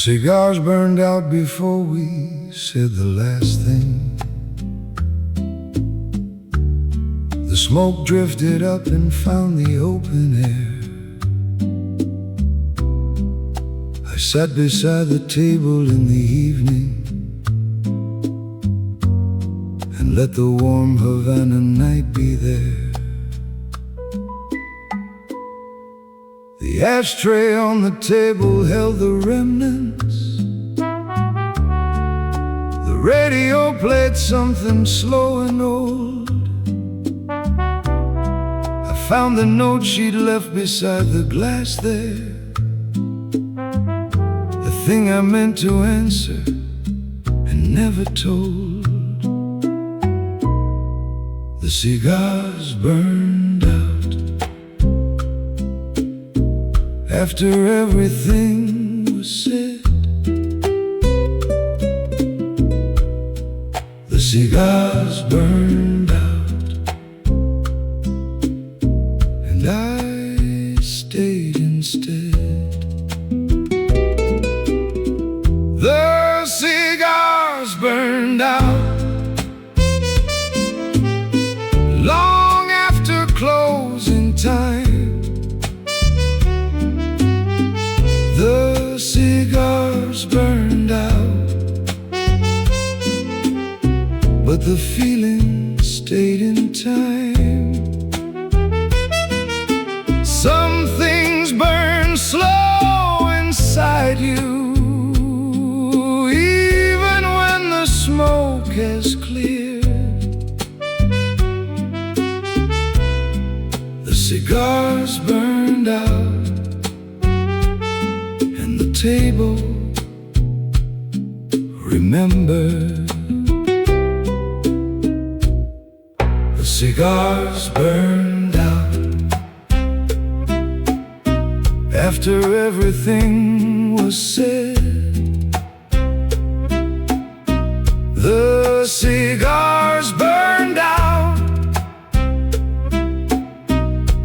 cigars burned out before we said the last thing. The smoke drifted up and found the open air. I sat beside the table in the evening and let the warm Havana night be there. The ashtray on the table held the remnants. The radio played something slow and old. I found the note she'd left beside the glass there, the thing I meant to answer and never told. The cigars burned out after everything was said. The cigars burned out, and I stayed instead. The cigars burned out long after closing time. The cigars burned out, but the feeling stayed in time. Some things burn slow inside you, even when the smoke has cleared. The cigars burned out, the table remembered. The cigars burned out after everything was said. The cigars burned out,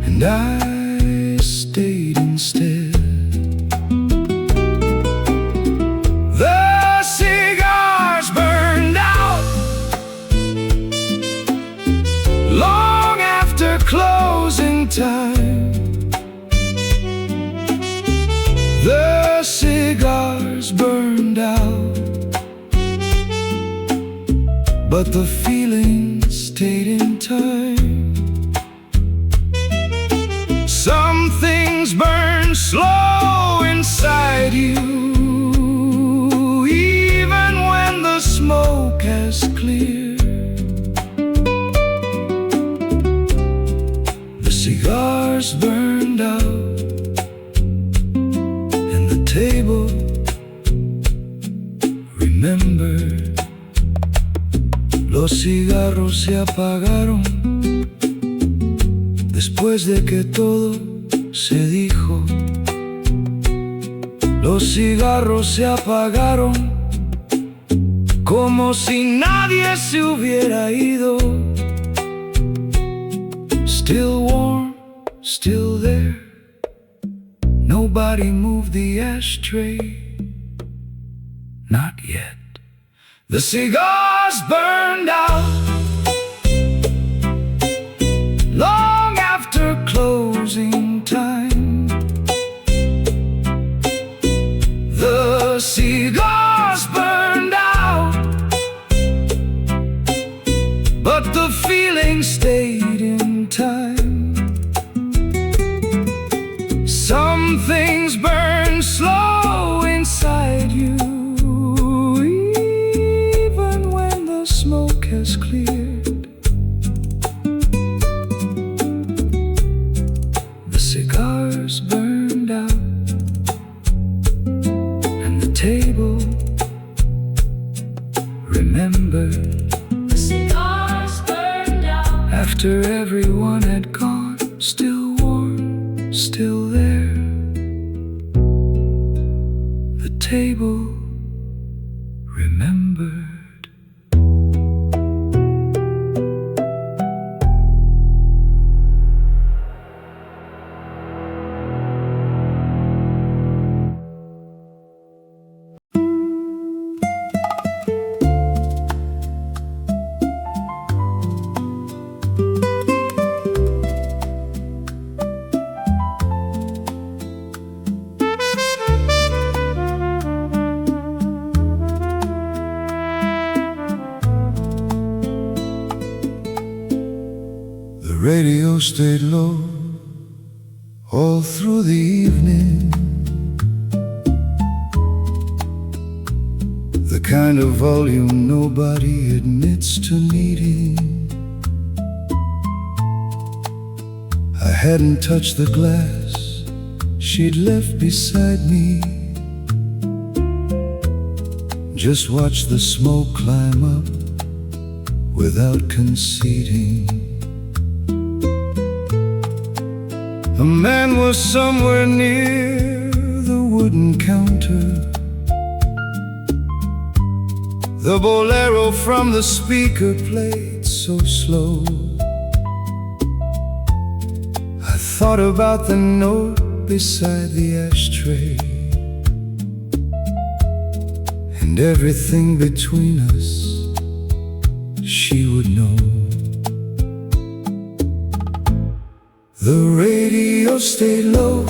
and I stayed instead. Closing time. The cigars burned out, but the feeling stayed in time. Some things burn slow inside you, even when the smoke has cleared. Cigars burned out, and the table remembered. Los cigarros se apagaron después de que todo se dijo. Los cigarros se apagaron como si nadie se hubiera ido. Still warm, still there. Nobody moved the ashtray, not yet. The cigars burned out long after closing time. The cigars burned out, but the feeling stayed in time. Some things burn slow inside you, even when the smoke has cleared. The cigars burned out, and the table remembered. The cigars burned out after everyone had gone. Still warm, still there. The table remembered. stayed low all through the evening. The kind of volume nobody admits to needing. I hadn't touched the glass she'd left beside me. Just watched the smoke climb up without conceding. A man was somewhere near the wooden counter. The bolero from the speaker played so slow. I thought about the note beside the ashtray, and everything between us she would know. The radio stayed low,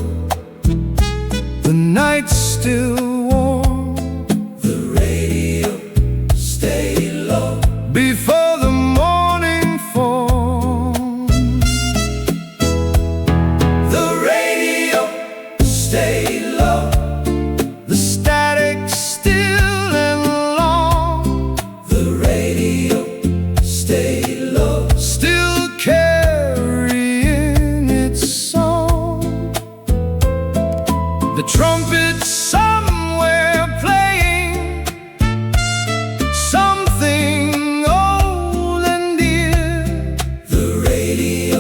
the night's still warm. The radio stayed low before the morning formed. The radio stayed low, the static still and long. The radio stayed low, still carrying its song. The trumpet somewhere playing something old and dear. The radio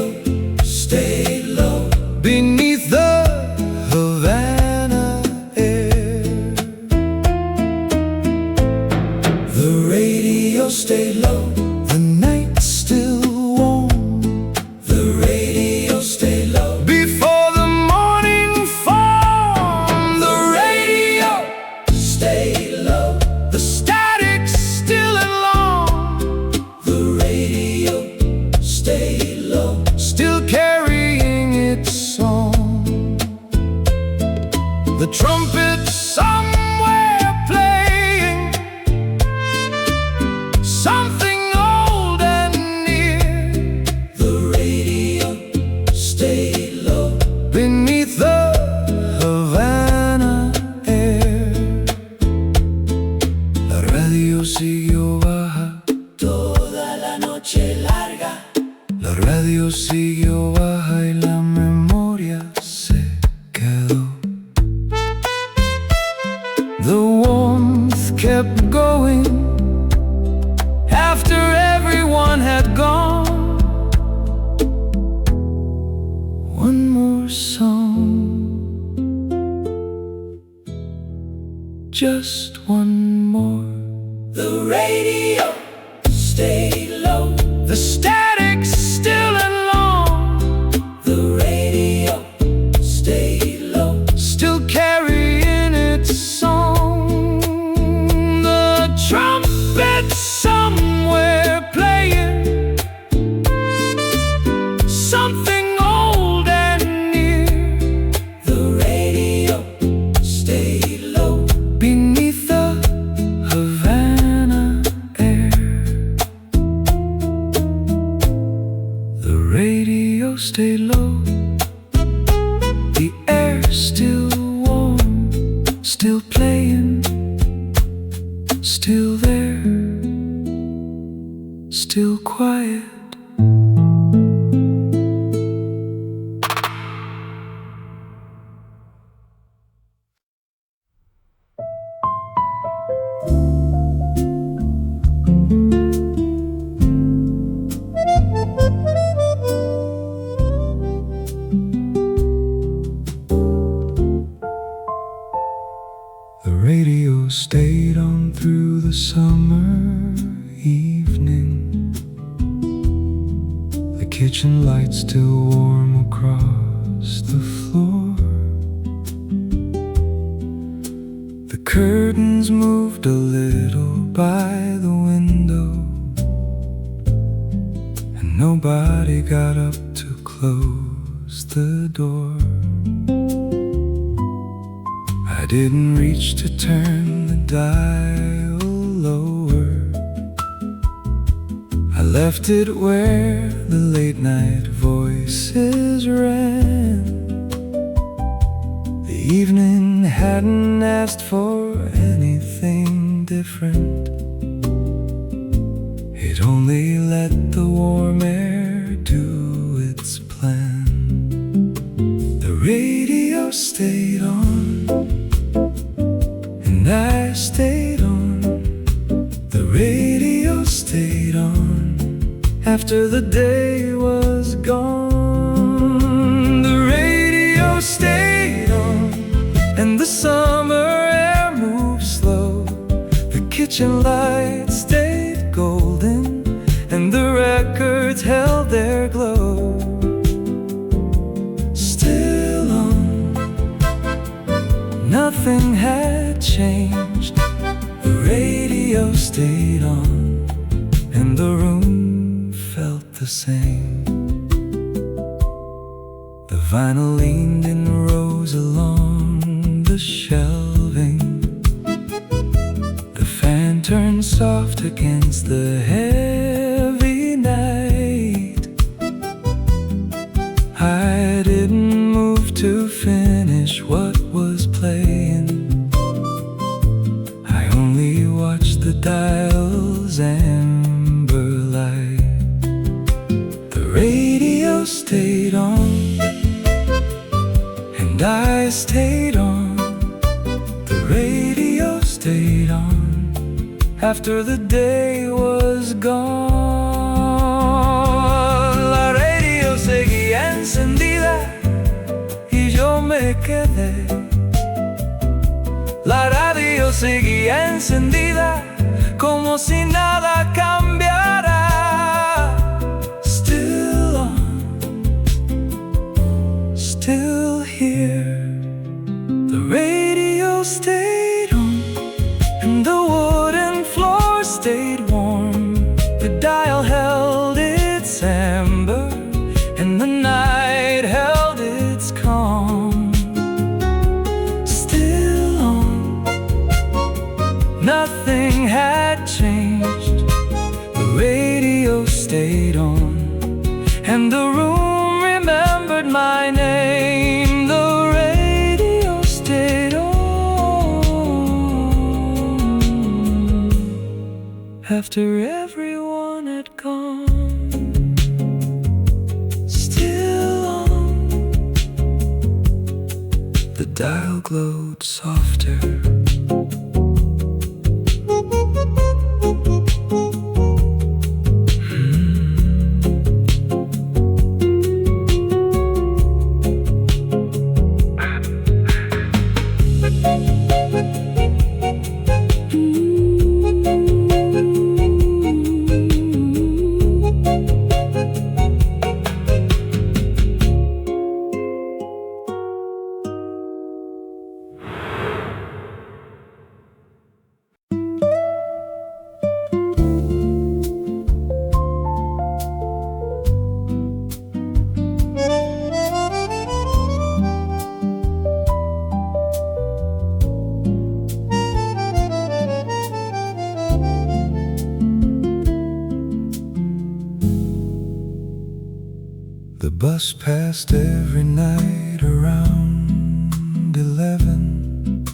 stayed low beneath the Havana air. The radio stayed low, the night's still warm. The radio stayed low before the morning formed. The radio stayed low, the static's still and long. The radio stayed low, still carrying its song. The trumpet somewhere playing something old and near. The radio stayed low beneath the Havana air. La radio siguió baja toda la noche larga. La radio siguió baja y la memoria se quedó. The warmth kept going after everyone had gone. One more song, just one more. The radio stayed low, the static's still and long. The radio stayed low, still carrying its song. The trumpet somewhere playing something old and near. The radio stayed low beneath the Havana air. The radio stayed low, the air still warm, still playing, still there, still quiet. The radio stayed on through the summer evening. The kitchen lights still warm across the floor. The curtains moved a little by the window, and nobody got up to close the door. I didn't reach to turn the dial lower. I left it where the late night voices ran. The evening hadn't asked for anything different. It only let the warm air do its plan. The radio stayed on, and I stayed on. The radio stayed on after the day was gone. The radio stayed on, and the summer air moved slow. The kitchen lights stayed golden, and the records held their glow. Still on, nothing had changed. The radio stayed on, and the room felt the same. The vinyl leaned and rose along the shelving. The fan turned soft against the heavy night. I didn't move to finish what was playing. I only watched the dial's amber light. The radio stayed on, and I stayed on. The radio stayed on after the day was gone. La radio seguía encendida y yo me quedé. La radio seguía encendida como si nada cambiara. Still on, still here. The radio stayed on, and the wooden floor stayed warm. The dial held its amber, and the night held its calm. Still on, nothing had changed. The radio stayed on, and the room remembered my name. The radio stayed on after everyone had gone. Still on, the dial glowed softer. The bus passed every night around 11.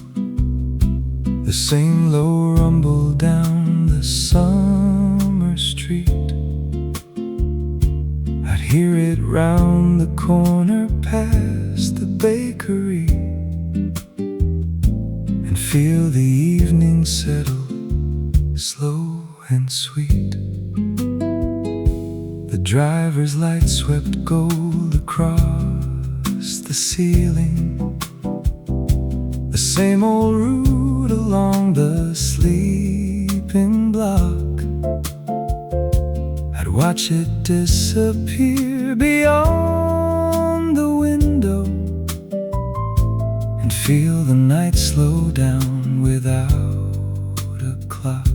The same low rumble down the summer street. I'd hear it round the corner past the bakery, and feel the evening settle slow and sweet. The driver's light swept gold across the ceiling. The same old route along the sleeping block. I'd watch it disappear beyond the window, and feel the night slow down without a clock.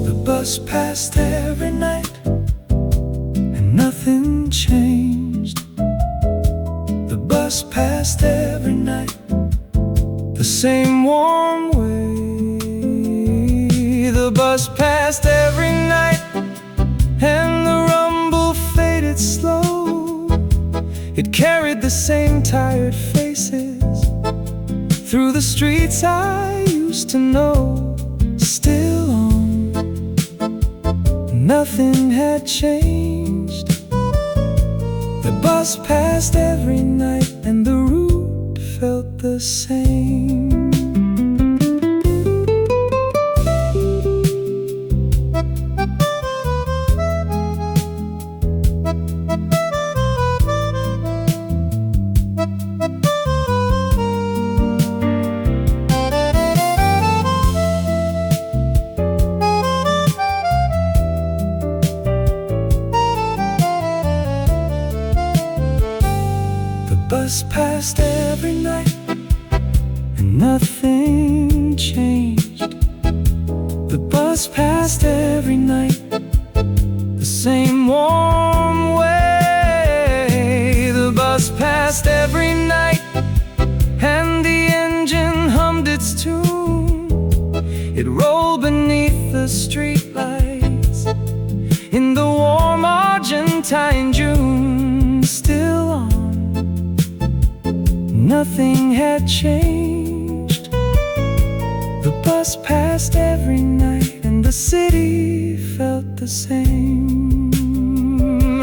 The bus passed every night, and nothing changed. The bus passed every night, the same warm way. The bus passed every night, it slow. It carried the same tired faces through the streets I used to know. Still on, nothing had changed. The bus passed every night and the route felt the same. Bus passed every night and nothing changed. The bus passed every night the same warm way. The bus passed every night and the engine hummed its tune. It rolled beneath the streetlights in the warm Argentine June. Still on, nothing had changed. The bus passed every night and the city felt the same.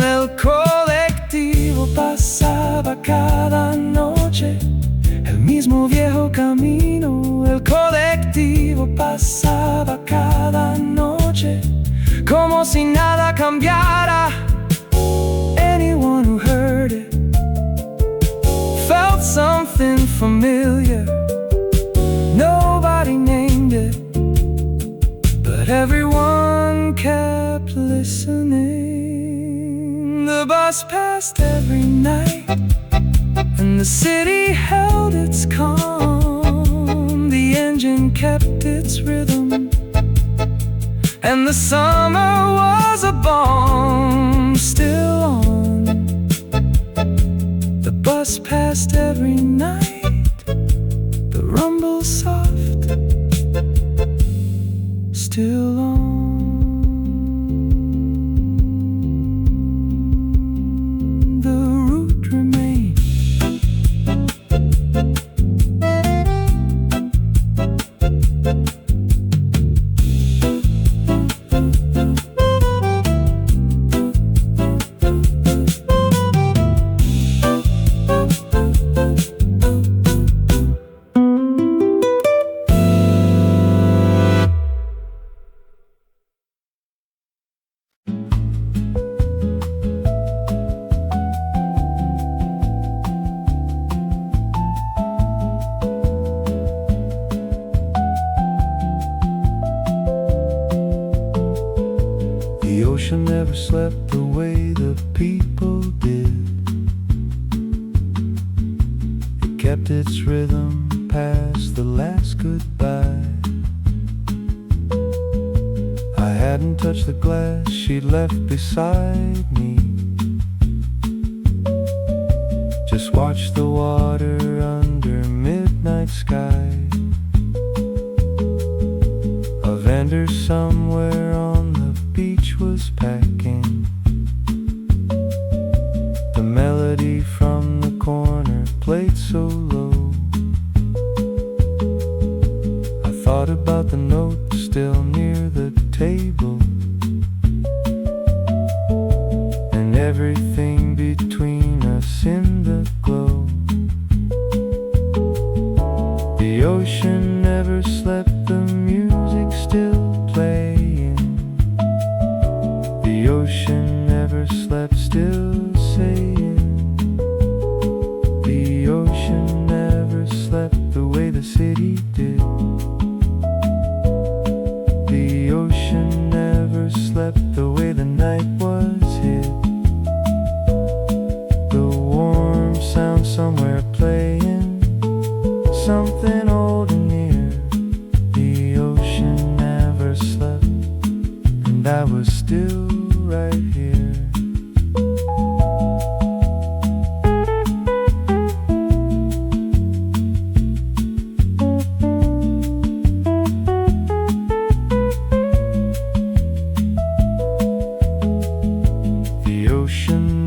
El colectivo pasaba cada noche el mismo viejo camino. El colectivo pasaba cada noche como si nada cambiara. Anyone who heard it felt something familiar. Nobody named it, but everyone kept listening. The bus passed every night and the city held its calm. The engine kept its rhythm and the summer was a balm. Still on, the bus passed every night, the rumble soft, still on. The route remained. The ocean never slept the way the people did. It kept its rhythm past the last goodbye. I hadn't touched the glass she'd left beside me. Just watched the water under midnight sky. A vendor somewhere on the beach was packing. The melody from the corner played so low. I thought about the note still near the table, and everything between us in the glow. The ocean never slept, the music still playing. The ocean never slept, still saying. The ocean never slept the way the city did. The ocean never slept the way the night was hid. The warm sound somewhere playing, something old and near. The ocean never slept, and I was still right here. The ocean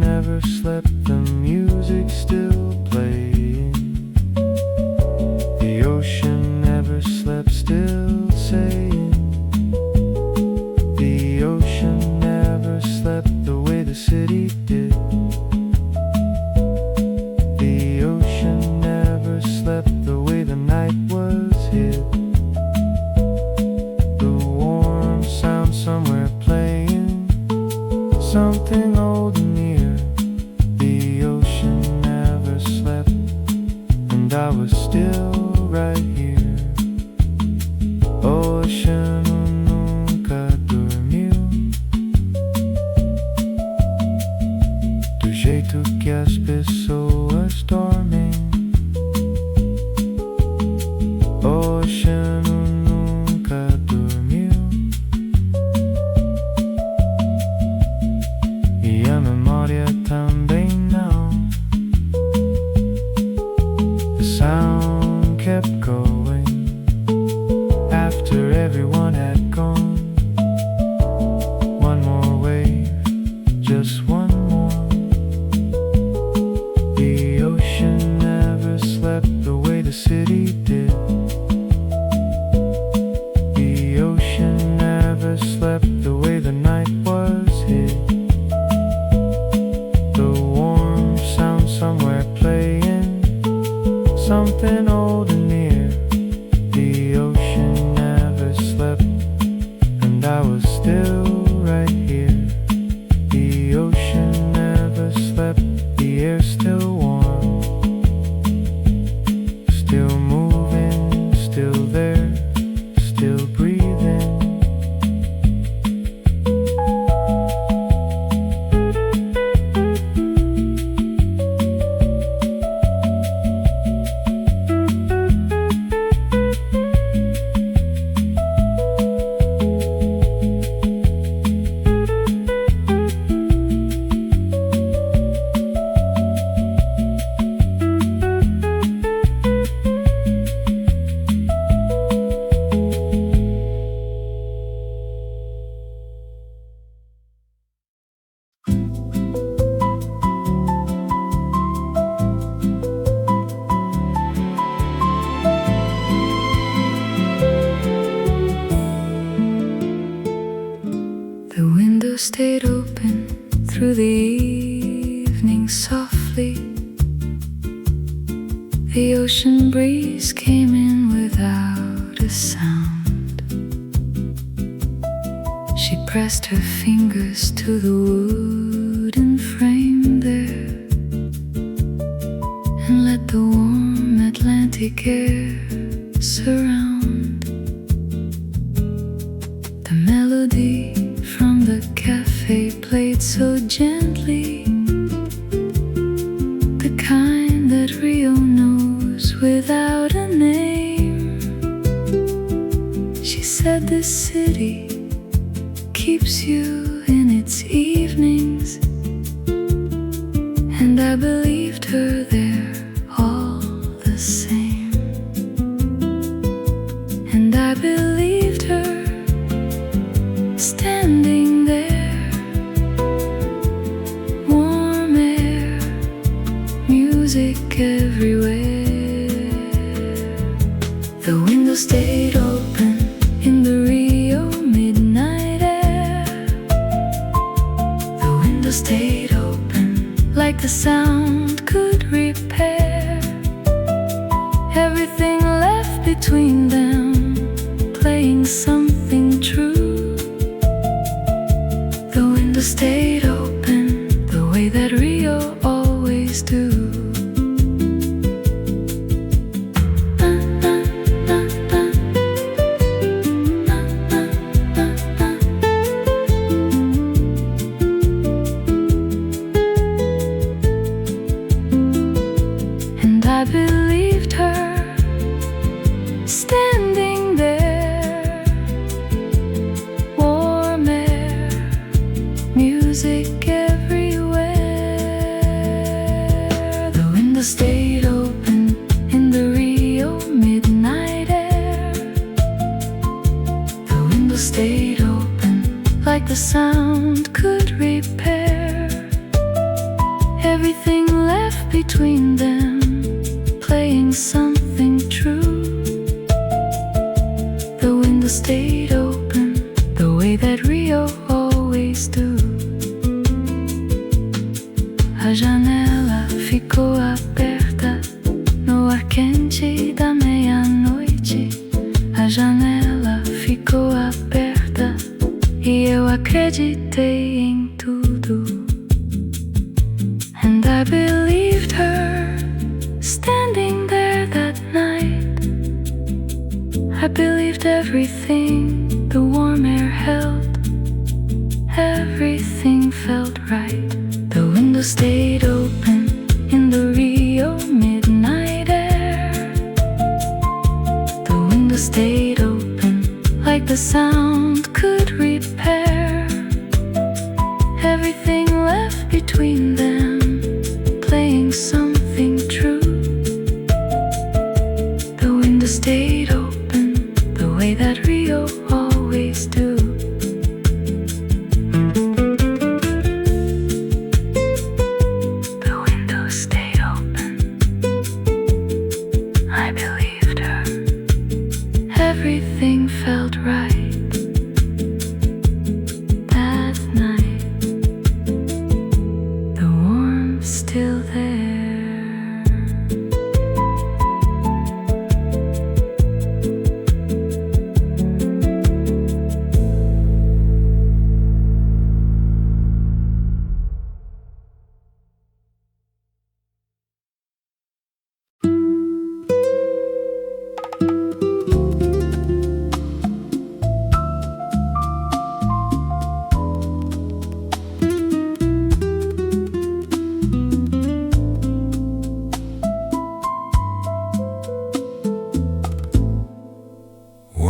stayed open through the evening softly. The ocean breeze came in without a sound. She pressed her fingers to the wooden frame there and let the warm Atlantic air surround. The melody from the cafe played so gently, the kind that Rio knows without a name. She said this city keeps you in its evenings, and I believed her there all the same. And I believed her standing there, warm air, music everywhere. The window stayed open in the Rio midnight air. The window stayed open like the sound could repair everything left between them, playing something true. The window stayed open the way that Rio always do. And I believed her standing there, warm air, music everywhere. The window stayed open in the Rio midnight air. The window stayed open like the sound could repair everything left between them, playing something true. The window stayed open the way that Rio always do. A janela ficou aberta no ar quente da meia-noite. A janela ficou aberta e eu acreditei em tudo. And I believed her standing there that night. I believed everything the warm air held. Everything felt right. The window stayed open in the Rio midnight air. The window stayed open like the sound could repair everything left between them, playing something true. The window stayed open the way that Rio always do. The window stayed open. I believed her. Everything felt right that night. The warmth still there.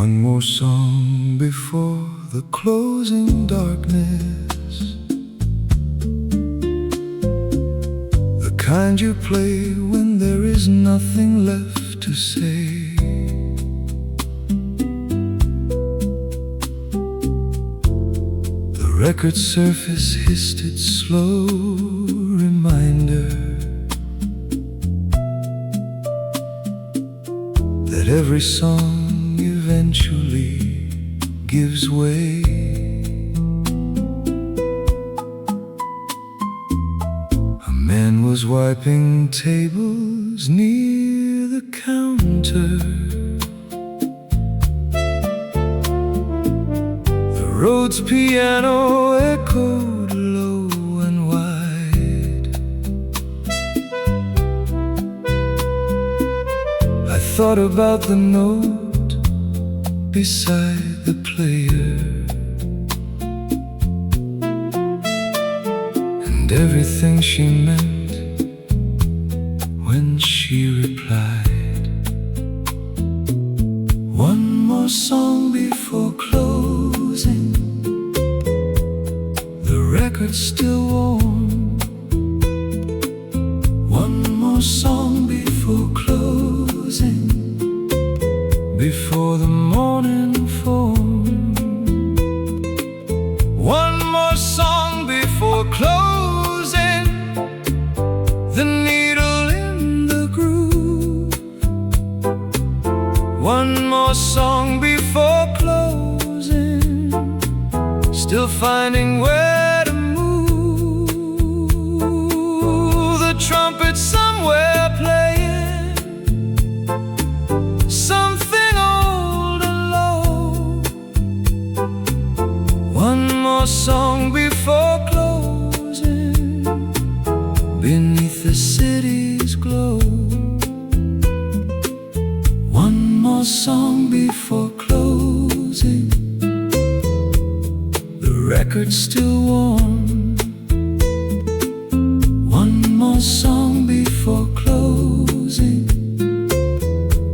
One more song before the closing darkness, the kind you play when there is nothing left to say. The record surface hissed its slow reminder that every song eventually gives way. was wiping tables near the counter. The Rhodes piano echoed low and wide. I thought about the note beside the player, and everything she meant when she replied. One more song before closing, the record's still warm. One more song before closing, before the morning form. One more song before closing, the needle in the groove. One more song before closing, still finding where to move. The trumpet somewhere playing something old and low. One more song before closing, beneath the city's glow. One more song before closing, the record's still warm. One more song before closing,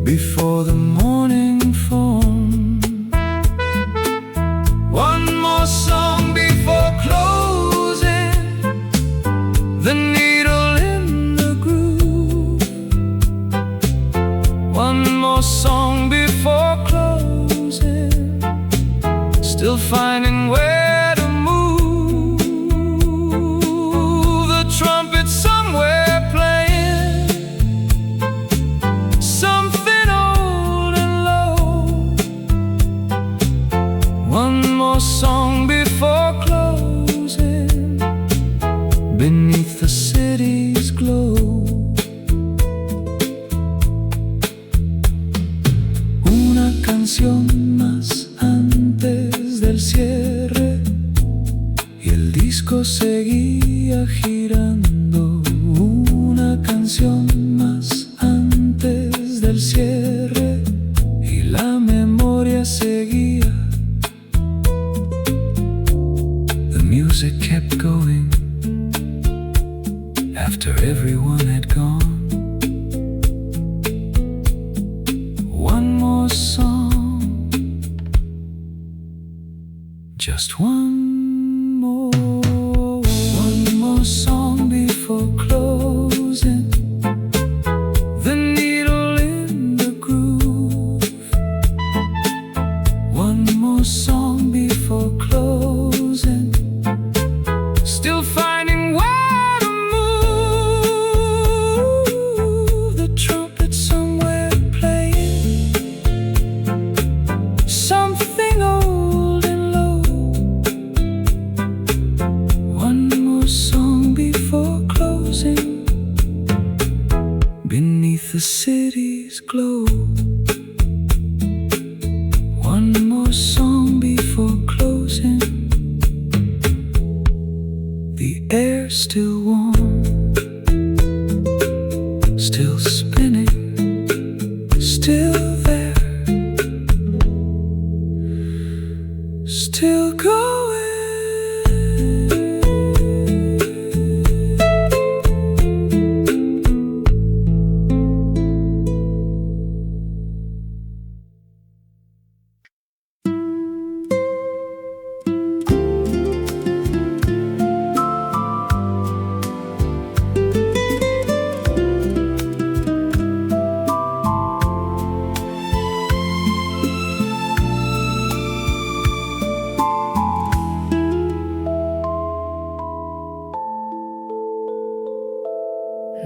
before the morning form. One more song before closing, the needle in the groove. One more song before closing, still finding where to move. The trumpet somewhere playing something old and low. One more song before closing, beneath the city's glow. Una canción más antes del cierre, y el disco seguía girando. Una canción más antes del cierre, y la memoria seguía. The music kept going after everyone had gone. One more song, just one more. One more song before closing, the needle in the groove. One more song before closing, still finding where to move. The trumpet somewhere playing something old and low. One more song before closing, beneath the city's glow. One more song before closing, the air still warm, still spinning, still there, still going.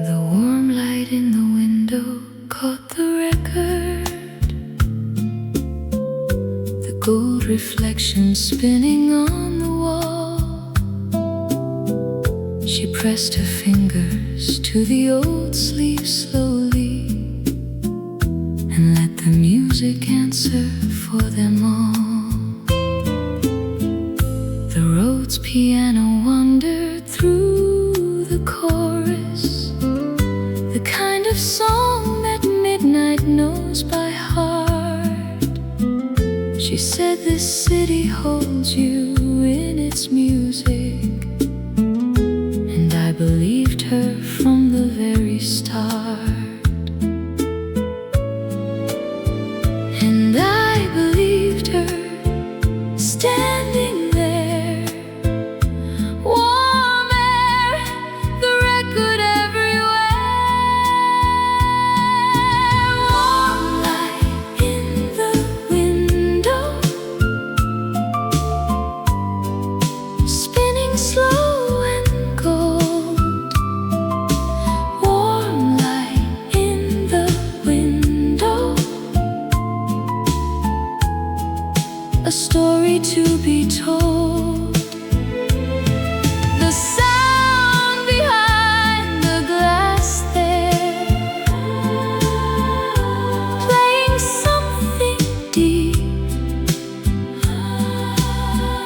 The warm light in the window caught the record, the gold reflection spinning on the wall. She pressed her fingers fingers to the old sleeve slowly, and let the music answer for them all. The Rhodes piano wandered through the chorus, the kind of song that midnight knows by heart. She said this city holds you in its music, and I believed her from the very start. And I believed her, standing there, warm air, the record everywhere, warm light in the window, spinning slow and gold, warm light in the window, a story to be told. The sound behind the glass there, playing something deep,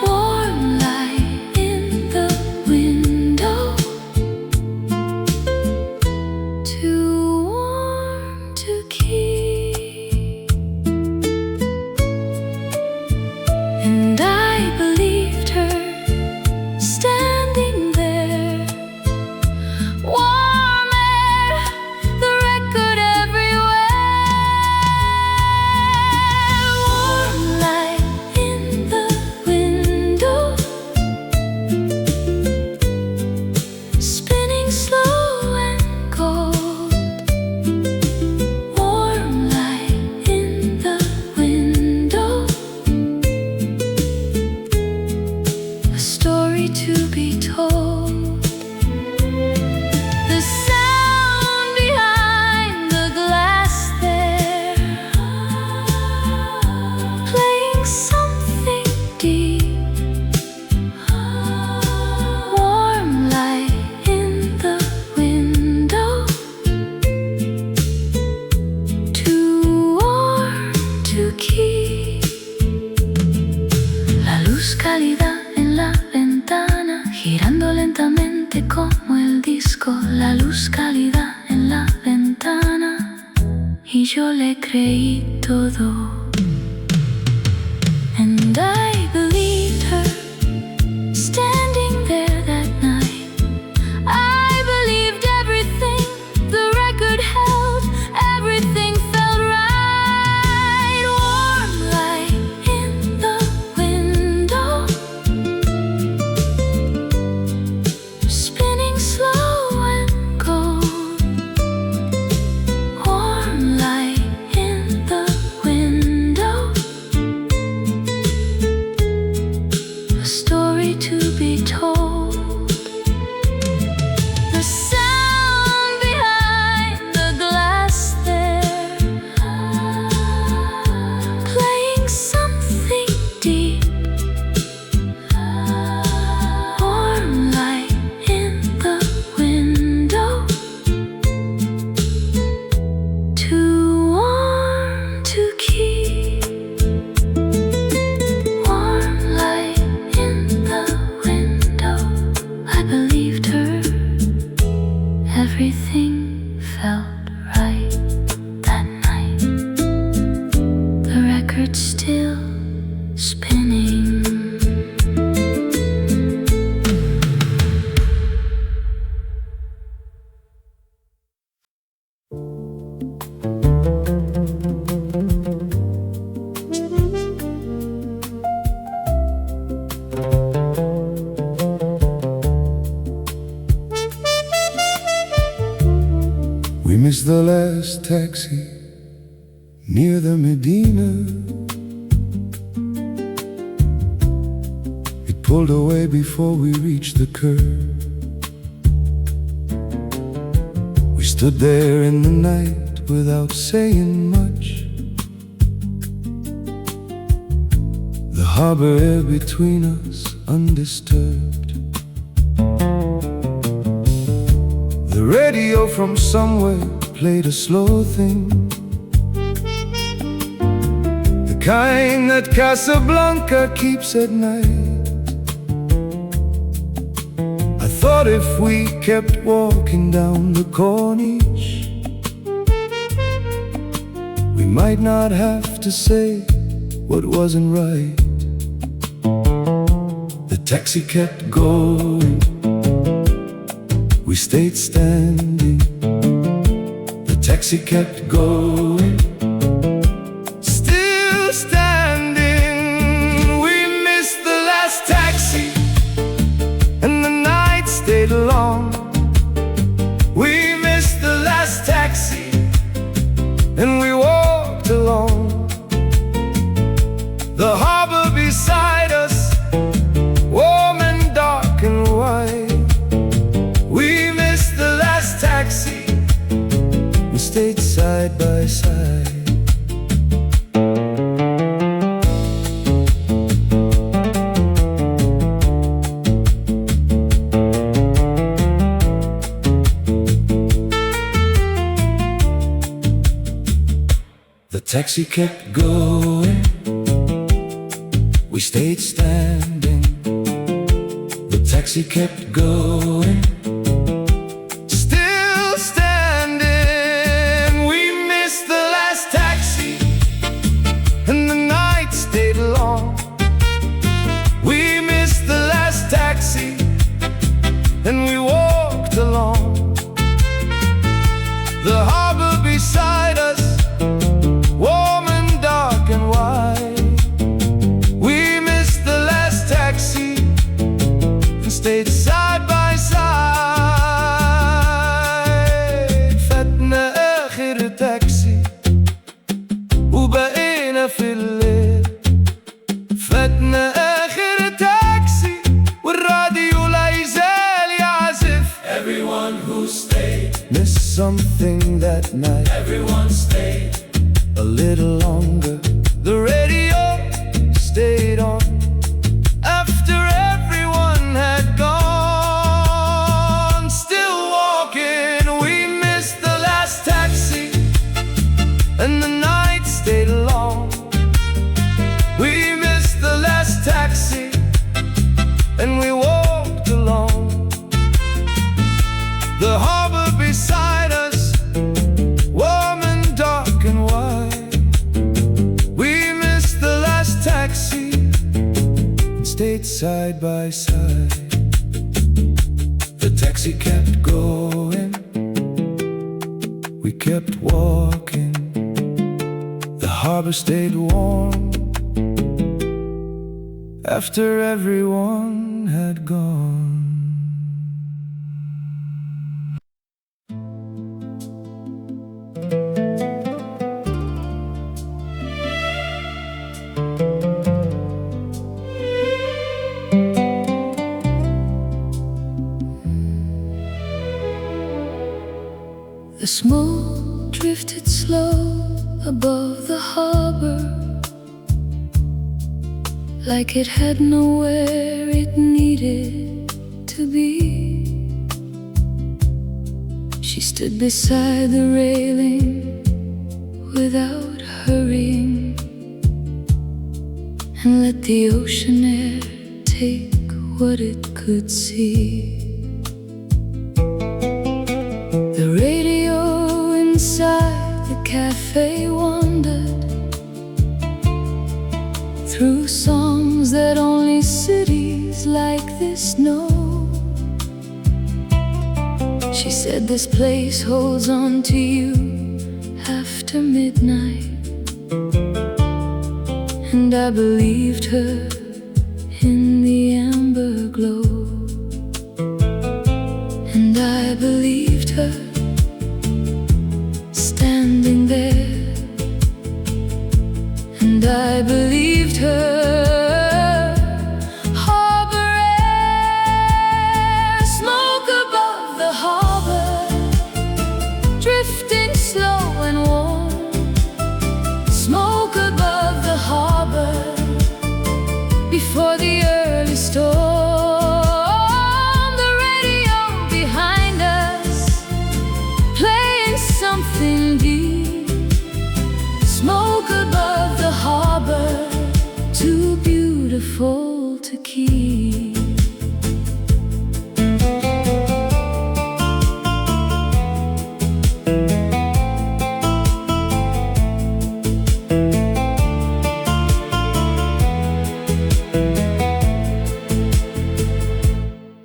warm light in the window, too warm to keep. And I believed her, standing there, warm air, the record everywhere, warm light in the window, spinning slow and gold, warm light in the window, a story to be told. The sound behind the glass there, playing something deep, warm light in the window, too warm to keep. La luz cálida en la ventana, girando lentamente como el disco. La luz cálida en la ventana, y yo le creí todo. And I believed her, standing there that night. I believed everything the record held, everything felt right. Warm light in the window, spinning slow and gold, warm light in the window, a story to be told. The sound behind the glass there, playing something deep, warm light in the window, too warm to keep, warm light in the window. I believed her, everything felt right that night. The record still spinning. We missed the last taxi near the Medina. It pulled away before we reached the curb. We stood there in the night without saying much. The harbor air between us undisturbed. The The radio from somewhere played a slow thing, the kind that Casablanca keeps at night. I thought if we kept walking down the corniche, we might not have to say what wasn't right. The taxi kept going, we stayed standing. The taxi kept going, still standing. We missed the last taxi, and the night stayed long. We missed the last taxi, and we walked along. The harbor beside us, warm and dark and wide. We missed the last taxi, we stayed side by side. The taxi kept going, we stayed standing. The taxi kept going, still standing. We missed the last taxi, and the night stayed long. We missed the last taxi, and we walked along. The harbor beside us, warm and dark and wide. We missed the last taxi and stayed side by side. فاتنا آخر تاكسي وبقينا في الليل. فاتنا آخر تاكسي والراديو لا يزال يعزف. Everyone who stayed Missed something that night. Everyone stayed A little longer, the radio stayed on after everyone had gone. Still walking, we missed the last taxi, and the night stayed long. We missed the last taxi, and we walked along. The harbor beside us, warm and dark and wide. We missed the last taxi and stayed side by side. The taxi kept going, we kept walking. The harbor stayed warm after everyone had gone. The smoke drifted slow above the harbor, like it had nowhere it needed to be. She stood beside the railing without hurrying, and let the ocean air take what it could see. The radio inside the cafe wandered through songs that only cities like this know. She said this place holds on to you after midnight, and I believed her in the amber glow. And I believed her standing there, and I believed her. Harbor air, smoke above the harbor, drifting slow and warm. Smoke above the harbor before the early storm. The radio behind us, something deep. Smoke above the harbor, too beautiful to keep.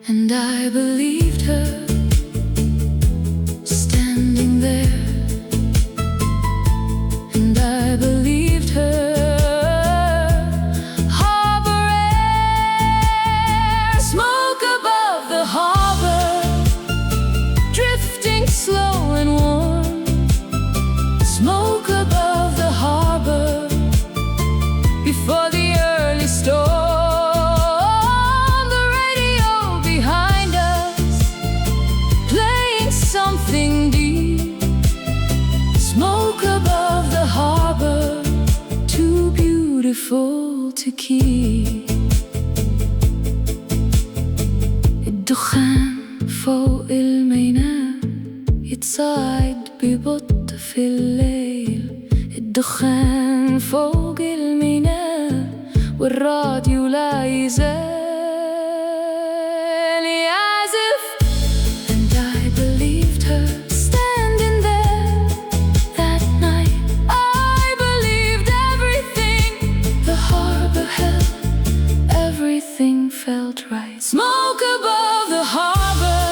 And I believed her, standing there. And I believed her. Harbor air, smoke above the harbor, drifting slow and warm. Smoke above the harbor, before the early storm. Something deep. Smoke above the harbor, too beautiful to keep. الدخان فوق الميناء يتصاعد ببطء في الليل. الدخان فوق الميناء والراديو لا يزال يعزف. Standing there that night, I believed everything the harbor held. Everything felt right. Smoke above the harbor,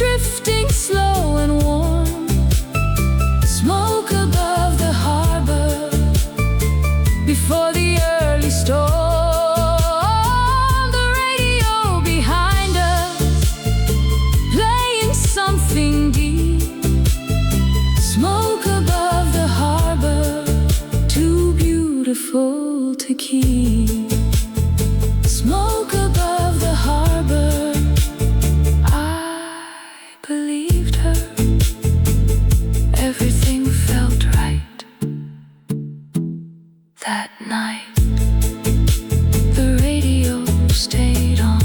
drifting slow and warm. Smoke above the harbor, before the early storm. Something deep. Smoke above the harbor, too beautiful to keep. Smoke above the harbor, I believed her. Everything felt right that night. The radio stayed on.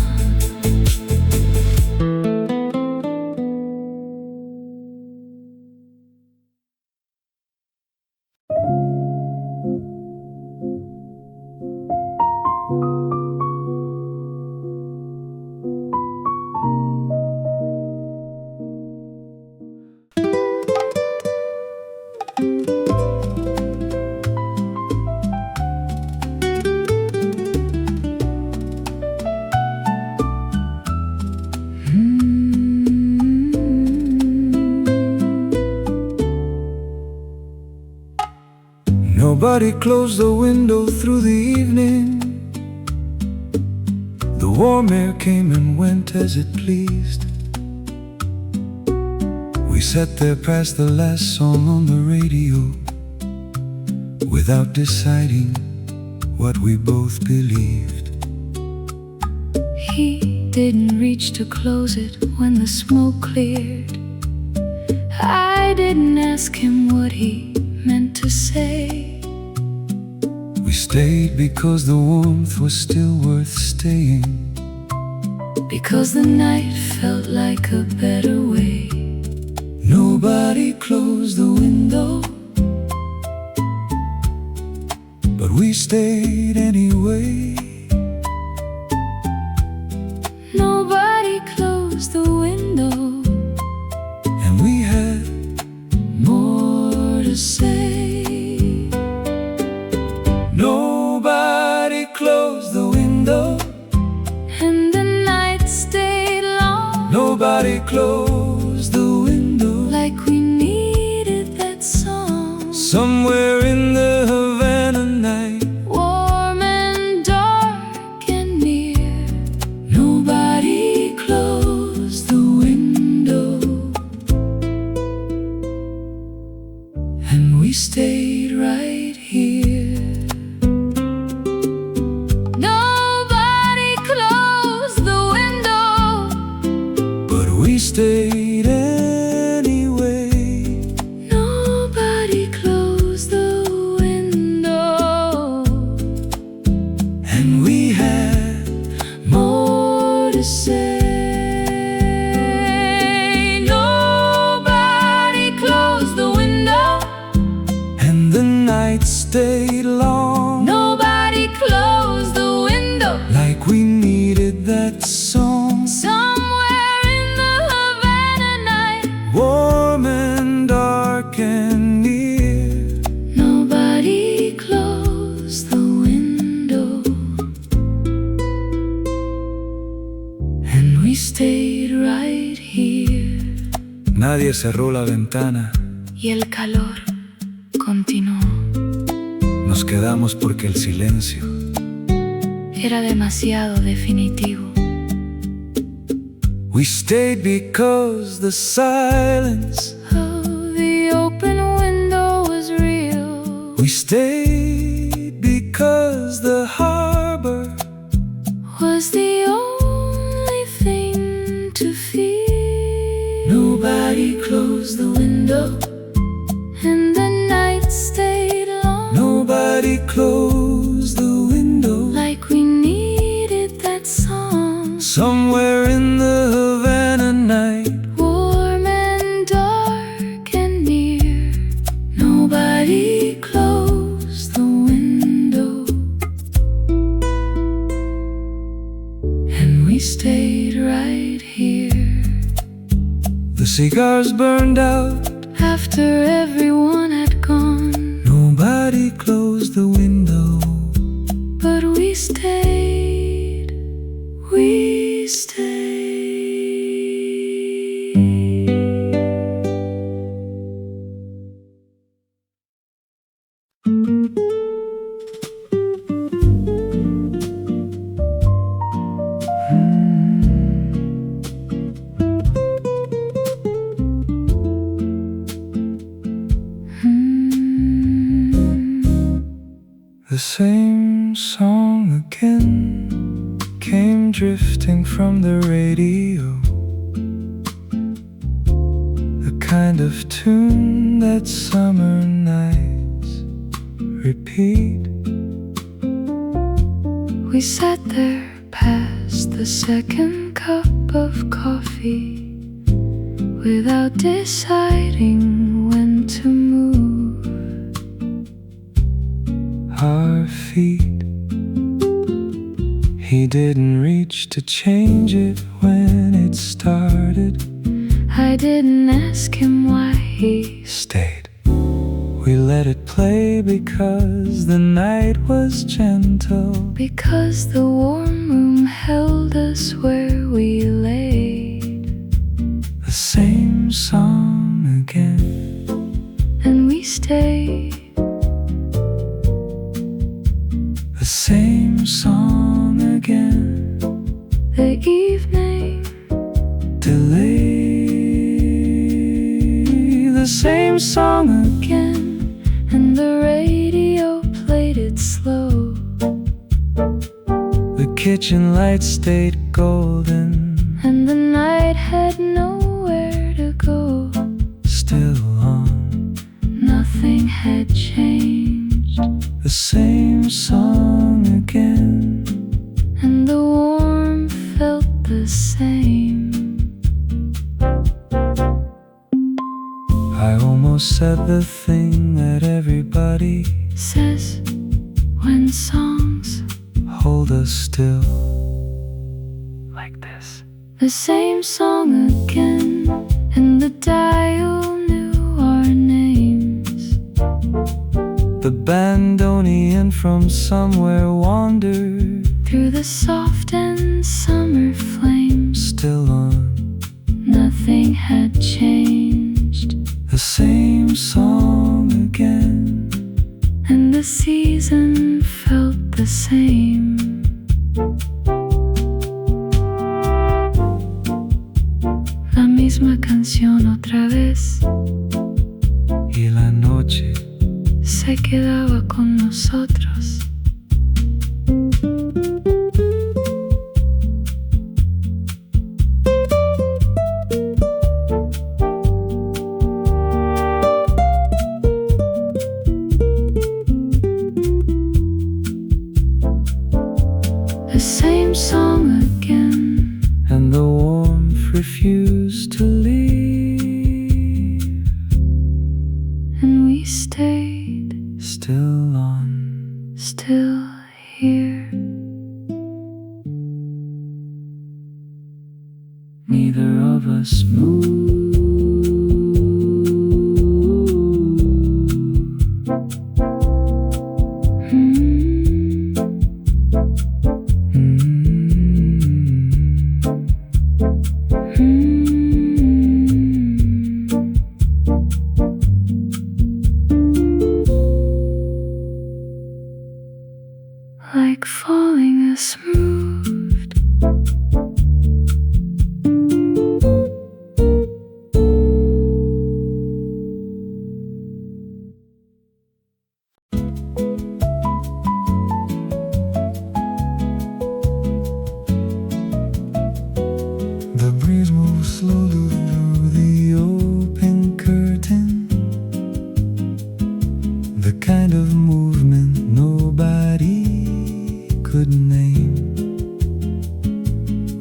Nobody closed the window through the evening. The warm air came and went as it pleased. We sat there past the last song on the radio, without deciding what we both believed. He didn't reach to close it when the smoke cleared. I didn't ask him what he meant to say. We stayed because the warmth was still worth staying, because the night felt like a better way. Nobody closed the window, but we stayed anyway. Nobody closed the window, and we had more to say. Nobody closed the window, and the night stayed long. Nobody closed the window, like we needed that song. Somewhere in the Havana night, warm and dark and near. Nobody closed the window, and we stayed right here. We stayed anyway. Nobody closed the window, and we had more to say. Nobody closed stayed long. Nobody closed the window. Like we needed that song. Somewhere in the Havana night, Warm and dark and near. nobody closed the window. And we stayed right here. Nadie cerró la ventana. Y el calor continuó. Nos quedamos porque el silencio Era demasiado definitivo. We stayed because the silence. Oh, the open window was real. We stayed because the harbor. Was the only thing to feel. Nobody closed the window. And the night stayed long. Nobody closed the window. Like we needed that song. Somewhere in the Havana night, Warm and dark and near. Nobody closed the window. And we stayed right here. the cigars burned out. After everyone had gone, Nobody closed the window. but we stayed, we stayed. The same song again came drifting from the radio. The kind of tune that summer nights repeat. We sat there past the second cup of coffee without deciding when to move our feet. He didn't reach to change it when it started. I didn't ask him why he Stayed. We let it play because the night was gentle. because the warm room held us where we laid. The same song again. And we stayed. The same song again. The evening Delay. The same song again. and the radio played it slow. The kitchen lights stayed golden. And the night had nowhere to go. Still on. Nothing had changed. The same song again. And the warmth felt the same. I almost said the thing that everybody Says when songs hold us still. Like this. the same song again. And the dial knew our names. The bandoneon from somewhere wandered. Through the soft and summer flames. Still on. Nothing had changed. The same song again. And the season felt the same. La misma canción otra vez. Y la noche Se quedaba con nosotros. The same song again. and the warmth refused to leave. And we stayed. still on, still here. Neither of us moved. Like falling asleep. The breeze moves slowly through the open curtain, the kind of movement nobody could name.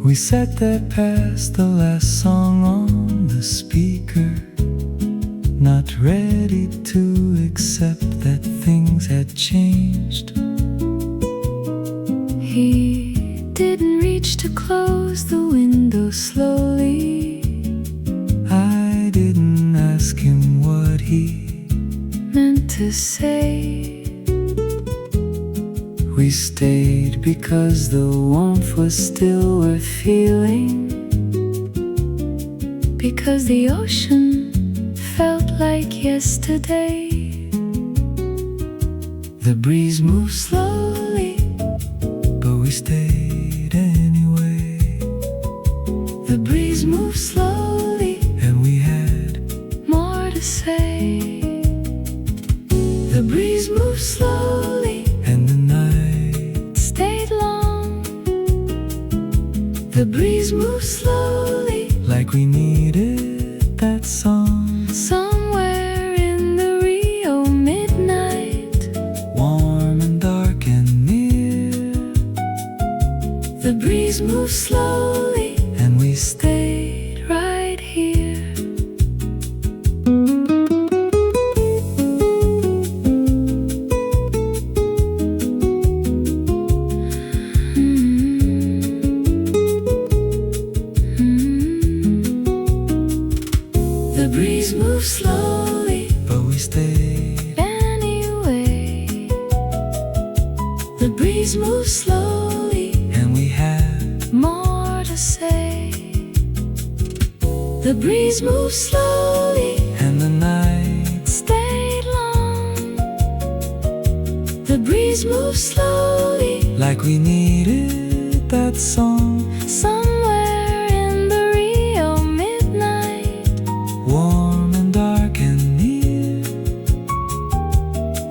We sat there past the last song on the speaker, not ready to accept that things had changed. He didn't reach to close the window slowly. I didn't ask him what he Meant to say. We stayed because the warmth was still worth feeling, Because the ocean felt like yesterday. the breeze moved slowly, but we stayed anyway. The breeze moved slowly, And we had more to say. The breeze moved slowly, and the night stayed long. The breeze moved slowly, like we needed that song. somewhere in the Rio midnight. Warm and dark and near, The breeze moved slowly, and we stayed right here. The breeze moved slowly, but we stayed. anyway. The breeze moved slowly, And we had more to say. The breeze moved slowly, and the night stayed long. The breeze moved slowly, like we needed that song. somewhere in the Rio midnight. Warm and dark and near,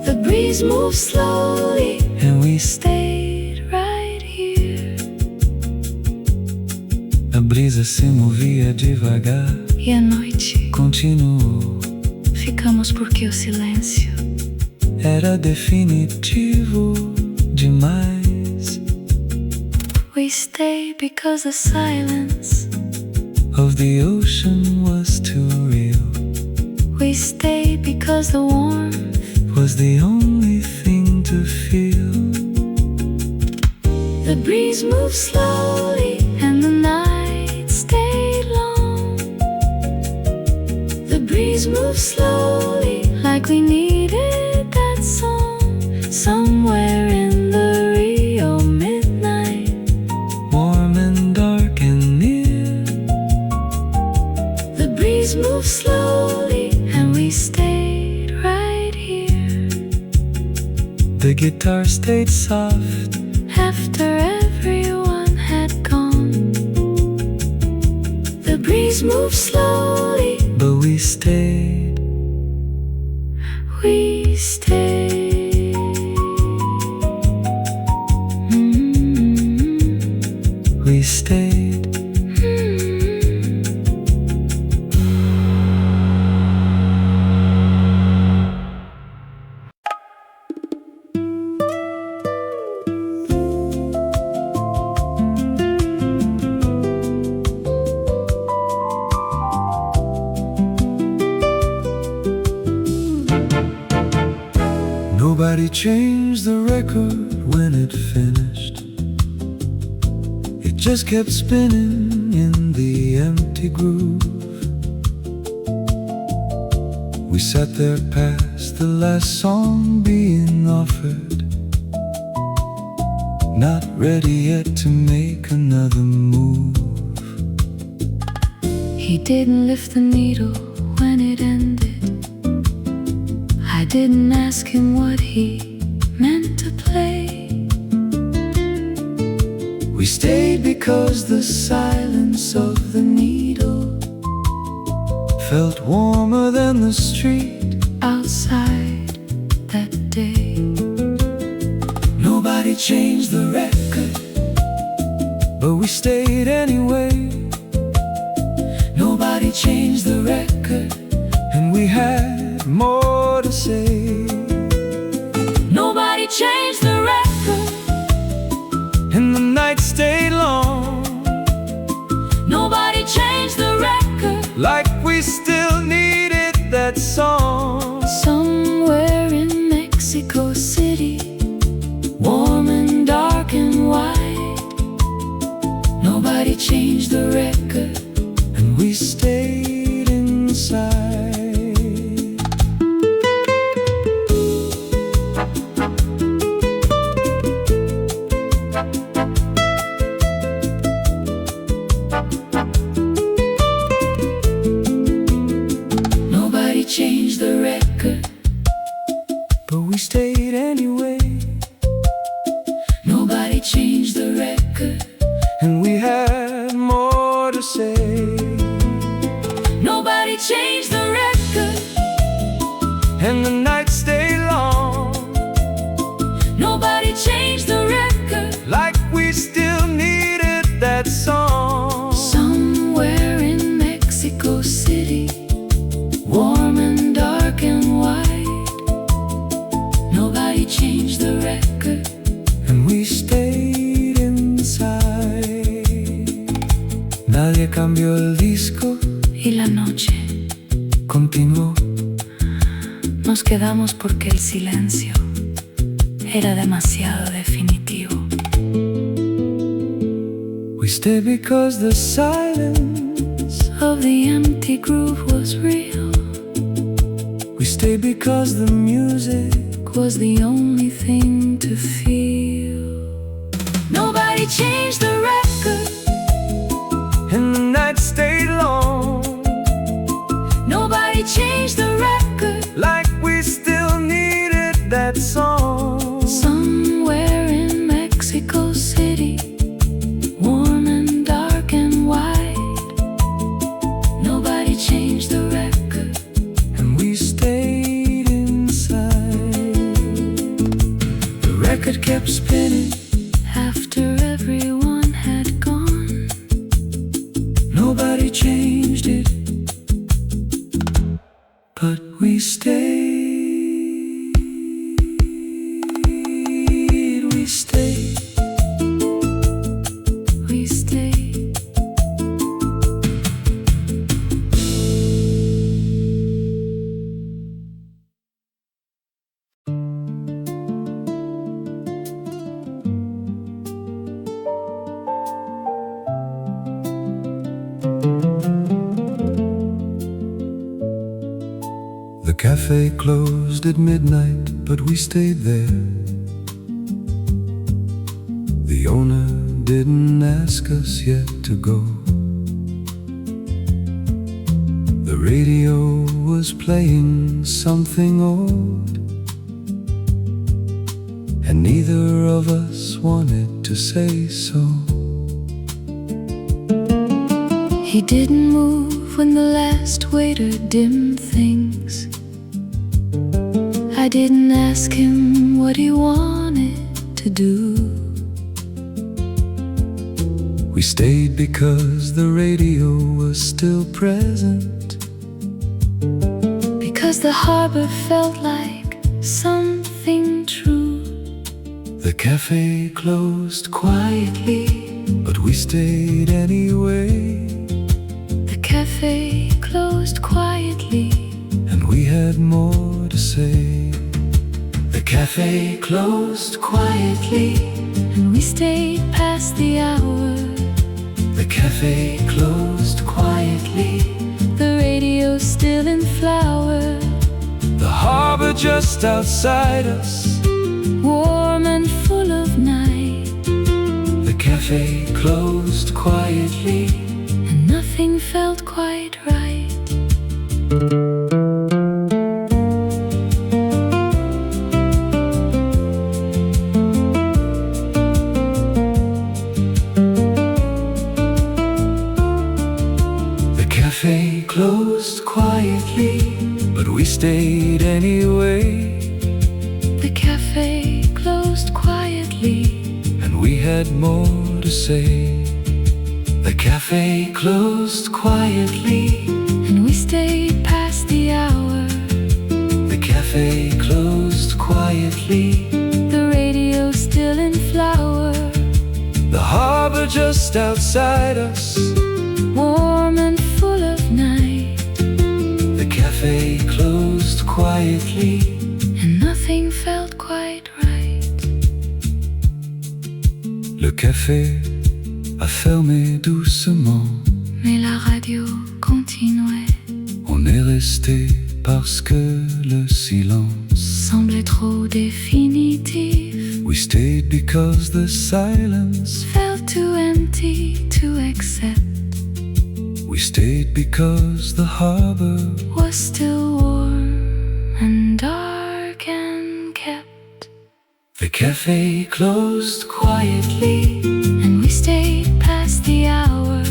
The breeze moved slowly, and we stayed right here. A brisa se movia devagar, E à noite continuou. ficamos porque o silêncio Era definitivo demais. We stay because the silence. Of the ocean was too real. We stay because the warmth. Was the only thing to feel. The breeze moved slowly, and the night stayed long. The breeze moved slowly, like we needed that song. Somewhere in the Rio midnight. Warm and dark and near, The breeze moved slowly, and we stayed right here. the guitar stayed soft. After everyone had gone, the breeze moved slowly, But we stayed. we stayed. We stayed. Nobody changed the record when it finished. It just kept spinning in the empty groove. We sat there past the last song being offered, not ready yet to make another move. He didn't lift the needle when it ended. I didn't ask him what he meant to play. We stayed because the silence of the needle felt warmer than the street Outside that day, Nobody changed the record, but we stayed anyway. Nobody changed the record, and we had more to say. nobody changed the record. And the night stayed long, Nobody changed the record. like we still needed that song. Somewhere in Mexico City, warm and dark and wide, Nobody changed the record, and we stayed inside. Nobody changed the record, but we stayed anyway. Nobody changed the record, and we had more to say. nobody changed the record. And the night stayed long, Nobody changed the record. like we still needed that song. Somewhere in Mexico City, warm and dark and wide, Nobody changed the record, and we stayed inside. Nadie cambió el disco, y la noche continuó. nos quedamos porque el silencio era demasiado definitivo. We stayed because the silence, Of the empty groove was real, we stayed because the music was the only thing to feel. Nobody changed the record. and the night stayed long, Nobody changed the record. like we still needed that song. Somewhere in Mexico City, warm and dark and wide, Nobody changed the record, and we stayed inside. The record kept spinning, after everyone had gone. nobody changed it, but we stayed. We stayed. We stayed. The cafe closed at midnight, but we stayed there. The owner didn't ask us yet to go. The radio was playing something old, and neither of us wanted to say so. He didn't move when the last waiter dimmed things. I didn't ask him what he wanted to do. We stayed because the radio was still present, because the harbor felt like something true. The cafe closed quietly, but we stayed anyway. The cafe closed quietly, And we had more to say. The cafe closed quietly, and we stayed past the hour. the cafe closed quietly, The radio still in flower, the harbor just outside us, warm and full of night, the cafe closed quietly, and nothing felt quite right. the cafe closed quietly, but we stayed anyway, The cafe closed quietly, and we had more to say. The cafe closed quietly, and we stayed past the hour. the cafe closed quietly, The radio still in flower, the harbor just outside us, warm and full of night, the cafe closed quietly, and nothing felt quite right. le café a fermé doucement. Mais la radio continuait, On est resté parce que le silence. semblait trop définitif, We stayed because the silence. felt too empty to accept, We stayed because the harbor. was still warm and dark and kept. The cafe closed quietly, And we stayed past the hour.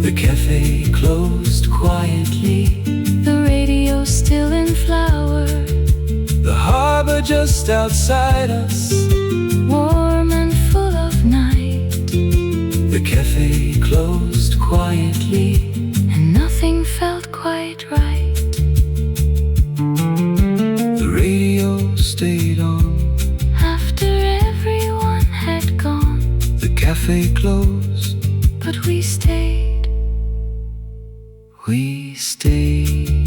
the cafe closed quietly, The radio still in flower, the harbor just outside us, warm and full of night, the cafe closed quietly, and nothing felt quite right. the radio stayed on, After everyone had gone, the cafe closed, but we stayed. we stayed.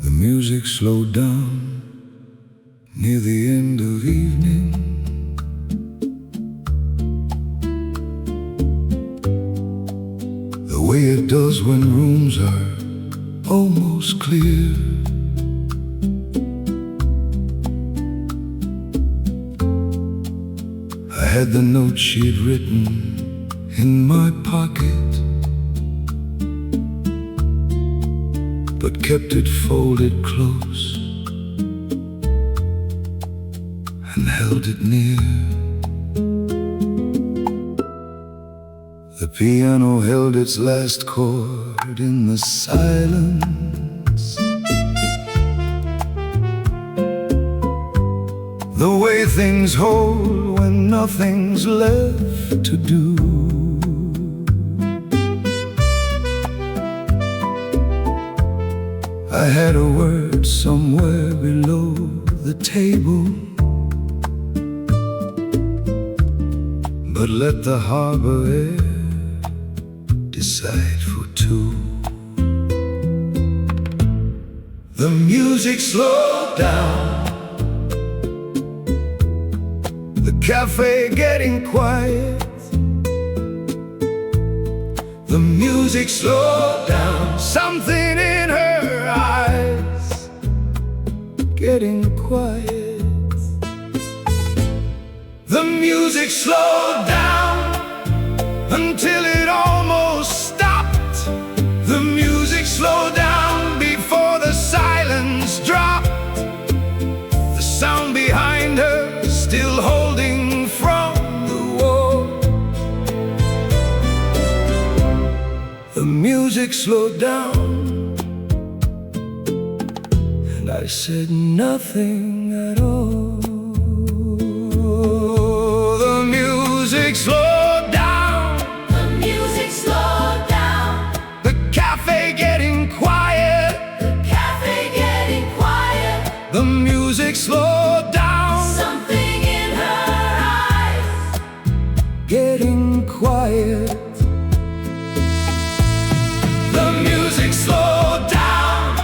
The music slowed down near the end of evening. The way it does when rooms are almost clear. I had the note she'd written in my pocket, but kept it folded close and held it near. The piano held its last chord in the silence. The way things hold when nothing's left to do. I had a word somewhere below the table, but let the harbor air decide for two. The music slowed down, the cafe getting quiet. The music slowed down, something in her eyes getting quiet. The music slowed down until it almost stopped. The music slowed down before the silence dropped. The sound behind her still holding from the wall. music slowed down, and I said nothing at all. The music slowed down. The music slowed down. The cafe getting quiet. The cafe getting quiet. The music slowed down. Something in her eyes Getting quiet. The music slowed down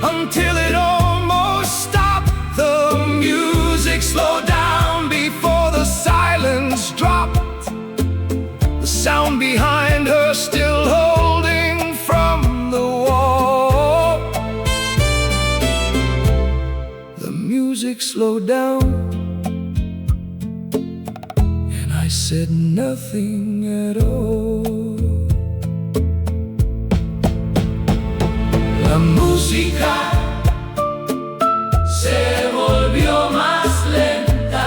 until it almost stopped. The music slowed down before the silence dropped. The sound behind her still holding from the wall. The music slowed down, and I said nothing at all. La música se volvió más lenta.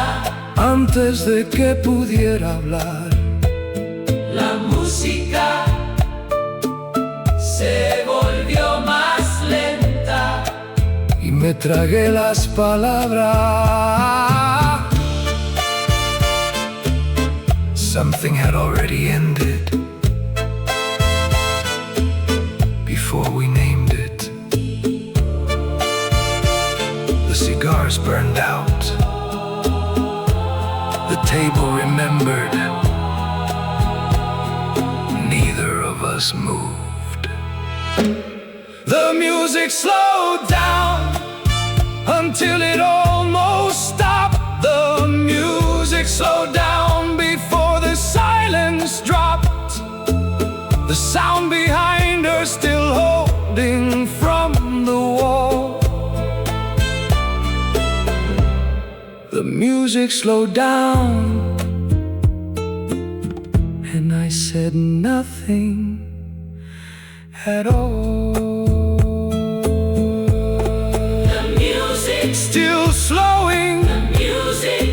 antes de que pudiera hablar. La música se volvió más lenta. Y me tragué las palabras. Something had already ended before we named it. The cigars burned out. The table remembered. Neither of us moved. The music slowed down until it almost stopped. The music slowed down before the silence dropped. The sound behind her still holding from the wall. The music slowed down, and I said nothing at all. The music, Still slowing, the music,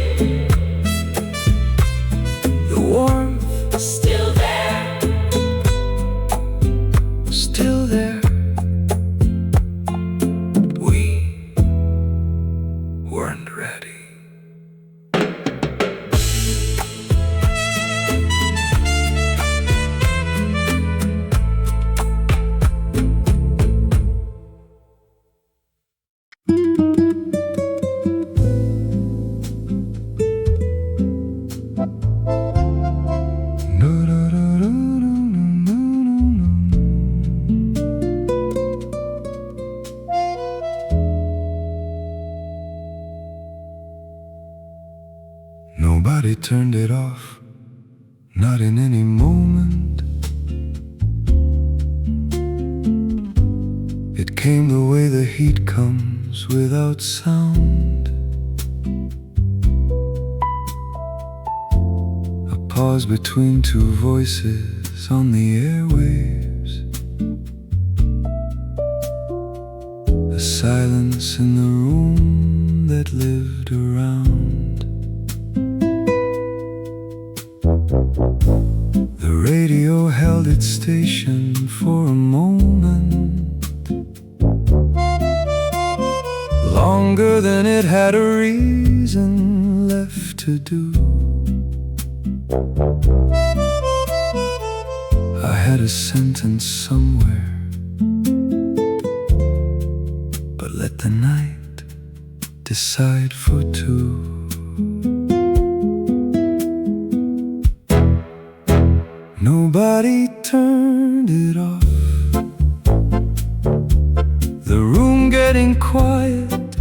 the warmth still there. still there. We weren't ready. Nobody turned it off, not in any moment. It came the way the heat comes without sound. A pause between two voices on the airwaves. A silence in the room that lived around. The radio held its station for a moment, longer than it had a reason left to do. I had a sentence somewhere, but let the night decide for two. Nobody turned it off. The room getting quiet.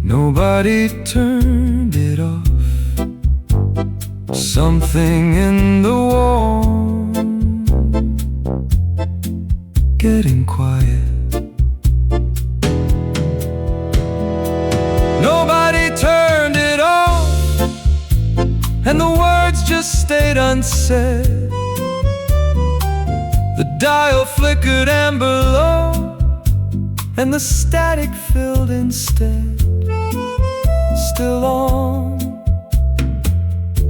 Nobody turned it off. Something in the warm getting quiet. Nobody turned it off, and the words just stayed unsaid. The dial flickered amber low, and the static filled instead. Still on,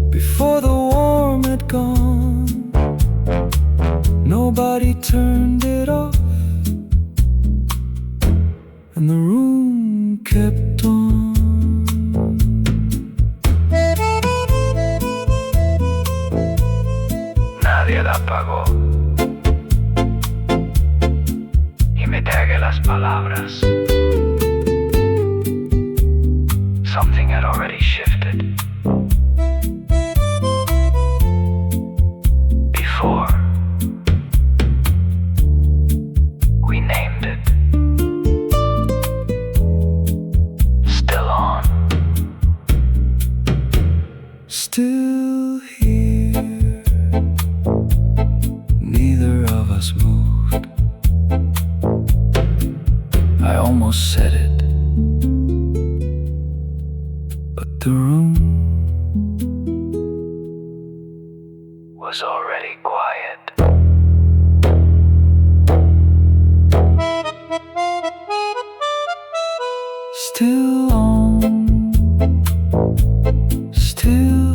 before the warm had gone. Nobody turned it off, and the room kept on. Nadie la apagó y me tragué las palabras. Something had already shifted before we named it. Still on. Still here, neither of us moved. I almost said it, but the room Was already quiet. still on, still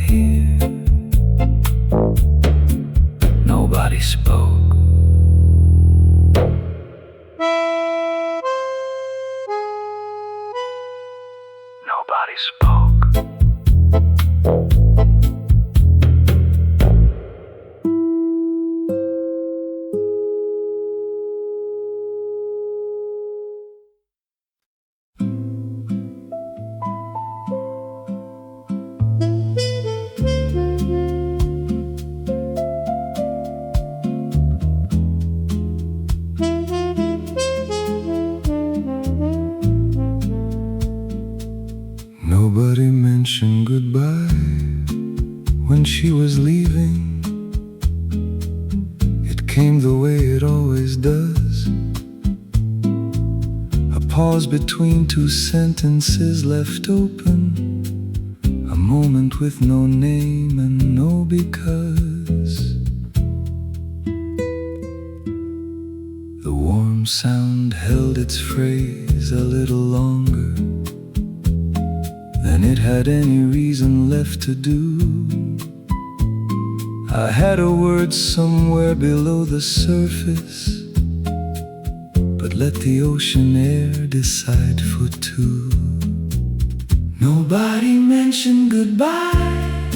here. Nobody spoke. Nobody spoke. Nobody mentioned goodbye when she was leaving. It came the way it always does. A pause between two sentences left open. A moment with no name and no because. The warm sound held its phrase a little longer than it had any reason left to do. I had a word somewhere below the surface, but let the ocean air decide for two. Nobody mentioned goodbye.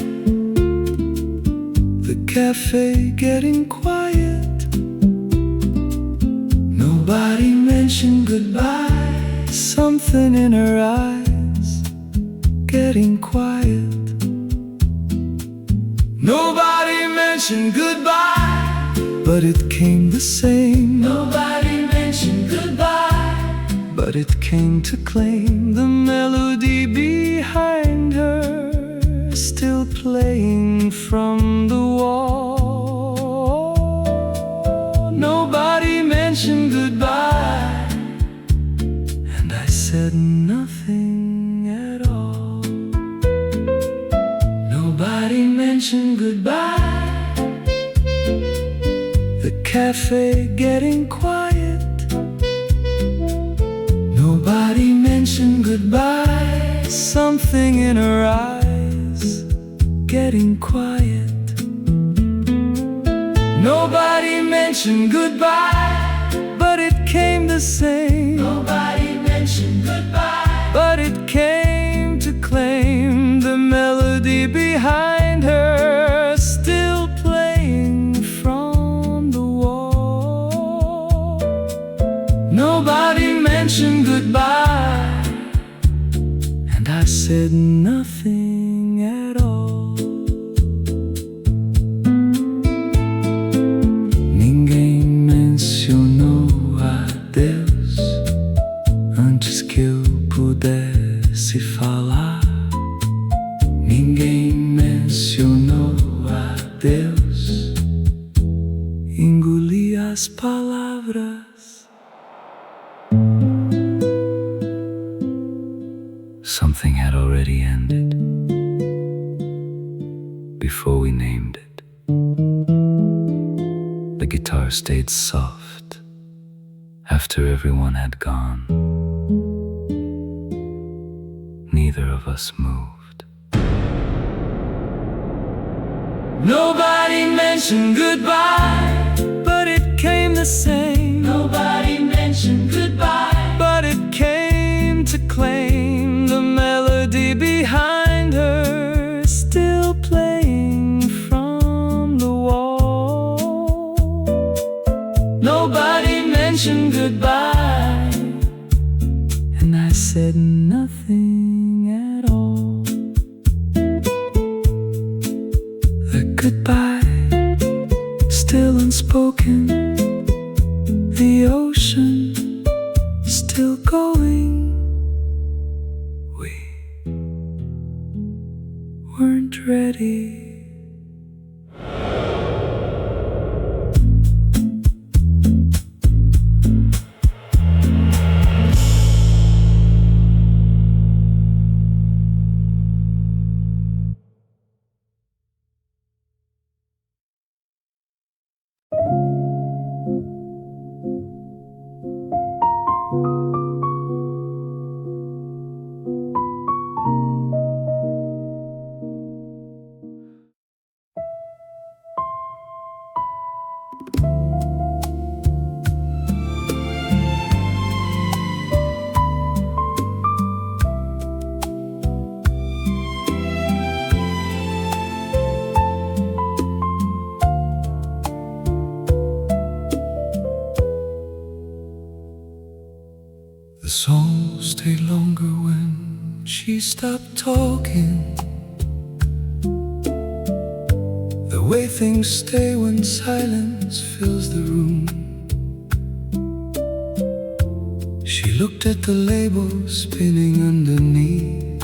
The cafe getting quiet. Nobody mentioned goodbye. Something in her eyes getting quiet. Nobody mentioned goodbye, but it came the same. Nobody mentioned goodbye, but it came to claim the melody behind her, still playing from the wall. Nobody mentioned goodbye, and I said nothing at all. Nobody mentioned goodbye. The cafe getting quiet. Nobody mentioned goodbye. Something in her eyes getting quiet. Nobody mentioned goodbye, but it came the same. Nobody mentioned goodbye, but it came to claim the melody behind her, still playing from the wall. Nobody mentioned goodbye, and I said nothing at all. Ninguém mencionou adeus antes que eu pudesse falar. Ninguém mencionou adeus. Engoli as palavras. Something had already ended before we named it. The guitar stayed soft after everyone had gone. Neither of us moved. Nobody mentioned goodbye, but it same. Nobody mentioned goodbye, But it came to claim the melody behind her, still playing from the wall. nobody mentioned goodbye. And I said nothing at all. The goodbye, still unspoken. The ocean, still going. We weren't ready. The song stayed longer when she stopped talking. The way things stay when silence fills the room. She looked at the label spinning underneath,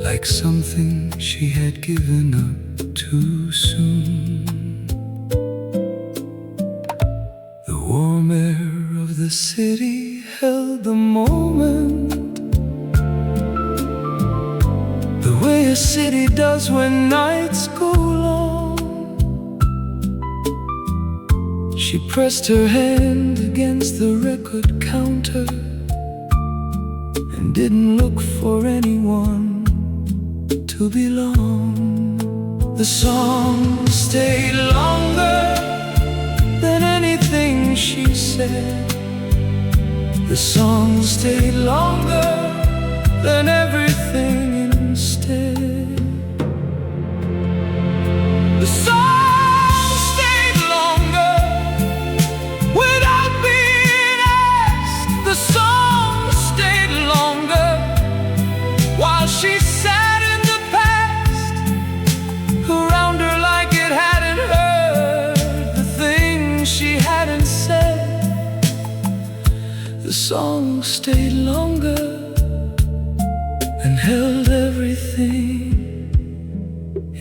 like something she had given up too soon. The warm air of the city held the moment, the way a city does when nights go long. She pressed her hand against the record counter and didn't look for anyone to belong. The song stayed longer than anything she said. The song stayed longer than everything instead. The song stayed longer without being asked. The song stayed longer while she sat in the past, around her like it hadn't heard the things she hadn't said. The song stayed longer and held everything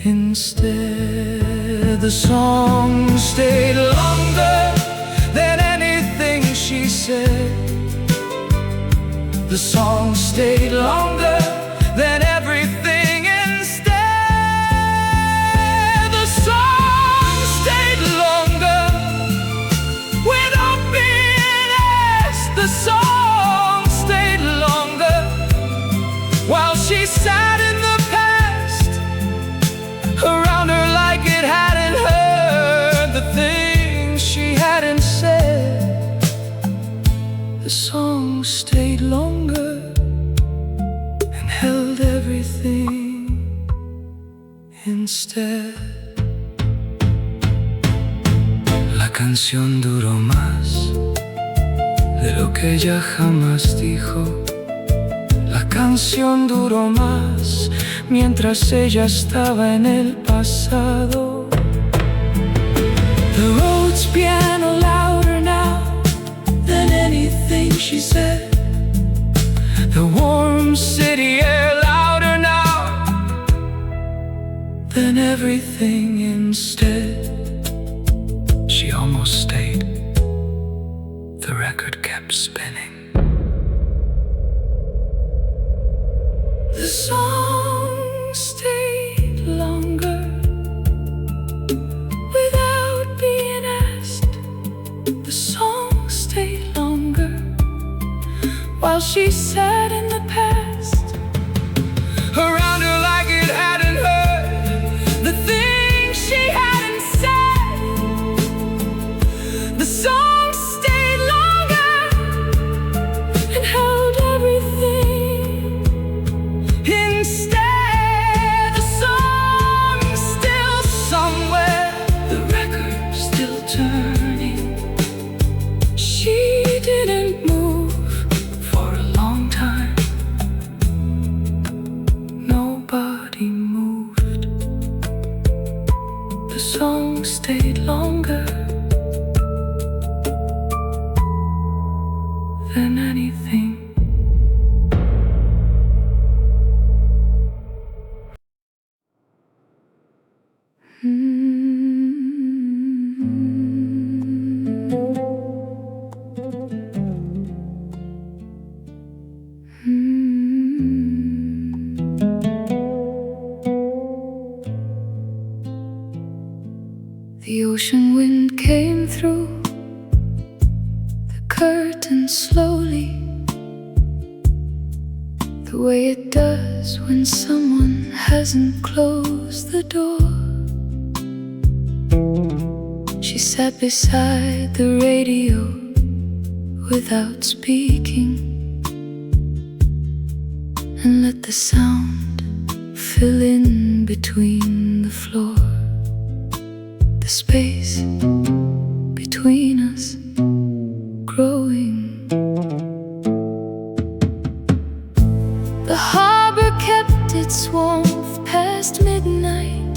instead. The song stayed longer than anything she said. The song stayed longer than everything instead. The song stayed longer without being asked. The song stayed longer while she sat in the past, around her like it hadn't heard the things she hadn't said. The song stayed longer and held everything instead. La canción duró más de lo que ella jamás dijo. La canción duró más mientras ella estaba en el pasado. The Rhodes piano louder now than anything she said. The warm city air louder now than everything instead. She almost stayed. The record kept spinning. The song stayed longer without being asked. The song stayed longer while she sat in the past, around her like it hadn't heard the things she hadn't said. song stayed longer than anything. The ocean wind came through the curtain slowly, the way it does when someone hasn't closed the door. She sat beside the radio without speaking and let the sound fill in between the floor. The space between us growing. The harbor kept its warmth past midnight,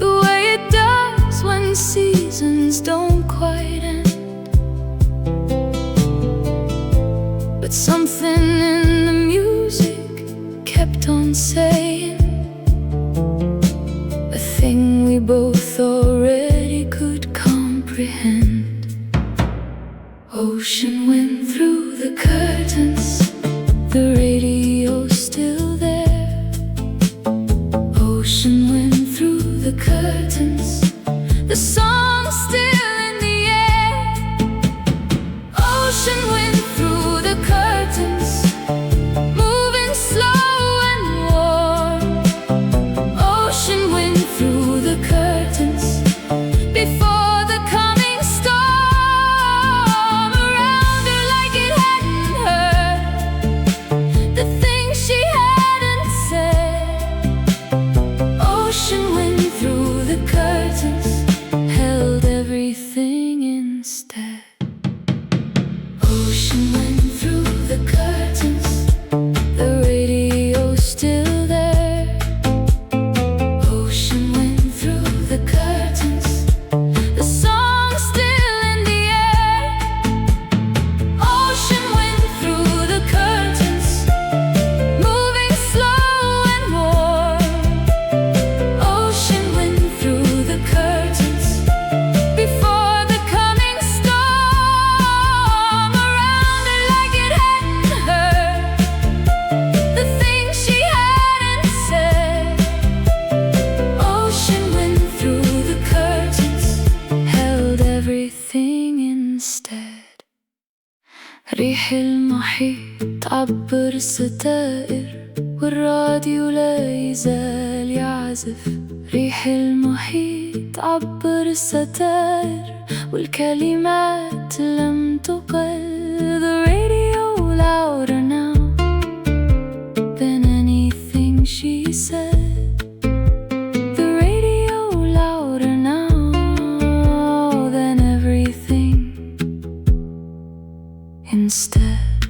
the way it does when seasons don't quite end. But something in the music kept on saying a thing we both already could comprehend. Ocean wind through the curtains, the radio's still there. Ocean wind through the curtains, the song's still in the air. Ocean wind through the curtains, moving slow and warm. Ocean wind through the curtains, before the coming storm. Around her like it hadn't heard the things she hadn't said. Ocean wind through the curtains held everything instead. Ocean wind through the curtains, the radio's still there. Ocean wind through the curtains, the song's still in the air. Ocean wind through the curtains, moving slow and warm. Ocean wind through the curtains, before the coming storm. Around her like it hadn't heard the things she hadn't said. Ocean wind through the curtains held everything instead. ريح المحيط عبر الستائر والراديو لا يزال يعزف. ريح المحيط عبر الستائر والكلمات لم تقل. The radio louder now than anything she said. The radio louder now than everything. Instead,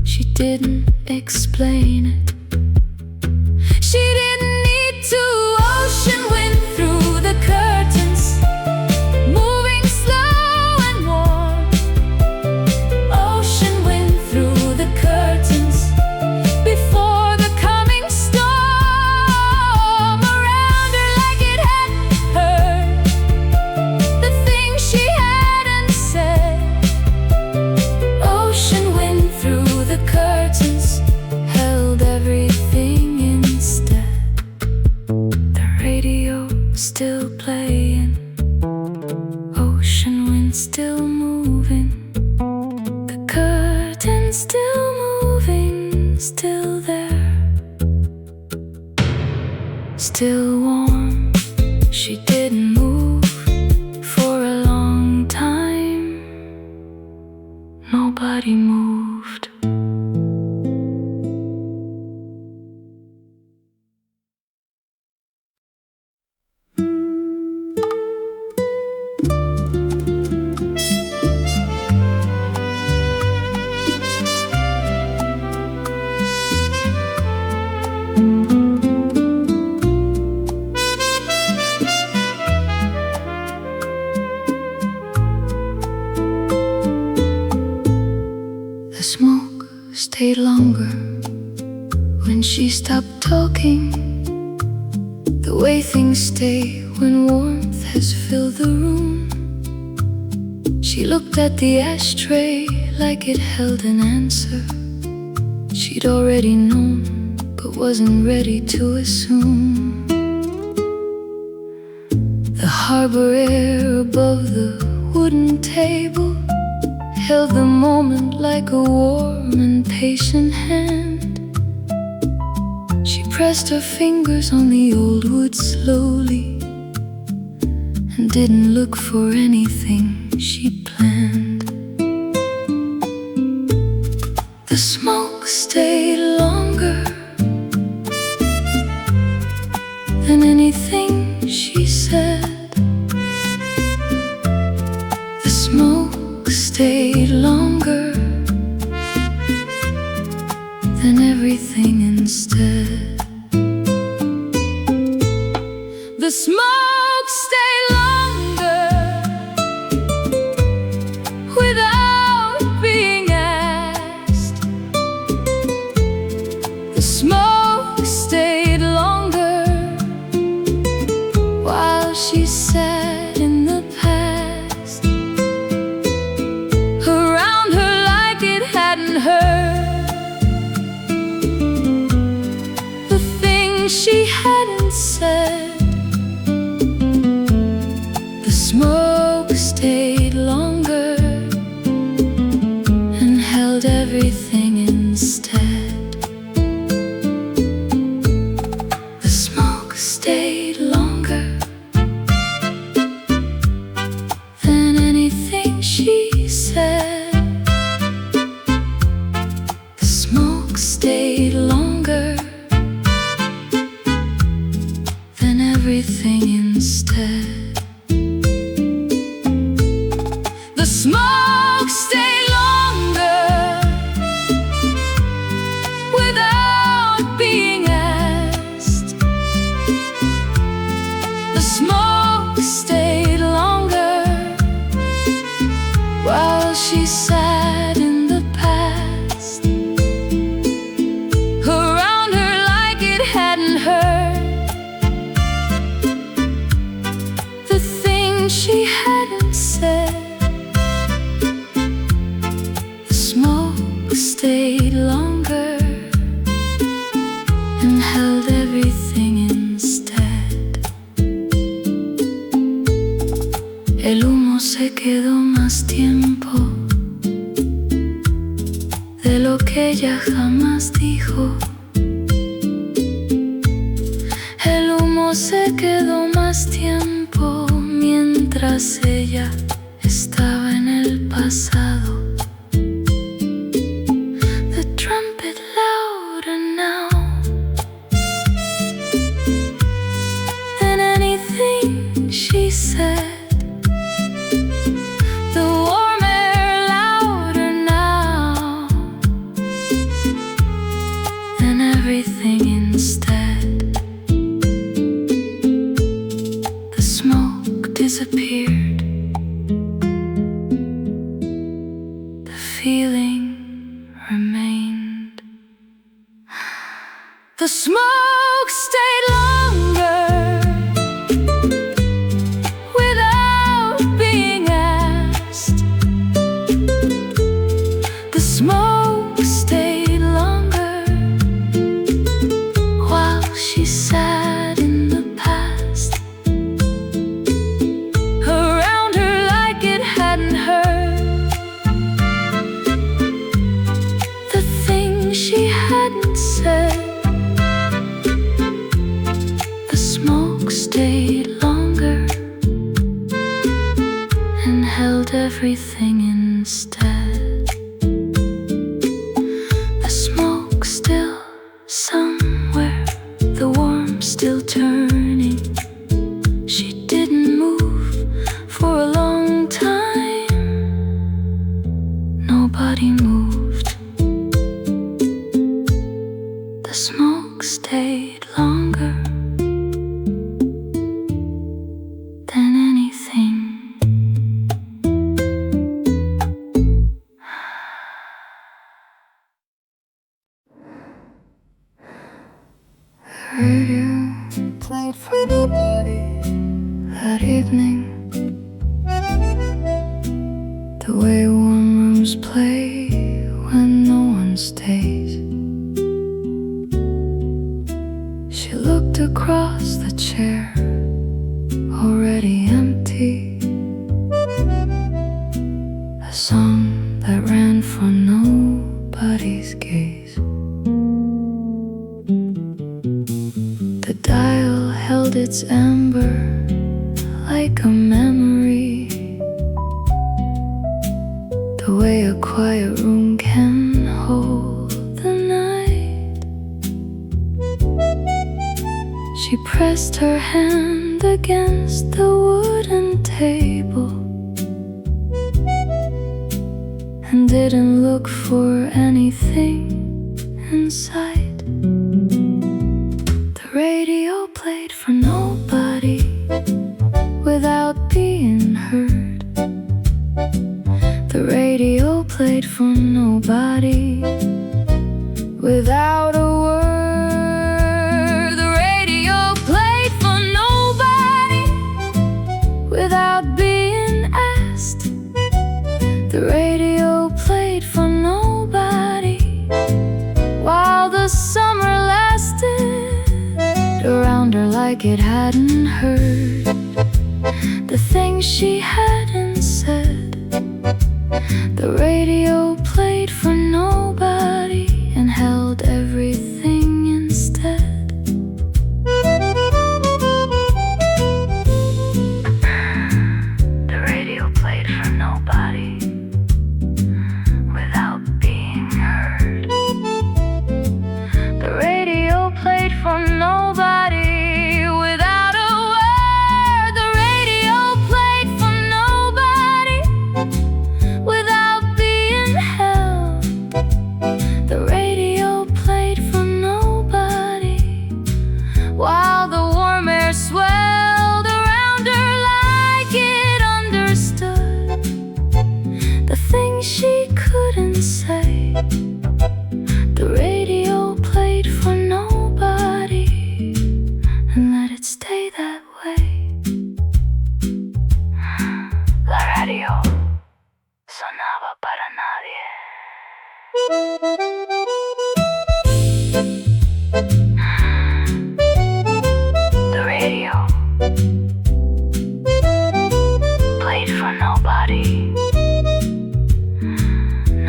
she didn't explain it. She didn't need to. Ocean wind through the curtains, moving slow and warm. Ocean wind through the curtains, before the coming storm. Around her like it hadn't heard the things she hadn't said. Ocean wind through the curtains held everything instead. The radio still playing, ocean wind still moving. The curtain still moving, still there, still warm. She didn't move for a long time. Nobody moved. she stopped talking, the way things stay when warmth has filled the room. She looked at the ashtray like it held an answer she'd already known, but wasn't ready to assume. The harbor air above the wooden table held the moment like a warm and patient hand. She pressed her fingers on the old wood slowly and didn't look for anything she'd planned. The smoke stayed longer than anything she said. The smoke stayed longer than everything instead. The smoke stayed longer without being asked. The smoke stayed longer while she sat in the past. Around her like it hadn't heard the things she hadn't said. The smoke stayed longer and held everything instead. The smoke stayed longer than anything she said. The smoke stayed longer than everything instead. The smoke stayed longer without being asked. The smoke stayed longer while she sat in the past. Around her like it hadn't heard the things she hadn't said. The smoke stayed longer and held everything instead. El humo se quedó más tiempo de lo que ella jamás dijo. El humo se quedó más tiempo mientras ella estaba en el pasado. The trumpet louder now than anything she said. The warm air louder now than everything instead. The smoke disappeared. The feeling remained. The smoke stayed longer without being asked. The smoke stayed longer while she sat in the past. Around her like it hadn't heard the things she hadn't said. The smoke stayed longer and held everything instead. The smoke still somewhere, the warmth still turning. She didn't move for a long time. Nobody moved. The smoke stayed longer than anything. radio played for nobody that evening, the way warm rooms play when no one stays. She looked across the chair, already empty, a song that ran for nobody's gaze. The dial held its amber like a memory, the way a quiet room can hold the night. She pressed her hand against the wooden table and didn't look for anything inside. The radio played for nobody without being heard. The radio played for nobody without a word. The radio played for nobody without being asked. The radio played for nobody while the summer lasted around her like it hadn't heard the things she hadn't said. The radio played for nobody and held everything instead. The radio played for nobody without being heard. The radio played for nobody without a word. The radio played for nobody without being held. The radio played for nobody while the warm air swelled around her like it understood the things she couldn't say. The radio played for nobody and let it stay that way. La radio sonaba para nadie. The radio played for nobody.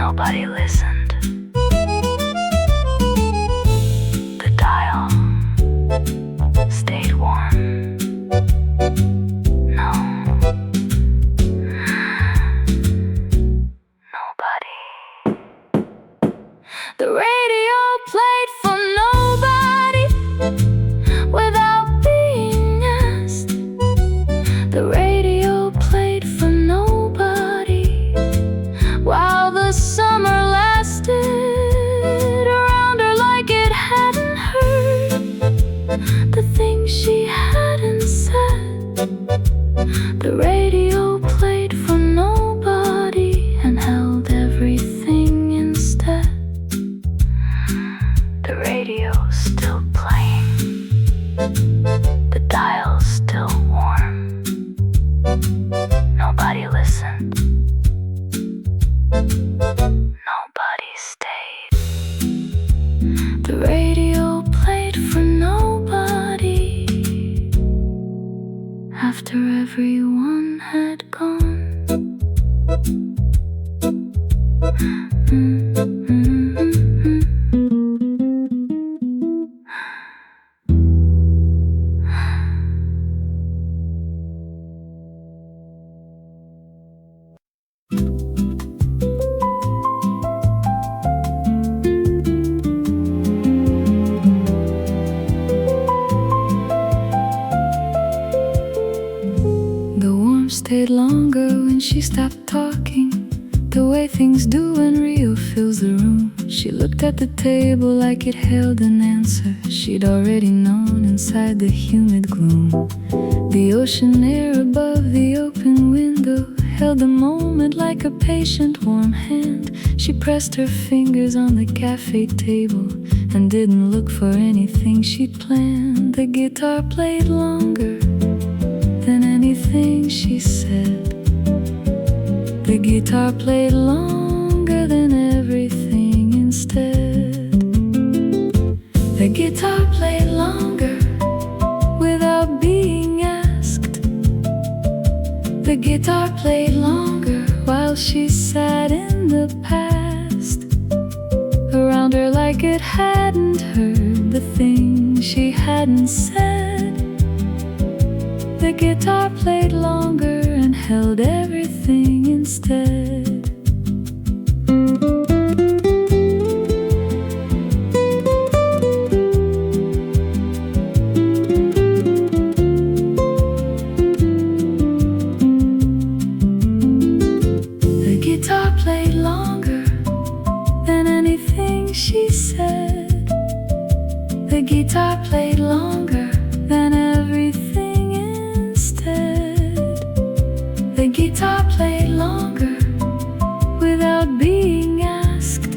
Nobody listened. The dial stayed warm. No. Nobody. The radio played for nobody without being asked. The radio played for nobody while the summer lasted around her like it hadn't heard the things she hadn't said. The radio played for nobody and held everything instead. The radio's still playing, the dial's still warm. Nobody listened. Nobody stayed. The radio played for nobody after everyone had gone. The warmth stayed longer when she stopped talking, the way things do when Rio fills the room. She looked at the table like it held an answer she'd already known inside the humid gloom. The ocean air above the open window held the moment like a patient warm hand. She pressed her fingers on the cafe table and didn't look for anything she'd planned. The guitar played longer than anything she said. The guitar played longer than everything instead. The guitar played longer without being asked. The guitar played longer while she sat in the past. Around her like it hadn't heard the thing she hadn't said. The guitar played longer and held everything instead. The guitar played longer than anything she said. The guitar played longer than everything instead. The guitar played longer without being asked.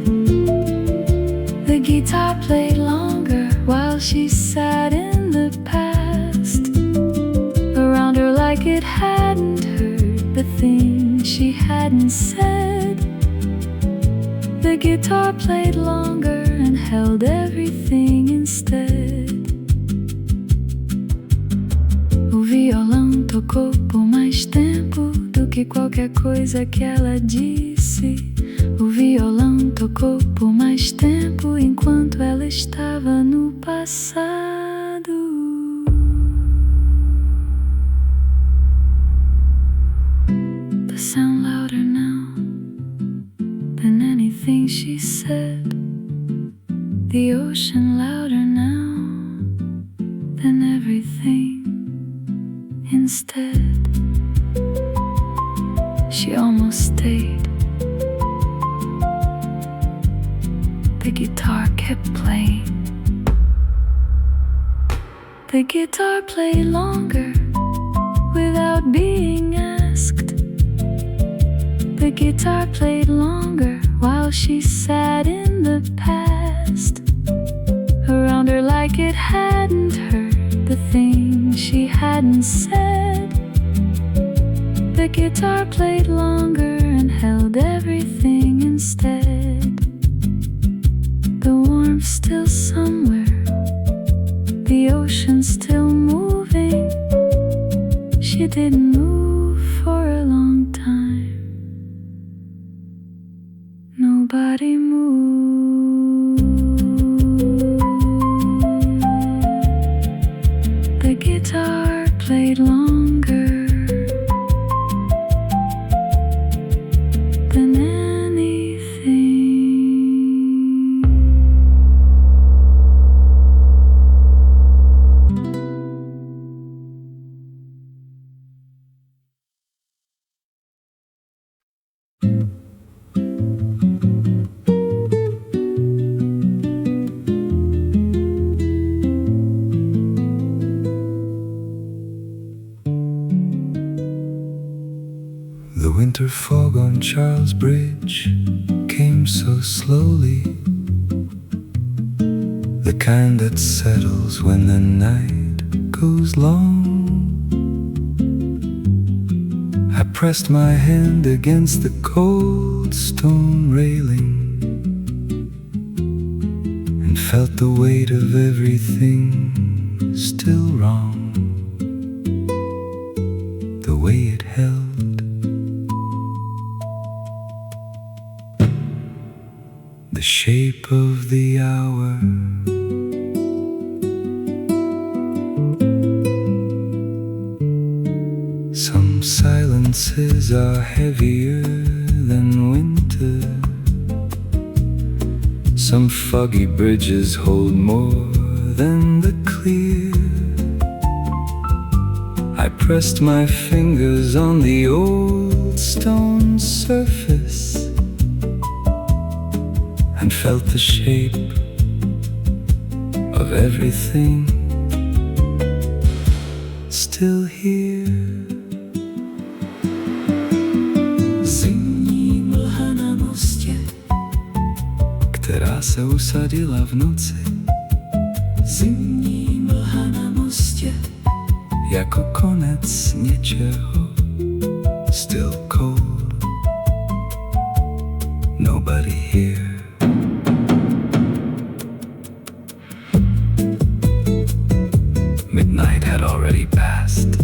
The guitar played longer while she sat in the past. Around her like it hadn't heard the thing she hadn't said. The guitar played longer and held everything instead. O violão tocou por mais tempo do que qualquer coisa que ela disse. O violão tocou por mais tempo enquanto ela estava no passado. The sound louder now than anything she said. The ocean louder now than everything instead. She almost stayed. The guitar kept playing. The guitar played longer without being asked. The guitar played longer while she sat in the past. Around her like it hadn't heard the thing she hadn't said. The guitar played longer and held everything instead. The warmth still somewhere, the ocean still moving. She didn't move for a long time. Nobody moved. The guitar played longer than anything. The winter fog on Charles Bridge came so slowly, the kind that settles when the night goes long. I pressed my hand against the cold stone railing and felt the weight of everything still wrong. The way it held the shape of the hour. Some silences are heavier than winter. Some foggy bridges hold more than the clear. I pressed my fingers on the old stone surface and felt the shape of everything still here. se usadila v noci. Zimní mlha na mostě, jako konec něčeho. Still cold, nobody here. Midnight had already passed.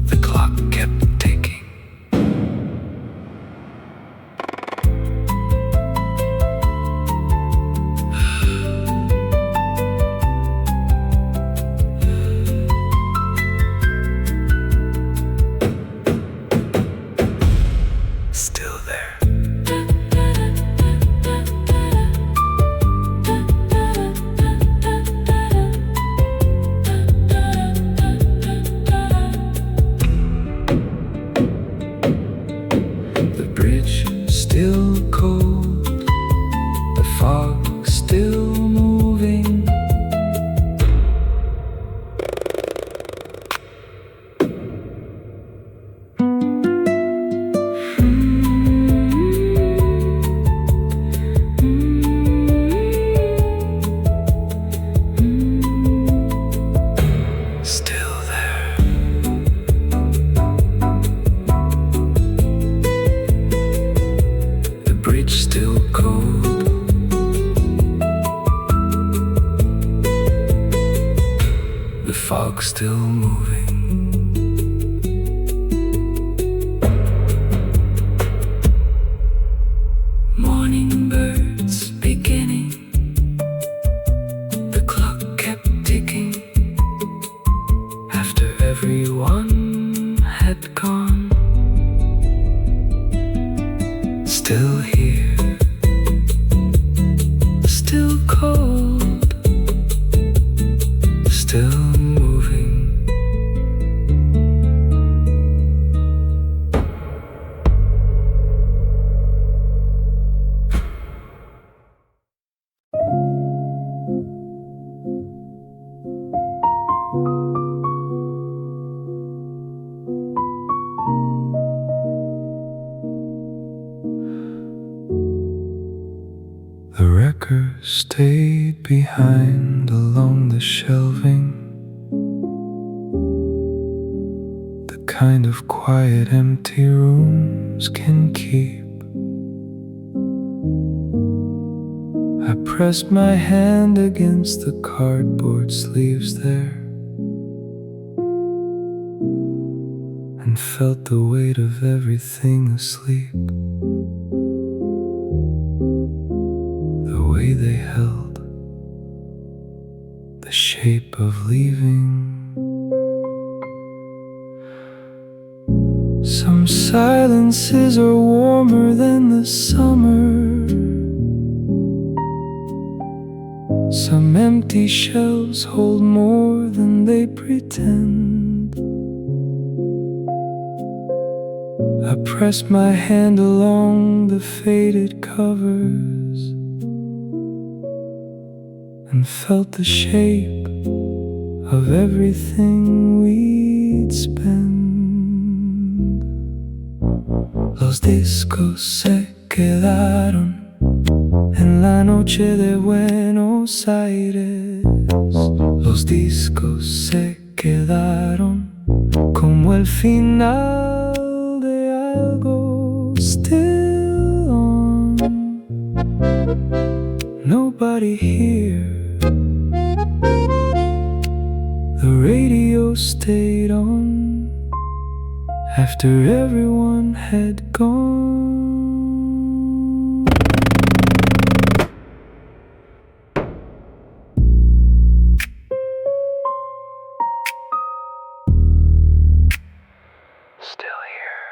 The clock kept ticking. Still there. The bridge still cold, the fog still moving. Still there. The bridge still cold. The fog still moving. Morning birds beginning. The clock kept ticking. After everyone had gone. Still here. Still cold. Still moving. The wrecker stayed behind along the shelving. The kind of quiet empty rooms can keep. I pressed my hand against the cardboard sleeves there and felt the weight of everything asleep. The way they held, the shape of leaving. Some silences are warmer than the summer. Some empty shelves hold more than they pretend. I pressed my hand along the faded covers and felt the shape of everything we'd spend. Los discos se quedaron en la noche de Buenos Aires. Los discos se quedaron como el final de algo. Still on, nobody here. The radio stayed on after everyone had gone. Still here.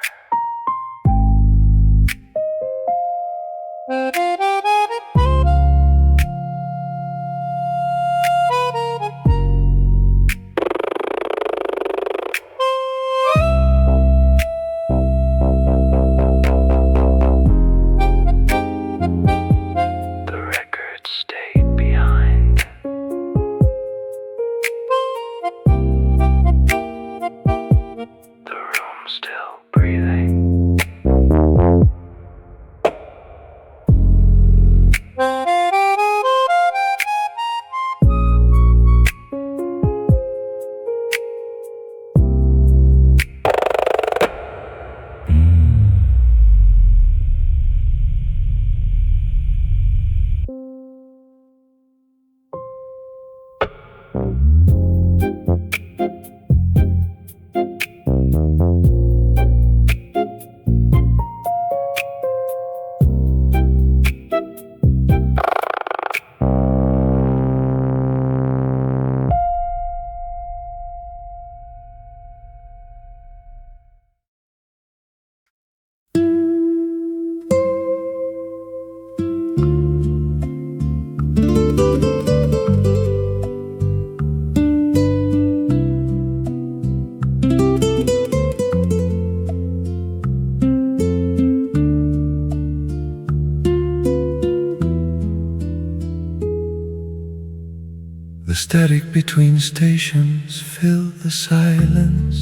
static between stations filled the silence,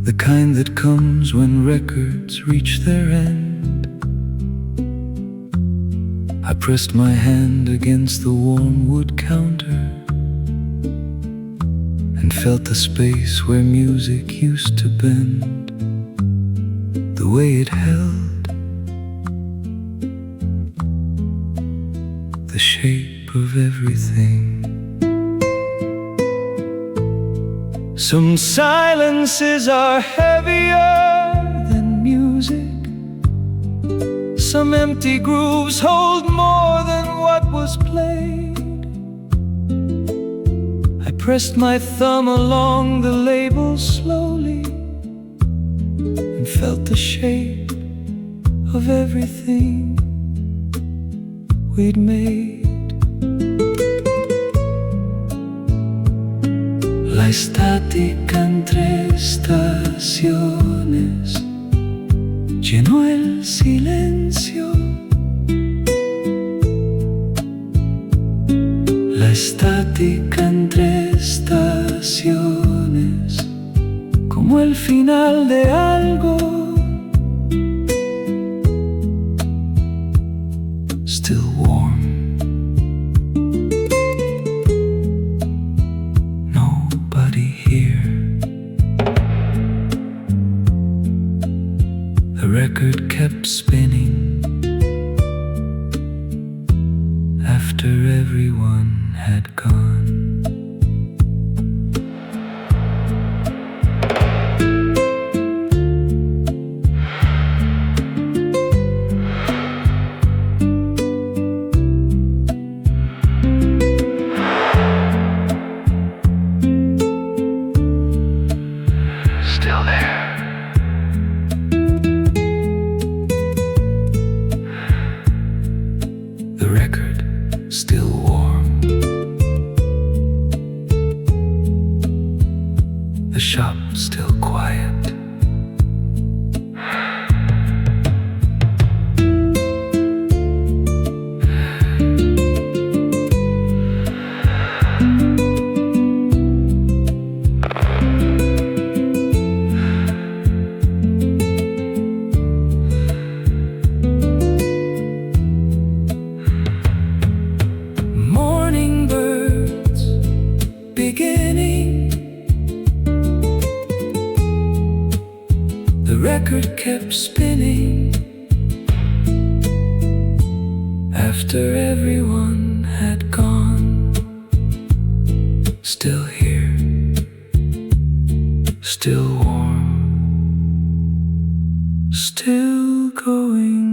the kind that comes when records reach their end. I pressed my hand against the worn wood counter and felt the space where music used to bend, the way it held, the shape of everything. Some silences are heavier than music. Some empty grooves hold more than what was played. I pressed my thumb along the label slowly and felt the shape of everything we'd made. La estática entre estaciones llenó el silencio. La estática entre estaciones, como el final de algo. Still warm. Nobody here. The record kept spinning after everyone had gone. Still there. The record still warm. The shop still quiet. Morning birds beginning. The record kept spinning after everyone had gone. Still here, still warm, still going.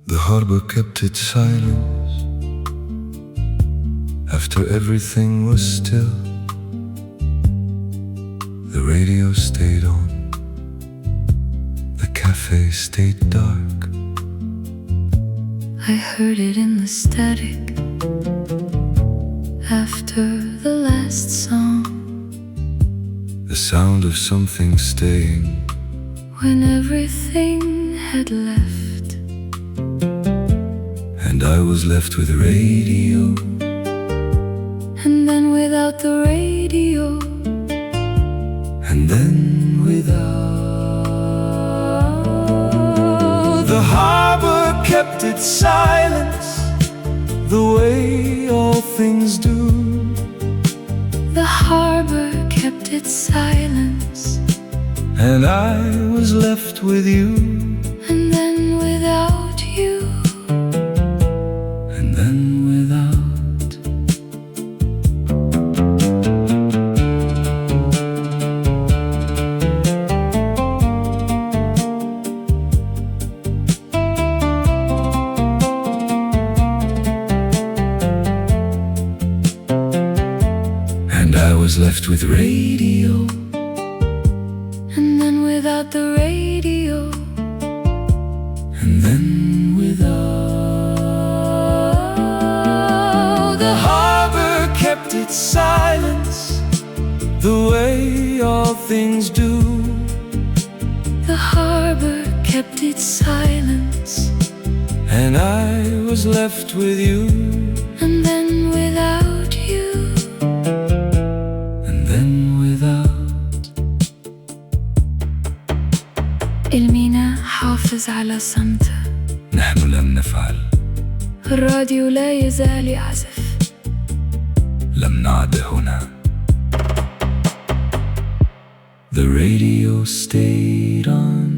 The harbor kept its silence after everything was still. The radio stayed on, the cafe stayed dark. I heard it in the static after the last song, The sound of something staying. when everything had left. And I was left with a radio. And then without the radio, And then without. The harbor kept its silence, the way all things do. the harbor kept its silence. And I was left with you. And then without you, And then without. was left with radio, and then without the radio, and then without. The harbor kept its silence, the way all things do. the harbor kept its silence, And I was left with you, and then without you, and then without. المينا حافظ على صمته، نحن لم نفعل، الراديو لا يزال يعزف، لم نعد هنا. The radio stayed on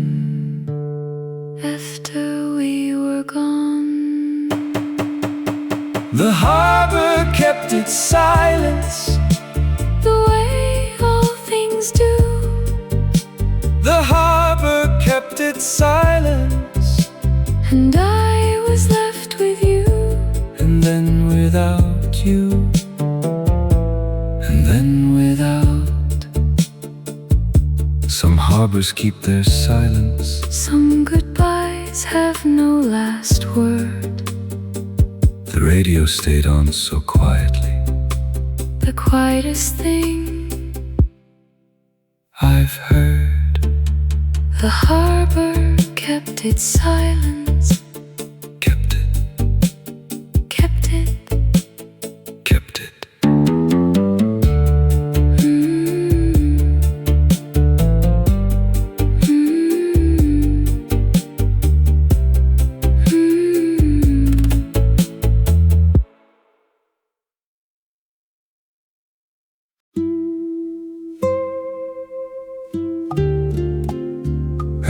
after we were gone. The harbor kept its silence, The way all things do, the harbor kept its silence, and I was left with you, and then without you, and then without. Some harbors keep their silence, some goodbyes have no last word. the radio stayed on so quietly. The quietest thing I've heard. the harbor kept its silence, Kept it, kept it. kept it.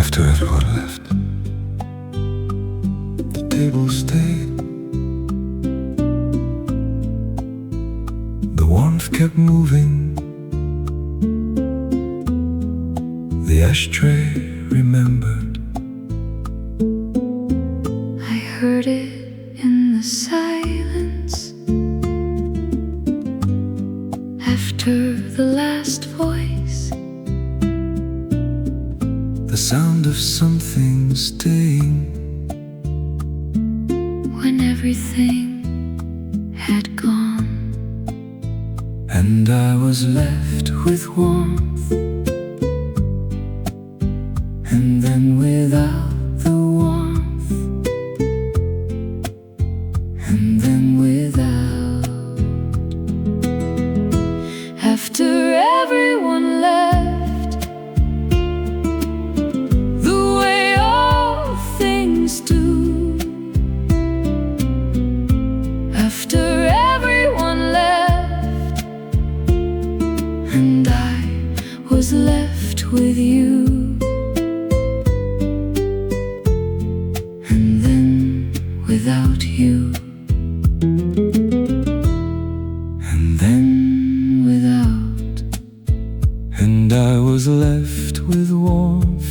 After everyone left, the table stayed. The warmth kept moving. The ashtray remembered. I heard it in the silence after the last voice, The sound of something staying. when everything had gone. And I was left with warmth, and then without the warmth, and then without. After everyone left, the way all things do. After everyone left, and I was left with you, and then without you, And then without. And I was left with warmth,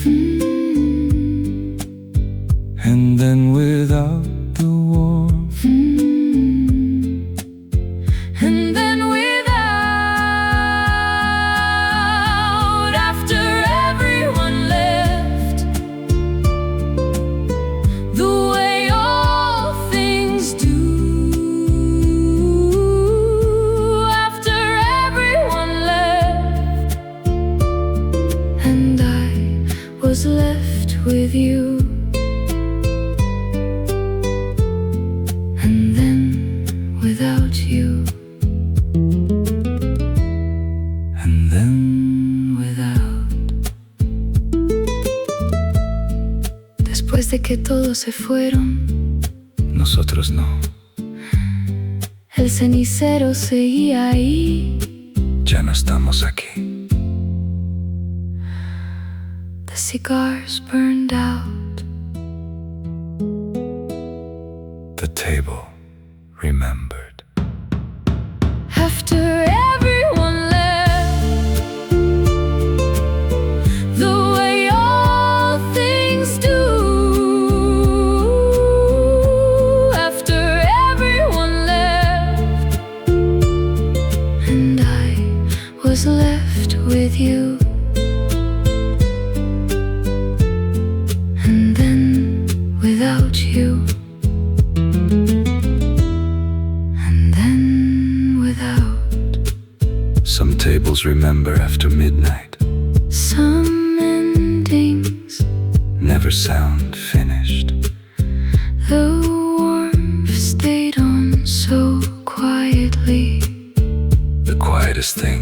and then without the warmth, And then without. After everyone left, the way all things do. After everyone left, and I was left with you, and then without you, and then without. después de que todos se fueron, Nosotros no, el cenicero seguía ahí. ya no estamos aquí. The cigars burned out. The table remembered. After everyone left, the way all things do. After everyone left, and I Rio, and then without. Some tables remember after midnight, Some endings, never sound finished. the warmth stayed on so quietly. The quietest thing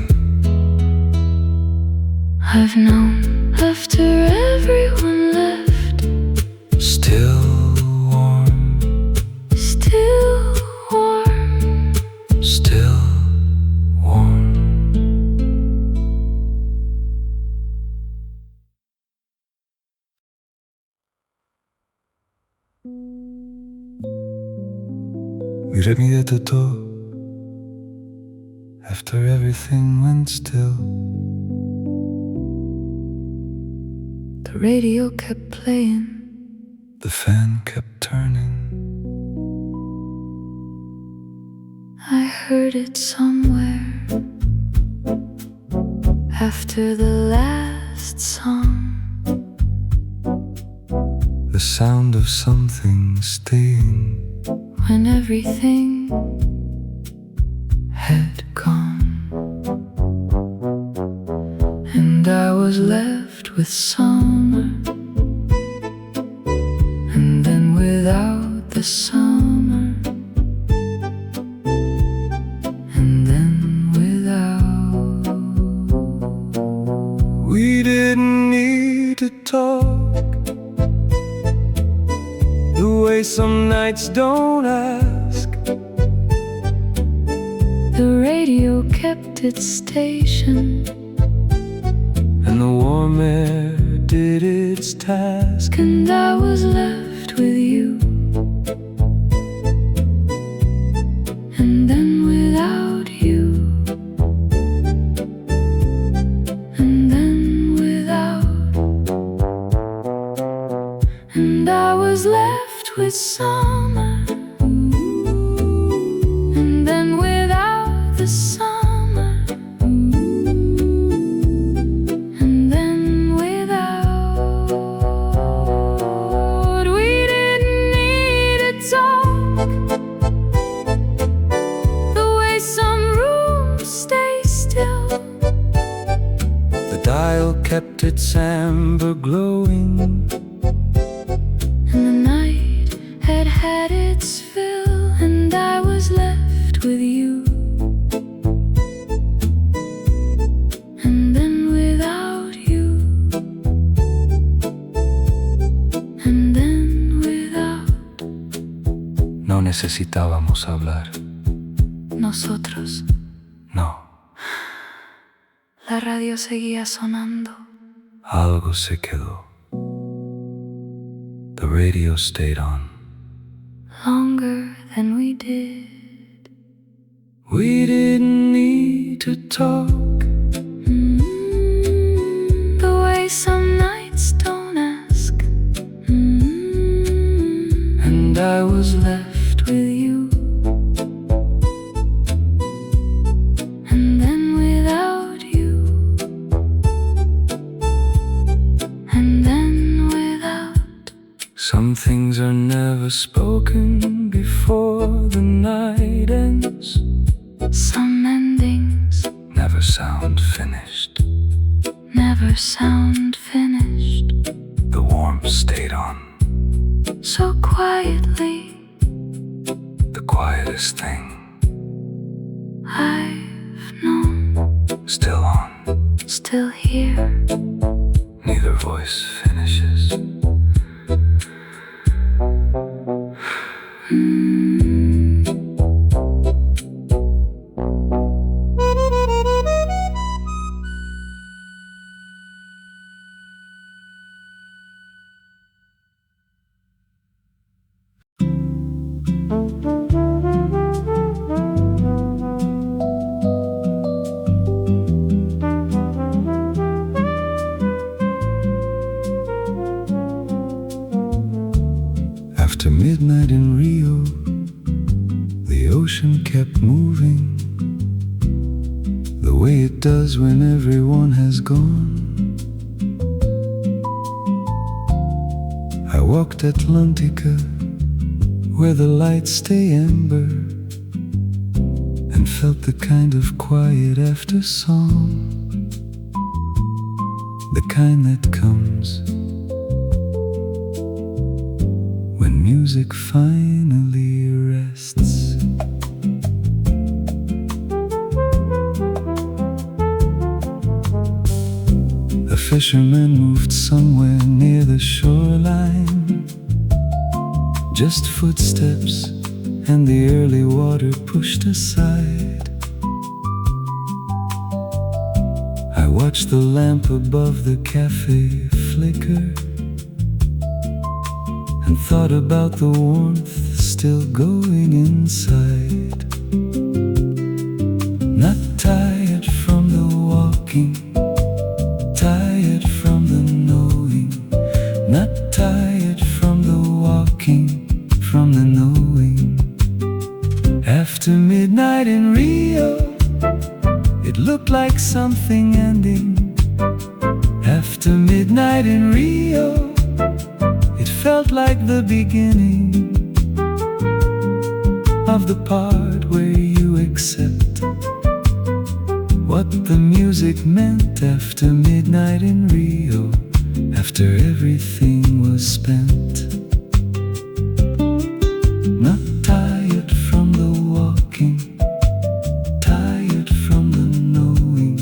I've known after everyone left, still warm, still warm. still warm. Meet me at the door after everything went still. The radio kept playing, The fan kept turning. I heard it somewhere after the last song. The sound of something staying When everything had gone, and I was left with summer, and then without the summer, and then without. We didn't need to talk the way some nights don't ask. The radio kept its station, And the warm air did its task. and I was left with you, and then without you, and then without. And I was left with summer, and then without the summer, and then without. We didn't need to talk the way some rooms stay still. The dial kept its amber glowing, And the night had had its fill, and I was left with you, and then without you, and then without. no necesitábamos hablar. Nosotros. No, La radio seguía sonando. algo se quedó. The radio stayed on. Longer than we did. We didn't need to talk The way some nights don't ask. and I was Left with you, and then without you, and then without. Some things are never spoken before the night ends. Some endings Never sound finished. never sound finished. The warmth stayed on. So quietly, The quietest thing I've known. still on. Still here. Neither voice finishes. After midnight in Rio, the ocean kept moving the way it does when everyone has gone. I walked Atlantica where the lights stay amber, and felt the kind of quiet after song, the kind that comes when music finally rests. A fisherman moved somewhere near the shoreline, just footsteps and the early water pushed aside. I watched the lamp above the cafe flicker and thought about the warmth still going inside. Not tired from the walking, tired from the knowing, not tired from the walking, from the knowing. After midnight in Rio, it looked like something ending. After midnight in Rio, it felt like the beginning of the part where you accept what the music meant. After midnight in Rio, after everything was spent. Not tired from the walking, tired from the knowing,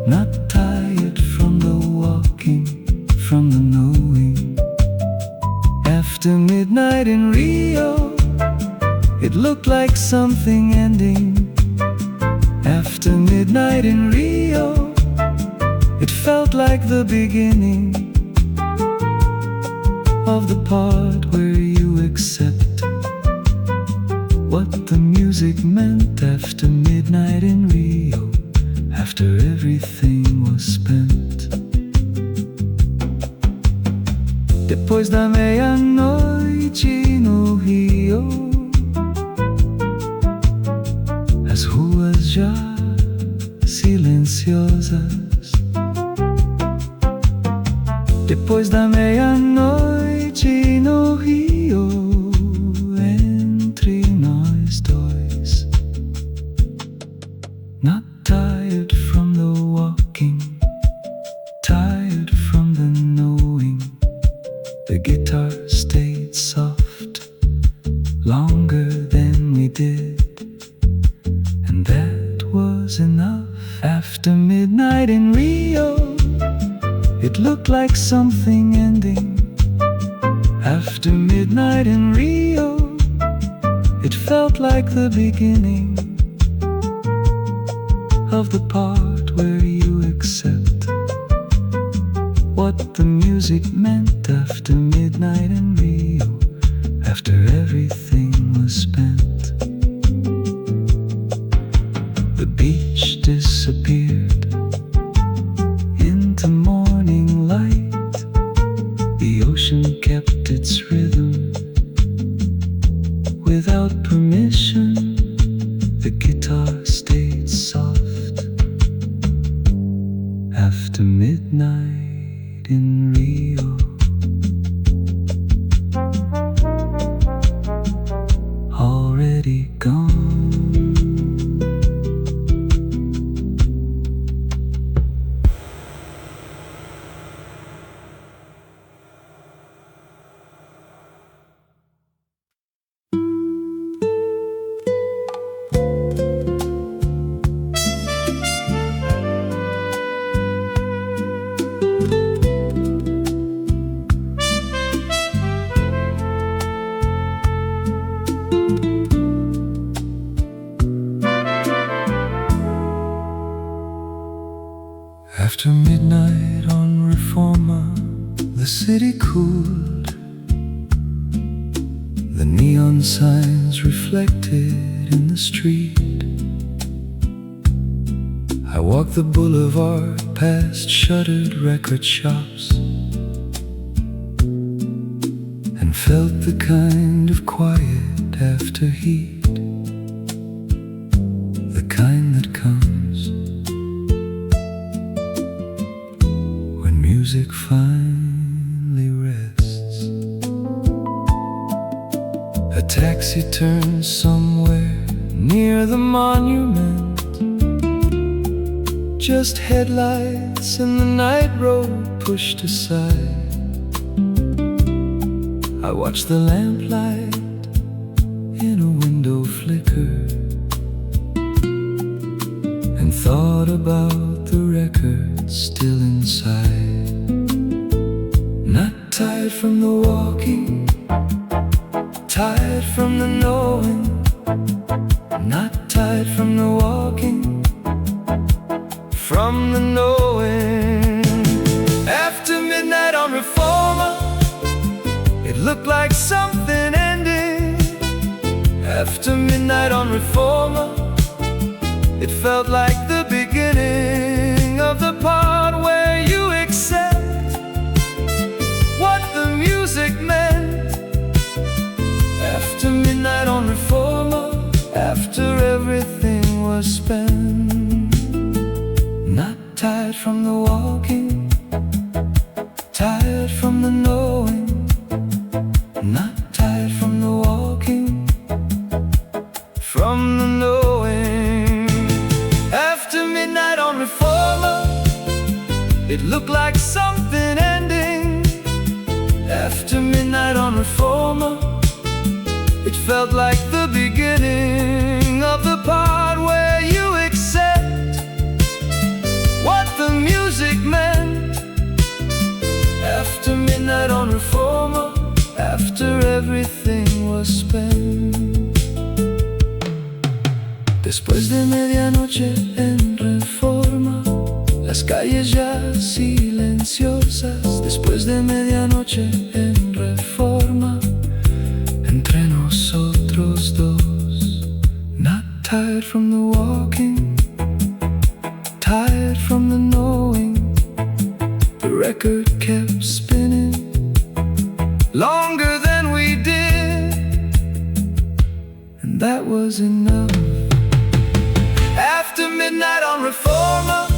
not tired from the walking, from the knowing. After midnight in Rio, it looked like something ending. After midnight in Rio, it felt like the beginning of the part where you accept what the music meant. After midnight in Rio, after everything was spent. Depois da meia-noite no Rio, as ruas já silenciosas. Depois da meia-noite no Rio, entre nós dois. Not tired from the walking, tired from the knowing. The guitar stayed soft longer than we did, and that was enough. After midnight in Rio, it looked like something ending. After midnight in Rio, it felt like the beginning of the part where you accept what the music meant. After midnight in Rio, after everything was spent. The beach disappeared into morning light. The ocean kept its rhythm. Without permission, the guitar stayed soft. After midnight in Rio, already gone. After midnight on Reforma, the city cooled. The neon signs reflected in the street. I walked the boulevard past shuttered record shops and felt the kind of quiet after heat, the kind that comes when music finally rests. A taxi turned somewhere near the monument. Just headlights and the night road pushed aside. I watched the lamplight in a window flicker and thought about the record still inside. Not tired from the walking, tired from the knowing. Not tired from the walking, from the knowing. After midnight on Reforma, it looked like something ending. After midnight on Reforma, it felt like the beginning of the part where you accept what the music meant. After midnight on Reforma, after everything was spent. Not tired from the walking, tired from the knowing. Not tired from the walking, from the knowing. After midnight on Reforma, it looked like something ending. After midnight on Reforma, it felt like the beginning of the part where you accept what the music meant. After midnight on Reforma, after everything was spent. Después de medianoche en Reforma, las calles ya silenciosas. Después de medianoche en Reforma, entre nosotros dos. Not tired from the walking, tired from the knowing. The record kept spinning longer than we did, and that was enough. After midnight on Reforma,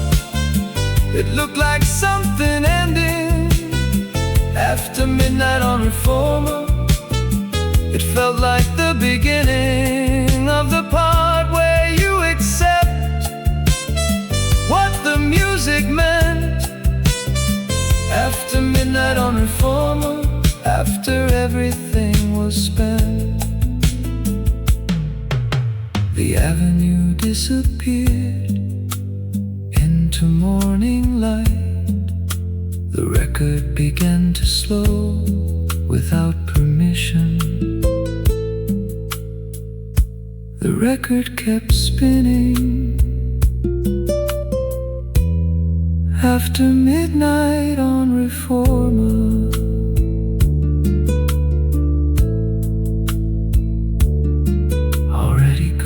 it looked like something ending. After midnight on Reforma, it felt like the beginning of the part where you accept what the music meant. After midnight on Reforma, after everything was spent. The avenue disappeared into morning light. The record began to slow without permission. The record kept spinning. After midnight on Reforma, already gone.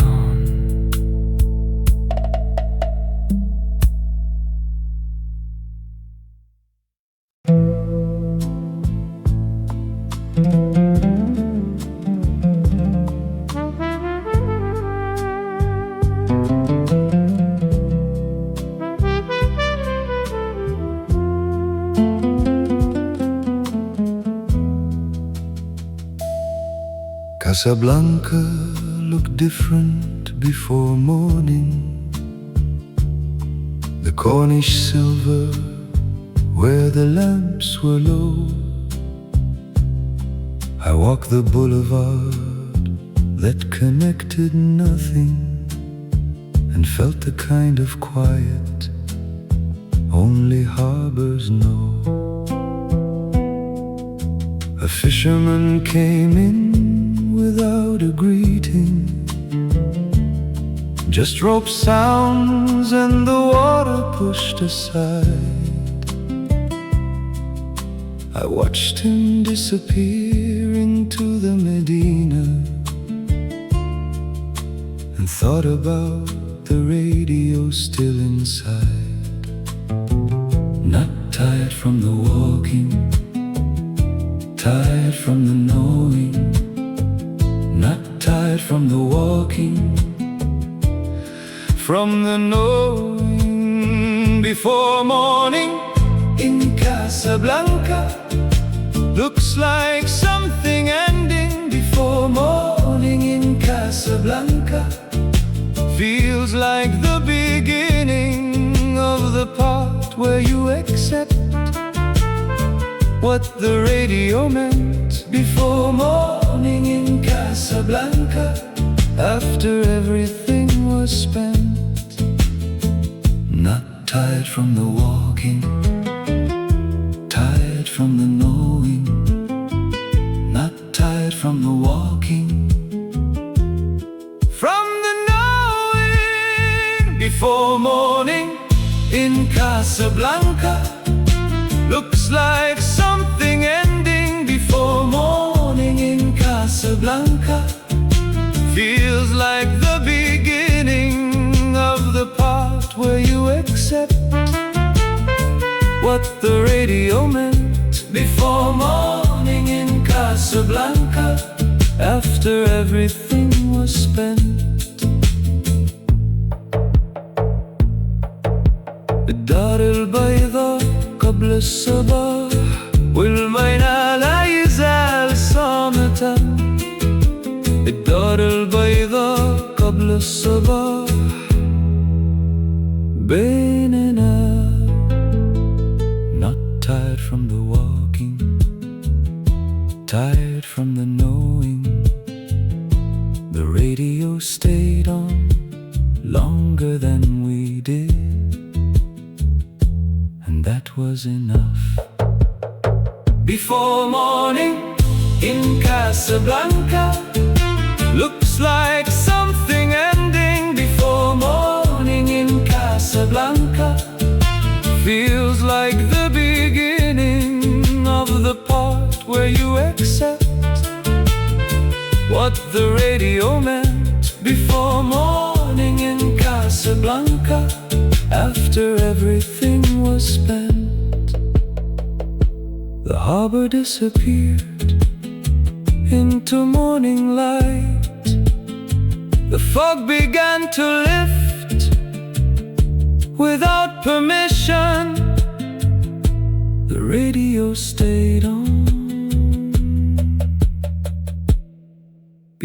Casablanca looked different before morning. The Cornish silver where the lamps were low. I walked the boulevard that connected nothing, and felt the kind of quiet only harbors know. A fisherman came in without a greeting, just rope sounds and the water pushed aside. I watched him disappear into the Medina, and thought about the radio still inside. Not tired from the walking, tired from the knowing. Not tired from the walking, from the knowing. Before morning in Casablanca, looks like something ending before morning. Casablanca. Feels like the beginning of the part where you accept what the radio meant. Before morning in Casablanca, after everything was spent. Not tired from the walking, tired from the knowing. Not tired from the walking, from the knowing. Before morning in Casablanca, looks like something ending. Before morning in Casablanca, feels like the beginning of the part where you accept what the radio meant. Before morning in Casablanca, after everything was spent. الدار البيضاء قبل الصباح، والمينا لا يزال صامتا. الدار البيضاء قبل الصباح بيننا. Not tired from the walking, tired from the knowing. The radio stayed on longer than we did, and that was enough. Before morning in Casablanca, looks like something ending. Before morning in Casablanca, feels like the beginning of the part where you accept what the radio meant. Before morning in Casablanca, after everything was spent. The harbor disappeared into morning light. The fog began to lift without permission. The radio stayed on.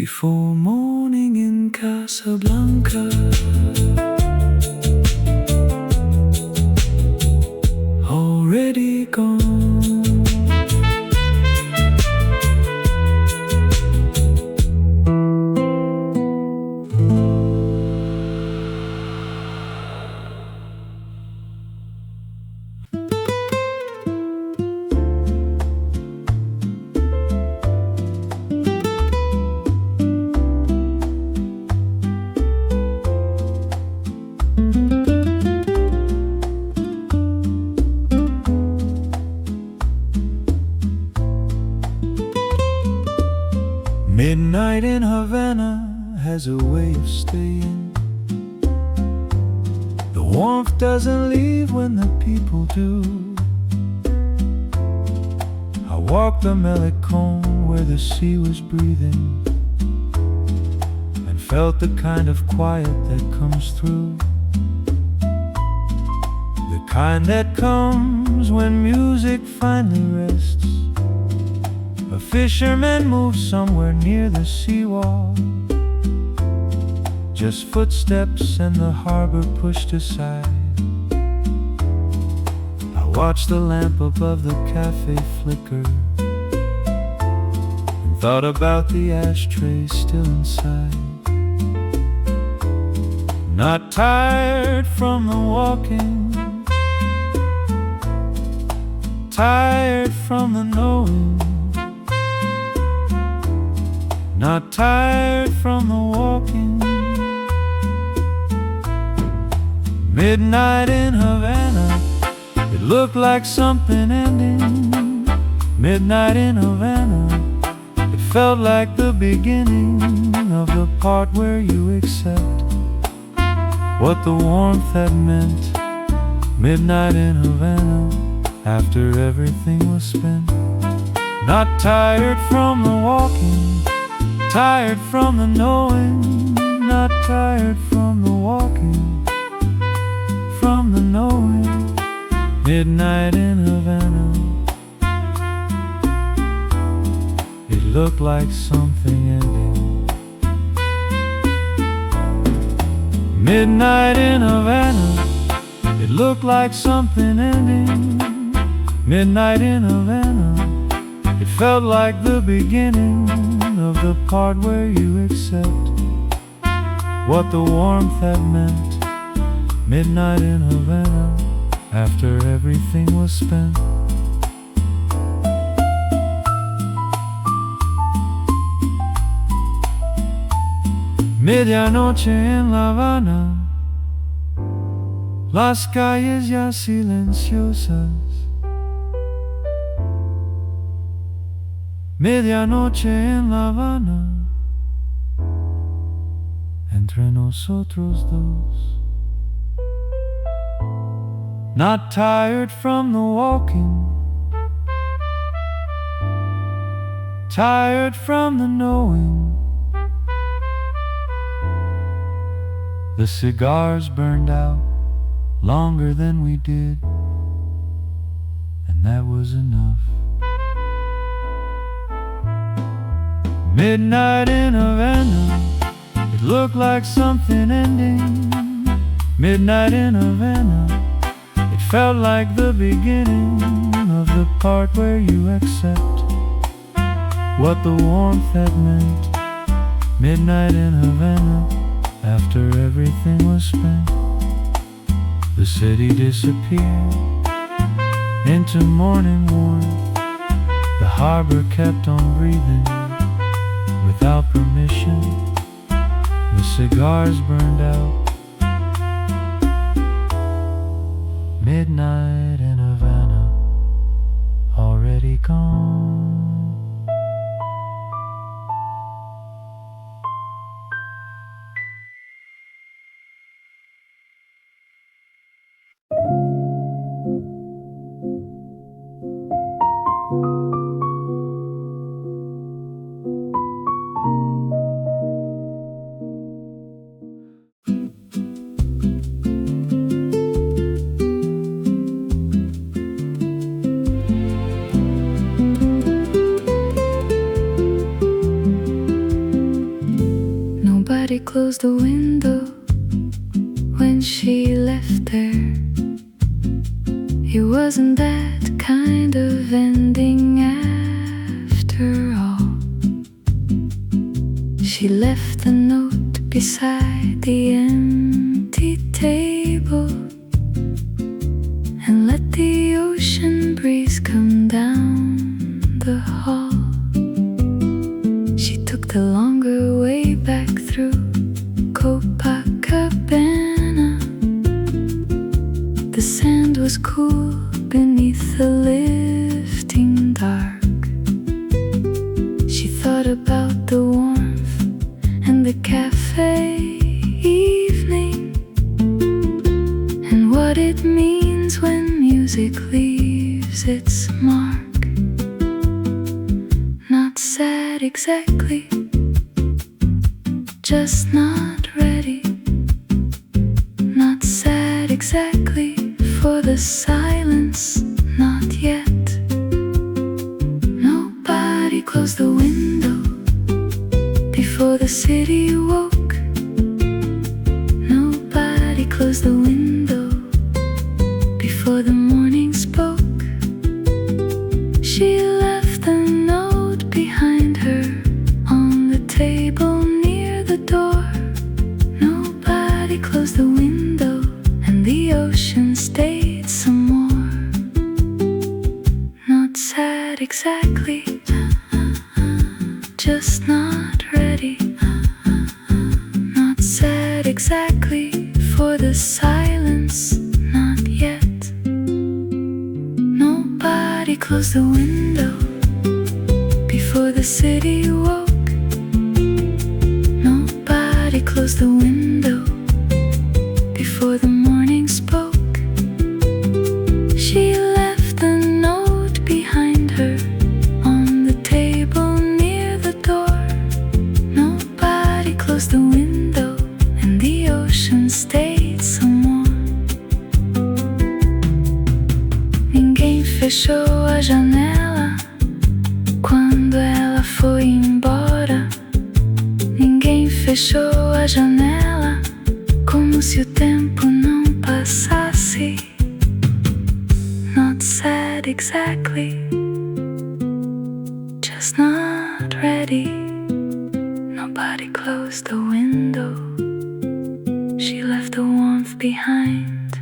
Before morning in Casablanca, already gone. Midnight in Havana has a way of staying. The warmth doesn't leave when the people do. I walked the Malecon where the sea was breathing, and felt the kind of quiet that comes through. The kind that comes when music finally rests. A fisherman moved somewhere near the seawall. Just footsteps and the harbor pushed aside. I watched the lamp above the cafe flicker, and thought about the ashtray still inside. Not tired from the walking, tired from the knowing. Not tired from the walking. Midnight in Havana, it looked like something ending. Midnight in Havana, it felt like the beginning of the part where you accept what the warmth had meant. Midnight in Havana, after everything was spent. Not tired from the walking, tired from the knowing. Not tired from the walking, from the knowing. Midnight in Havana, it looked like something ending. Midnight in Havana, it looked like something ending. Midnight in Havana, it felt like the beginning of the part where you accept what the warmth had meant. Midnight in Havana, after everything was spent. Medianoche en La Habana, las calles ya silenciosas. Medianoche en La Habana, entre nosotros dos. Not tired from the walking, tired from the knowing. The cigars burned out longer than we did, and that was enough. Midnight in Havana, it looked like something ending. Midnight in Havana, it felt like the beginning of the part where you accept what the warmth had meant. Midnight in Havana, after everything was spent. The city disappeared into morning warmth. The harbor kept on breathing without permission. The cigars burned out. Midnight in Havana, already gone. Nobody closed the window when she left there. It wasn't that kind of ending after all. She left a note beside the empty table and let the ocean breeze come down the hall. She took the longer way back through Copacabana. The sand was cool beneath the lifting dark. She thought about the warmth and the cafe evening, and what it means when music leaves its mark. Not sad exactly, just not ready. Not sad exactly for the silence, not yet. Nobody closed the window before the city woke. Nobody closed the window before the morning spoke. She left the note behind her on the table near the door. Nobody closed the window and the ocean stayed some more. Not sad exactly, just not ready. Not sad exactly for the silence, not yet. Nobody closed the window before the city woke. Nobody closed the window before the morning spoke. She left the note behind her on the table near the door. Nobody closed the window and the ocean stayed some more. Ninguém fechou a janela quando ela foi embora. Ninguém fechou a janela como se o tempo não passasse. Not sad exactly, just not ready. Nobody closed the window. She left the warmth behind.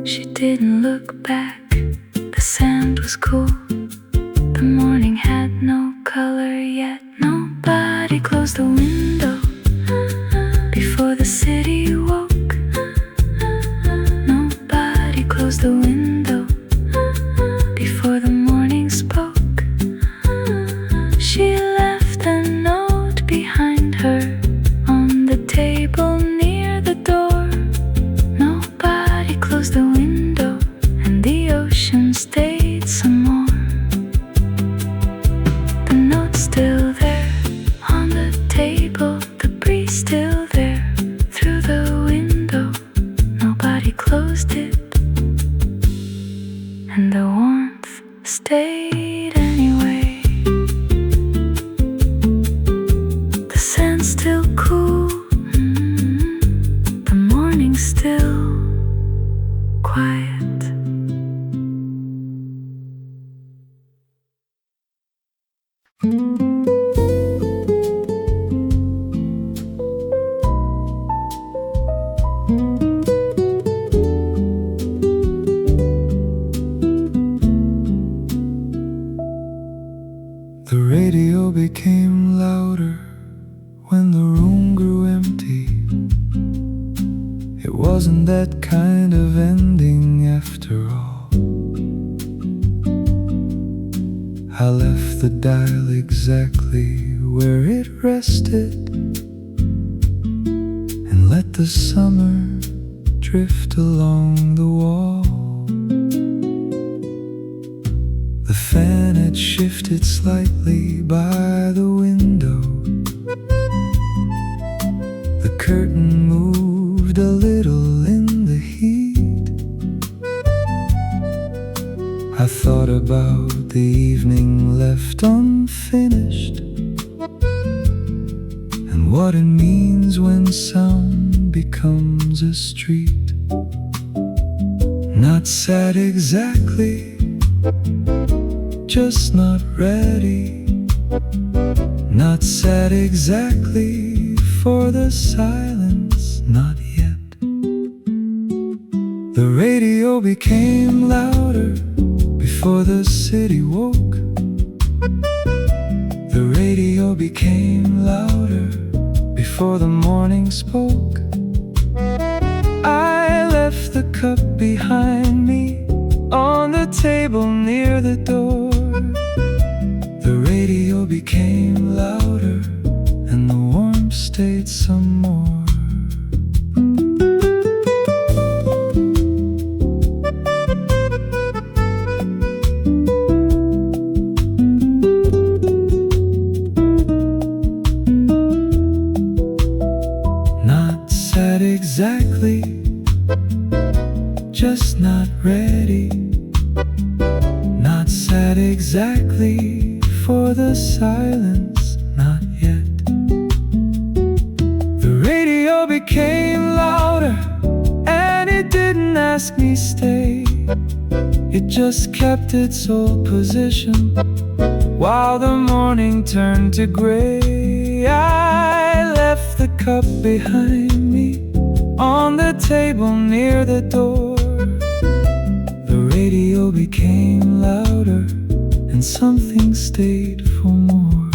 She didn't look back. The sand was cool. The morning had no color yet. Nobody closed the window before the city woke. Nobody closed the window before the morning spoke. She left a note behind her on the table near the door. Nobody closed the window, and the ocean stayed some more. The note's still there on the table, the breeze still there through the window. Nobody closed it, and the warmth stayed anyway. The sand's still cool, the morning's still quiet. The radio became louder when the room grew empty. It wasn't that kind of ending after all. I left the dial exactly where it rested and let the summer drift along the wall. The fan had shifted slightly by the window. The curtain moved a little in the heat. I thought about the evening left unfinished and what it means when sound becomes a street. Not sad exactly, just not ready. Not sad exactly for the silence, not yet. The radio became louder before the city woke. The radio became louder before the morning spoke. I left the cup behind me on the table near the door. The radio became louder and the warmth stayed some more. Not sad exactly, just not ready. Not sad exactly for the silence, not yet. The radio became louder and it didn't ask me stay. It just kept its old position while the morning turned to gray. I left the cup behind me on the table near the door. The radio became louder and something stayed for more.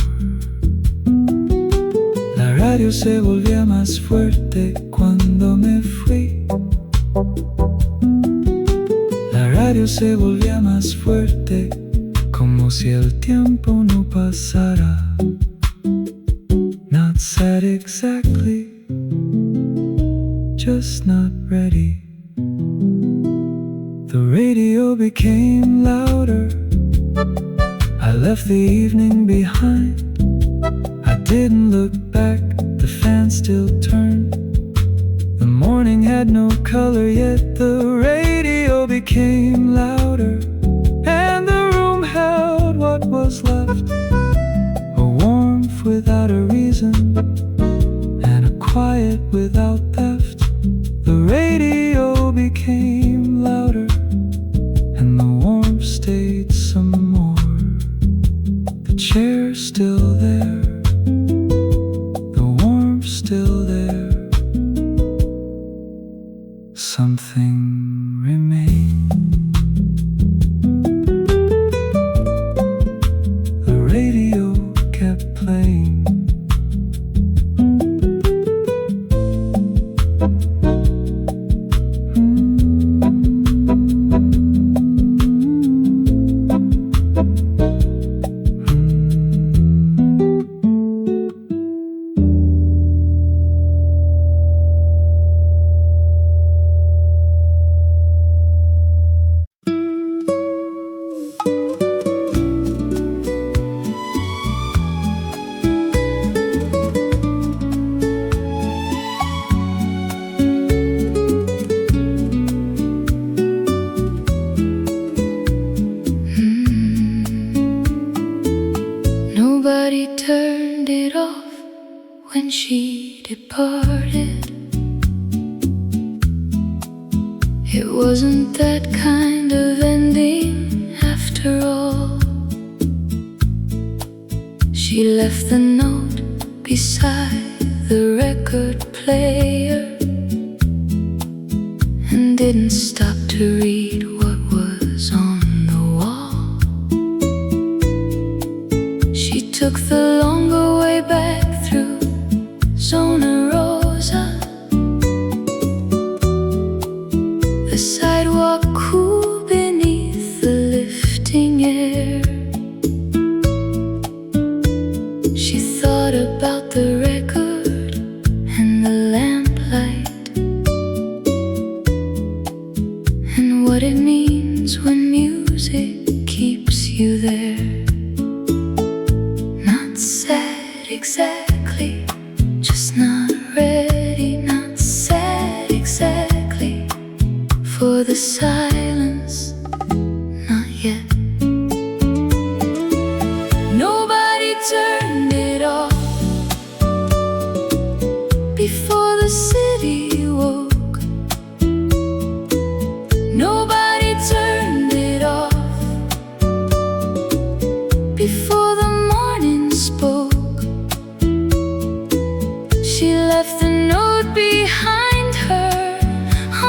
La radio se volvía más fuerte cuando me fui. La radio se volvía más fuerte, como si el tiempo no pasara. Not sad exactly, just not ready. The radio became louder. I left the evening behind. I didn't look back, the fan still turned. The morning had no color yet. The radio became louder and the room held what was left. A warmth without a reason and a quiet without theft. when she departed. It wasn't that kind of ending after all. She left the note beside the record player and didn't stop to read what was on the wall. She took the longer way back through Zona Rosa. The sidewalk cool beneath the lifting air. She thought about the record and the lamplight, and what it means when music keeps you there. Not sad exactly, just not ready. Not sad exactly for the silence, not yet. Nobody turned it off before the city woke. Nobody turned it off before the morning spoke. She left a note behind her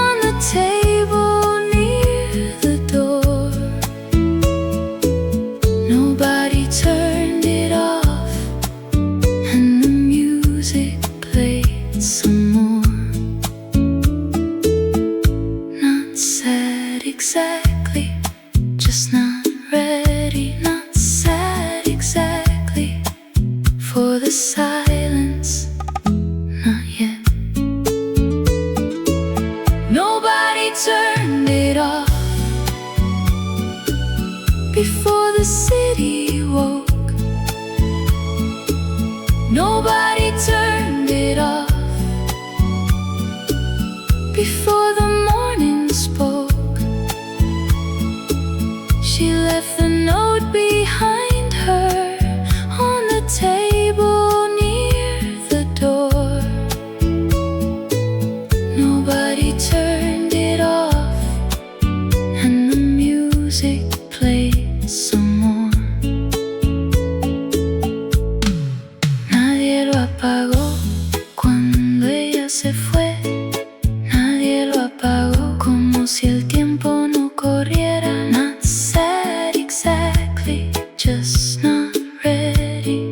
on the table near the door. Nobody turned it off, and the music played some more. Not sad exactly, just not ready. Not sad exactly for the silence, not yet. Nobody turned it off before the city woke. Nobody turned it off before the morning spoke. She left the note behind her on the table near the door. Nobody turned it off, and the music played some more. Nadie lo apagó cuando ella se fue. Nadie lo apagó como si el tiempo no corriera. Not sad exactly, just not ready.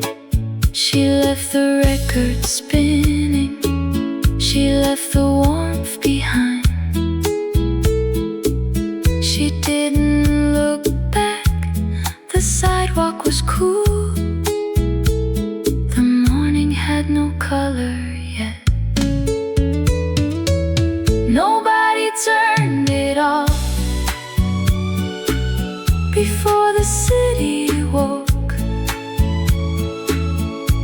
She left the record spinning. She left the warmth behind. She didn't look back. The sidewalk was cool. The morning had no color yet. Nobody turned it off before the city woke.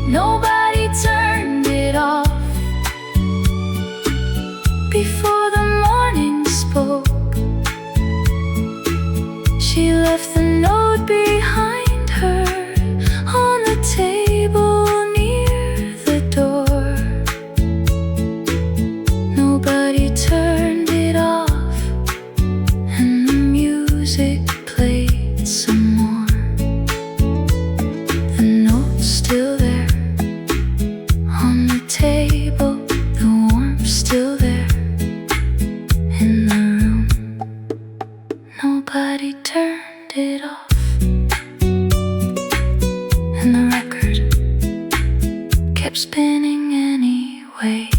Nobody turned it off before the morning spoke. She left the note behind her on the table near the door. Nobody turned it off, and the music played some more. The note's still there on the table, the warmth still there in the room. Nobody turned it off, and the record kept spinning anyway.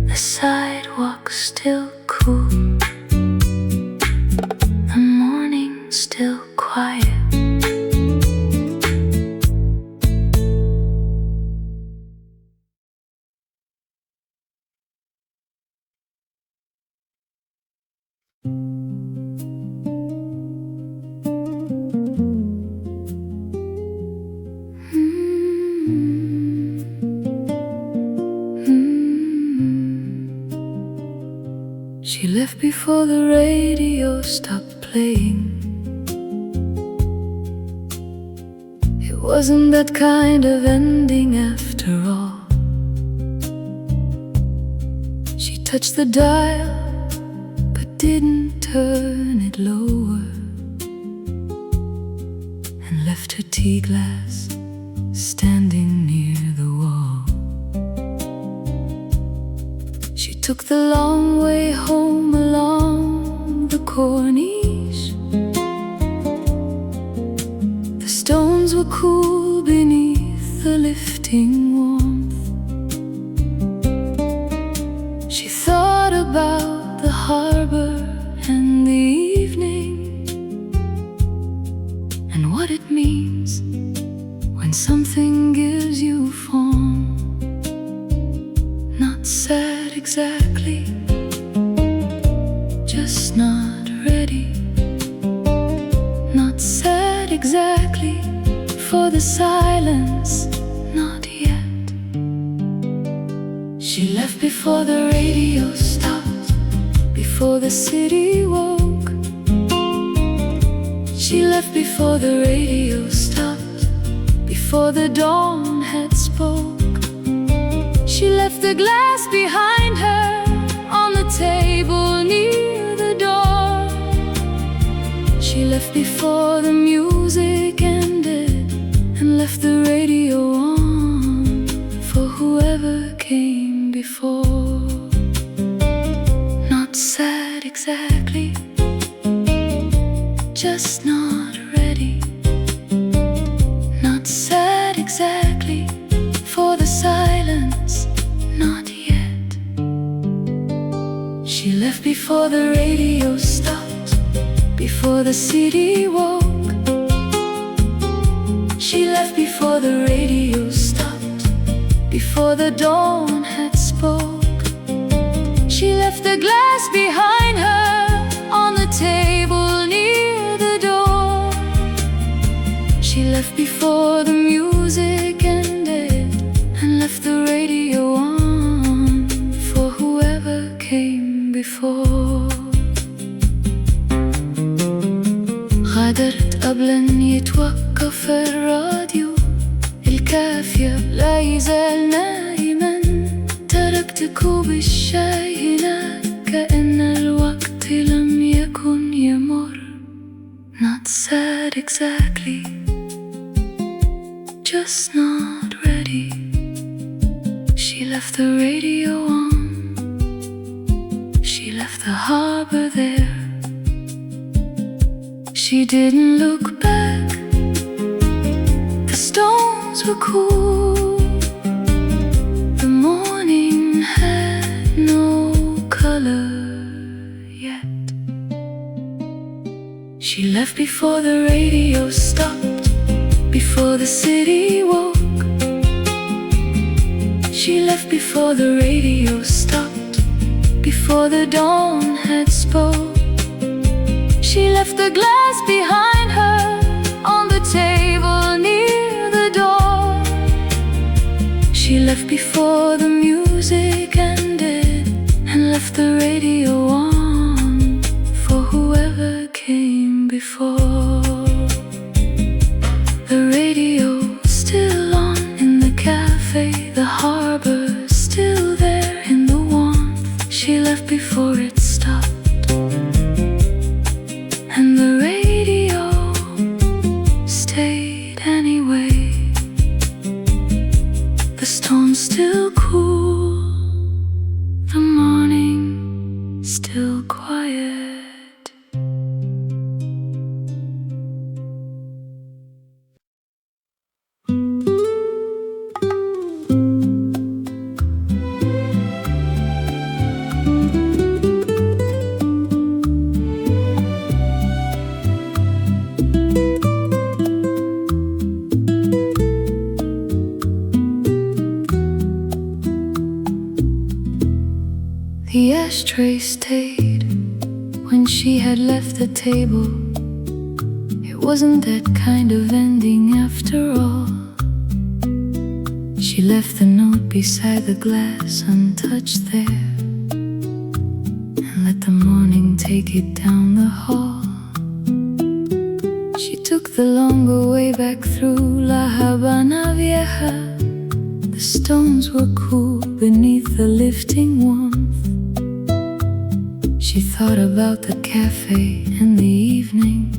The sidewalk's still cool, the morning's still quiet. She left before the radio stopped playing. It was wasn't that kind of ending after all. She touched the dial, but didn't turn it lower, and left her tea glass standing near the wall. She took the long way home along the corniche. The stones were cool beneath the lifting warmth. She thought about the harbor and the evening, and what it means when something gives you form. Not sad exactly, just not ready. Not sad exactly for the silence, not yet. She left before the radio stopped, before the city woke. She left before the radio stopped, before the dawn had spoke. She left the glass behind her on the table near the door. She left before the music ended, and left the radio on for whoever came before. Not sad exactly, just not ready. Not sad exactly for the silence, not yet. She left before the radio stopped, before the city woke. She left before the radio stopped, before the dawn had spoke. She left the glass behind her on the table near the door. She left before the music ended, and left the radio on for whoever came before. غادرت قبل أن يتوقف الراديو، الكافية لا يزال نائما. تركت كوب الشاي هناك كأن الوقت لم يكن يمر. Not sad exactly, just not ready. She left the radio on, she left the harbor there. She didn't look back, the stones were cool. The morning had no color yet. She left before the radio stopped, before the city woke. She left before the radio stopped, before the dawn had spoke. She left the glass behind her on the table near the door. She left before the music ended, and left the radio on for whoever came before. The radio still on in the cafe, the harbor still there in the warmth. She left before it stopped, and the radio stayed anyway. The stone's still cool, the morning still quiet. The ashtray stayed when she had left the table. It wasn't that kind of ending after all. She left the note beside the glass untouched there, and let the morning take it down the hall. She took the longer way back through La Habana Vieja. The stones were cool beneath the lifting warmth. She thought about the cafe in the evening,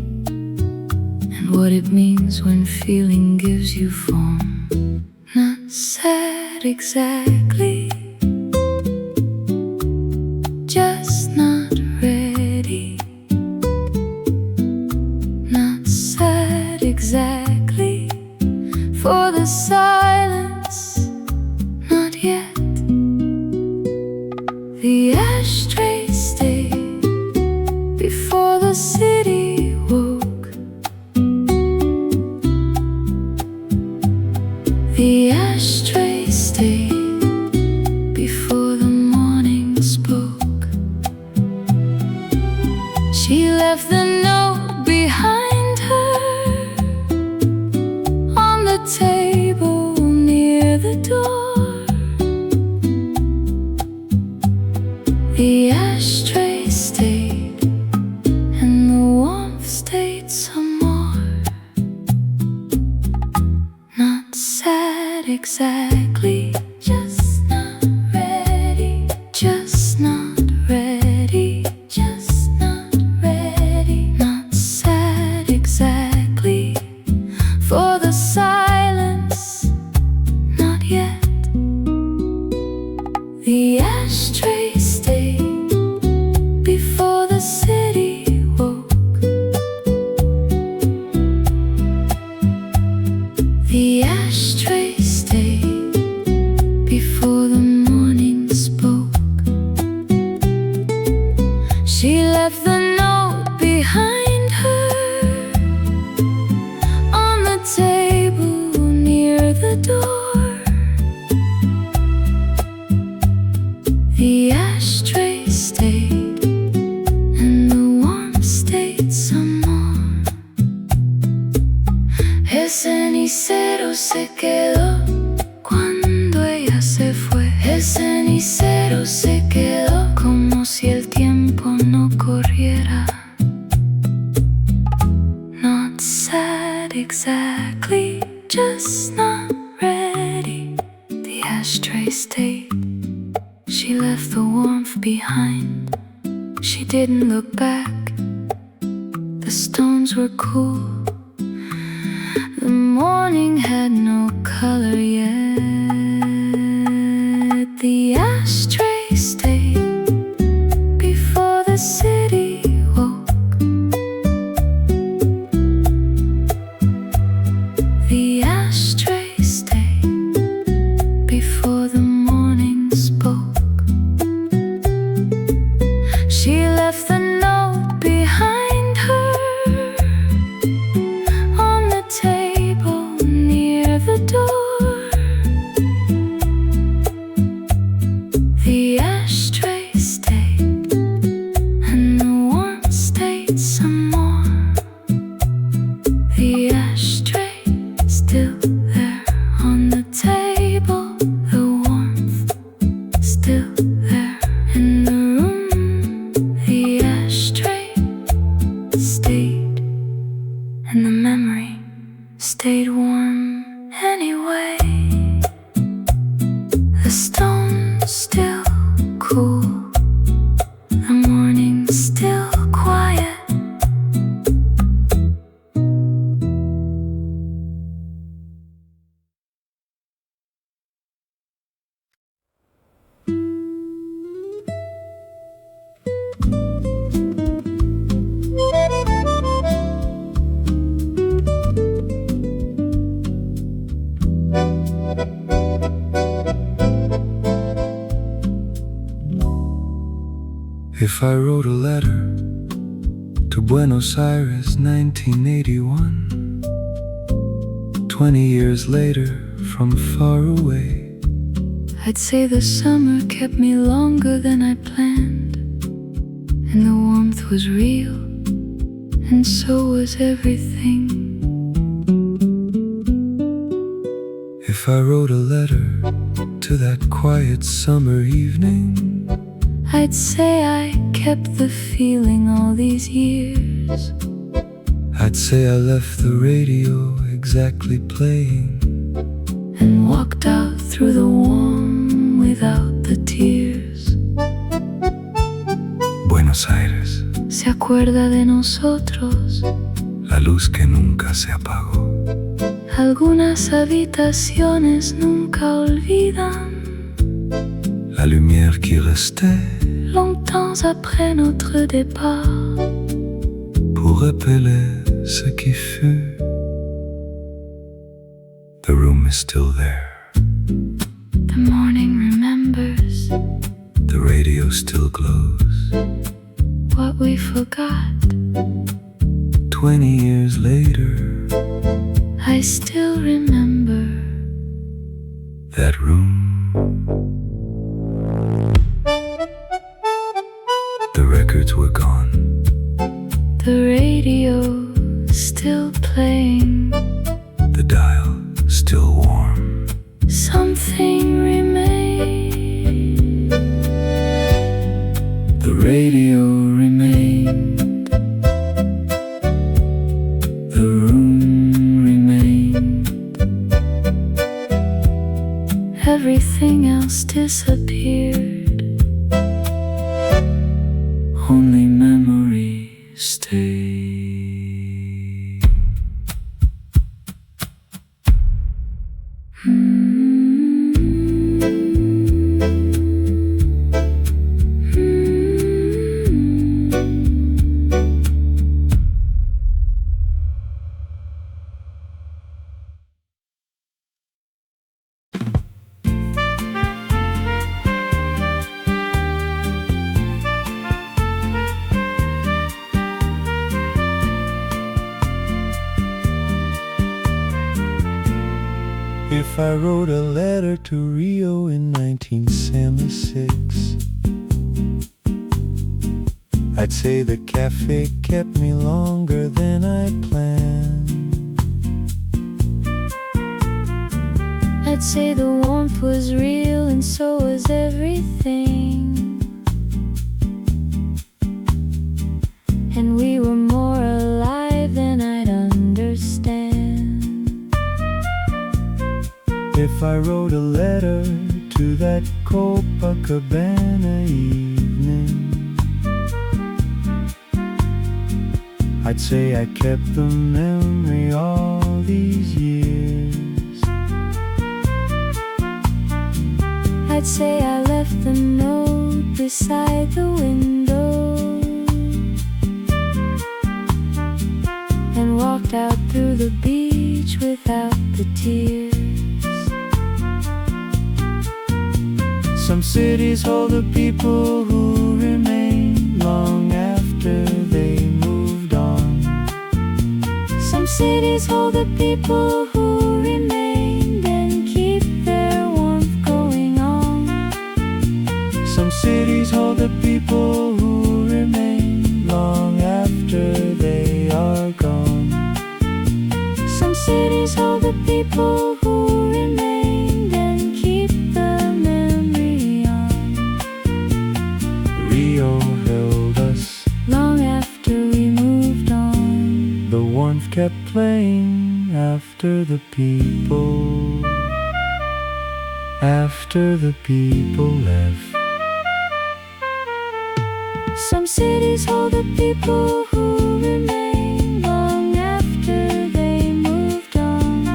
and what it means when feeling gives you form. Not sad exactly, just not ready. Not sad exactly for the silence, not yet. The ashtray stayed before the city woke. The ashtray stayed before the morning spoke. She left the note behind her on the table near the door. The ashtray stayed, and the warmth stayed some more. Not sad exactly, just not ready. Just not ready, just not ready. Not sad exactly for the silence, not yet. The ashtray stayed before the city woke. The ashtray stayed before the morning spoke. She left the note behind her on the table near the door. The ashtray stayed, and the warmth stayed some more. El cenicero se quedó cuando ella se fue. El cenicero se quedó como si el tiempo no corriera. Not sad exactly, just not ready. The ashtray stayed. She left the warmth behind. She didn't look back. The stones were cool. The morning had no color yet. The ashtray stayed before the city woke. The ashtray stayed before the morning spoke. She left the note behind her on the table near the door. The ashtray stayed, and the warmth stayed some more. The ashtray still there on the table, the warmth still there in the room. The ashtray stayed, and the memory stayed warm anyway. The stones still cool, the morning still quiet. If I wrote a letter to Buenos Aires, 1981, 20 years later from far away, I'd say the summer kept me longer than I planned, and the warmth was real, and so was everything. If I wrote a letter to that quiet summer evening, I'd say I kept the feeling all these years. I'd say I left the radio exactly playing and walked out through the warm without the tears. Buenos Aires, Se acuerda de nosotros, la luz que nunca se apagó. algunas habitaciones nunca olvidan, La lumière qui restait longtemps après notre départ. pour rappeler ce qui fut. The room is still there. The morning remembers The radio still glows. what we forgot. 20 years later, I still remember that room. The records were gone. the radio still playing. The dial still warm. Something remained. The radio remained. The room remained. Everything else disappeared. Only memory stayed. If I wrote a letter to Rio in 1976, I'd say the cafe kept me longer than I planned. I'd say the warmth was real and so was everything. And we were more alive than I'd understand. If I wrote a letter to that Copacabana evening, I'd say I kept the memory all these years. I'd say I left the note beside the window and walked out through the beach without the tears. Some cities hold the people who remain long after they moved on. Some cities hold the people who remained and keep their warmth going on. Some cities hold the people who remain long after they are gone. Some cities hold the people who remained and keep the memory on. Rio held us Long after we moved on. the warmth kept playing after the people. After the people left. Some cities hold the people who remain long after they moved on.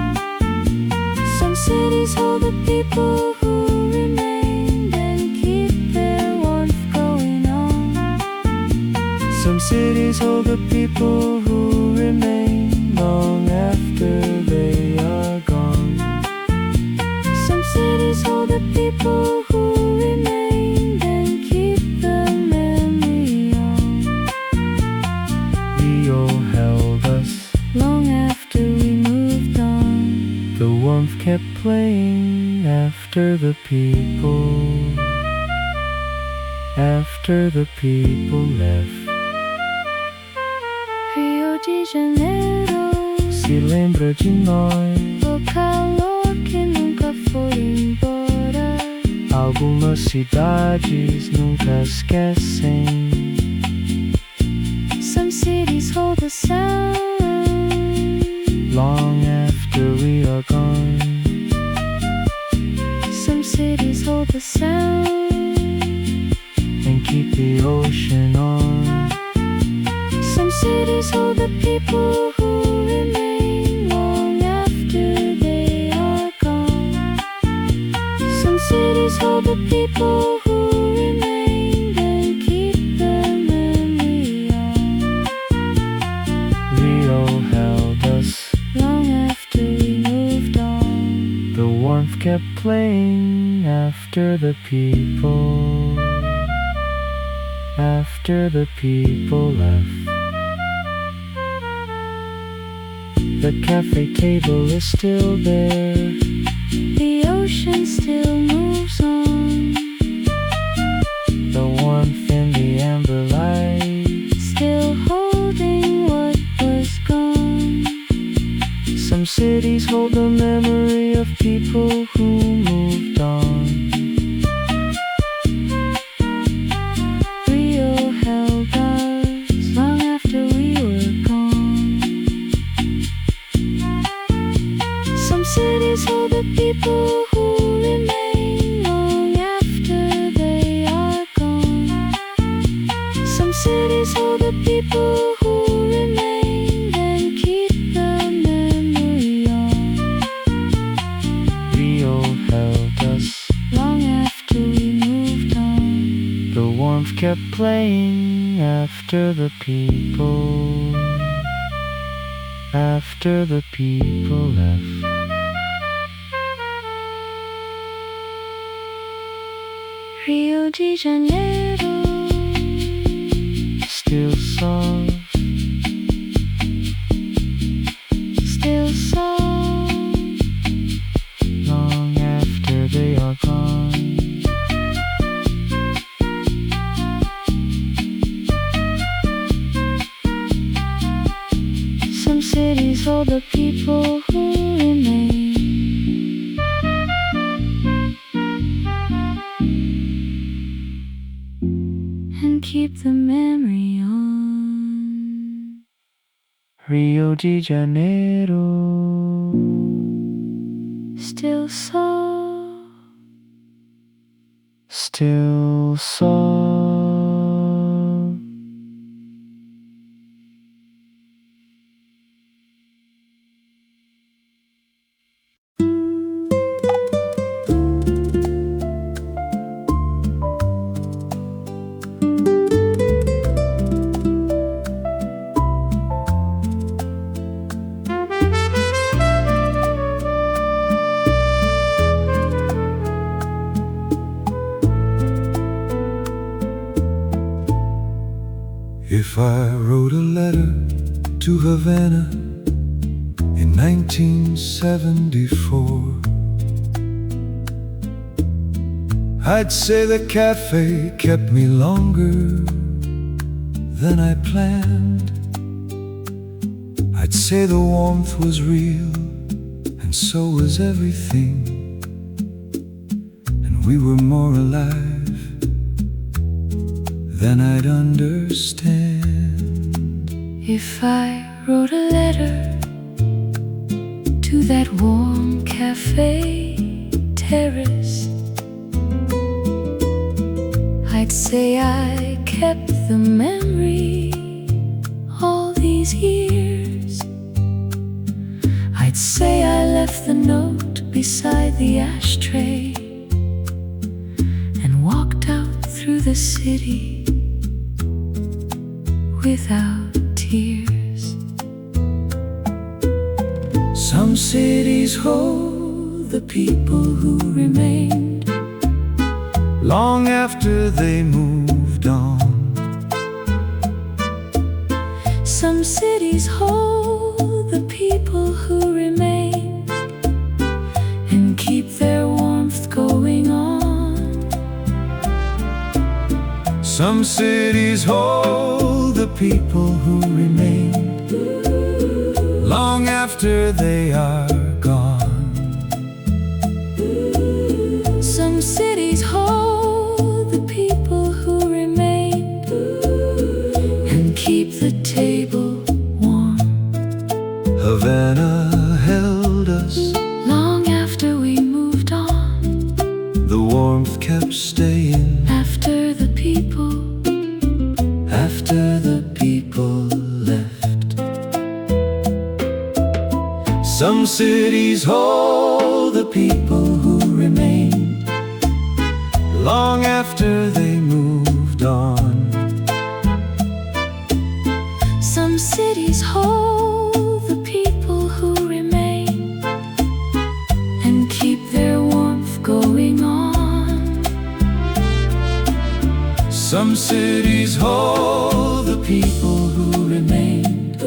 Some cities hold the people who remained and keep their warmth going on. Some cities hold the people who remain long after they are gone. Some cities hold the people who remained and keep the memory on. Rio held us Long after we moved on. the warmth kept playing after the people. After the people left. Rio de Janeiro, Se lembra de nós. o calor que nunca foi embora. Algumas cidades nunca esquecem. Some cities hold the sound long after we are gone. Some cities hold the sound and keep the ocean on. Some cities hold the people who remain long after they are gone. Some cities hold the people who remain and keep their memory on. Rio held us Long after we moved on. the warmth kept playing after the people. After the people left, the cafe table is still there. The ocean still moves on. The warmth in the amber light, Still holding what was gone. some cities hold the memory of people who moved on. Rio held us long after we were gone. Some cities hold the people who remain long after they are gone. Some cities hold the people who remain and keep the memory on. Rio held us, Long after we moved on. the warmth kept playing after the people. After the people left, Rio de Janeiro, still soft, still soft. long after they are gone. Some cities hold the people who remain and keep the memory on. Rio de Janeiro, Still soft, still soft. If I wrote a letter to Havana in 1974, I'd say the cafe kept me longer than I planned. I'd say the warmth was real, and so was everything, and we were more alive than I'd understand. if I wrote a letter to that warm cafe terrace, I'd say I kept the memory all these years. I'd say I left the note beside the ashtray and walked out through the city without tears. Some cities hold the people who remained long after they moved on. Some cities hold the people who remain and keep their warmth going on. Some cities hold the people who remain long after they are gone. Some cities hold the people who remain and keep the table warm. Havana warmth kept staying after the people left. Some cities hold the people who remained long after they moved on. Some cities hold the people who remain and keep their warmth going on. Some cities hold the people who remain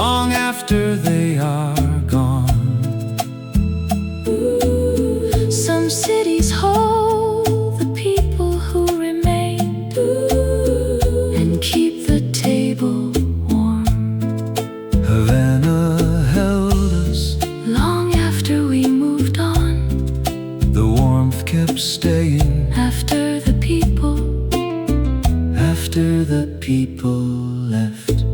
long after they are gone. Some cities hold the people who remain and keep the table warm. Havana held us long after we moved on. The warmth kept staying After the people left.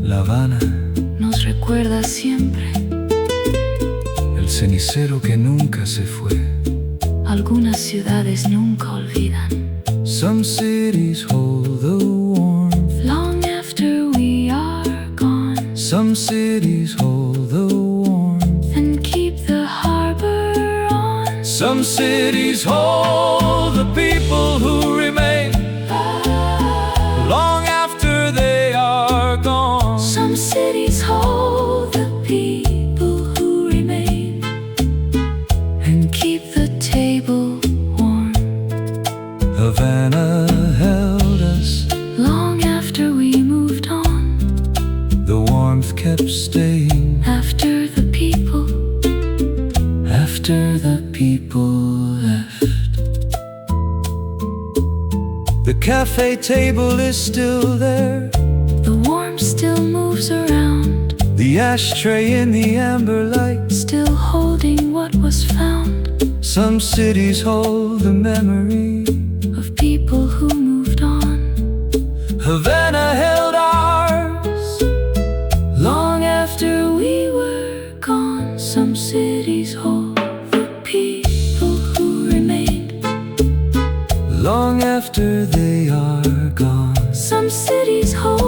La Habana, nos recuerda siempre. el cenicero que nunca se fue. Algunas ciudades nunca olvidan. Some cities hold the warmth Long after we are gone Some cities hold the warmth and keep the harbor on. Some cities hold the people who remain long after they are gone. Some cities hold the people who remain and keep the table warm. Havana held us Long after we moved on. The warmth kept staying After the people left. The cafe table is still there. the warmth still moves around, The ashtray in the amber light. still holding what was found Some cities hold the memory. of people who moved on. Havana held ours Long after we were gone. Some cities hold the people who remained long after they are gone. Some cities hold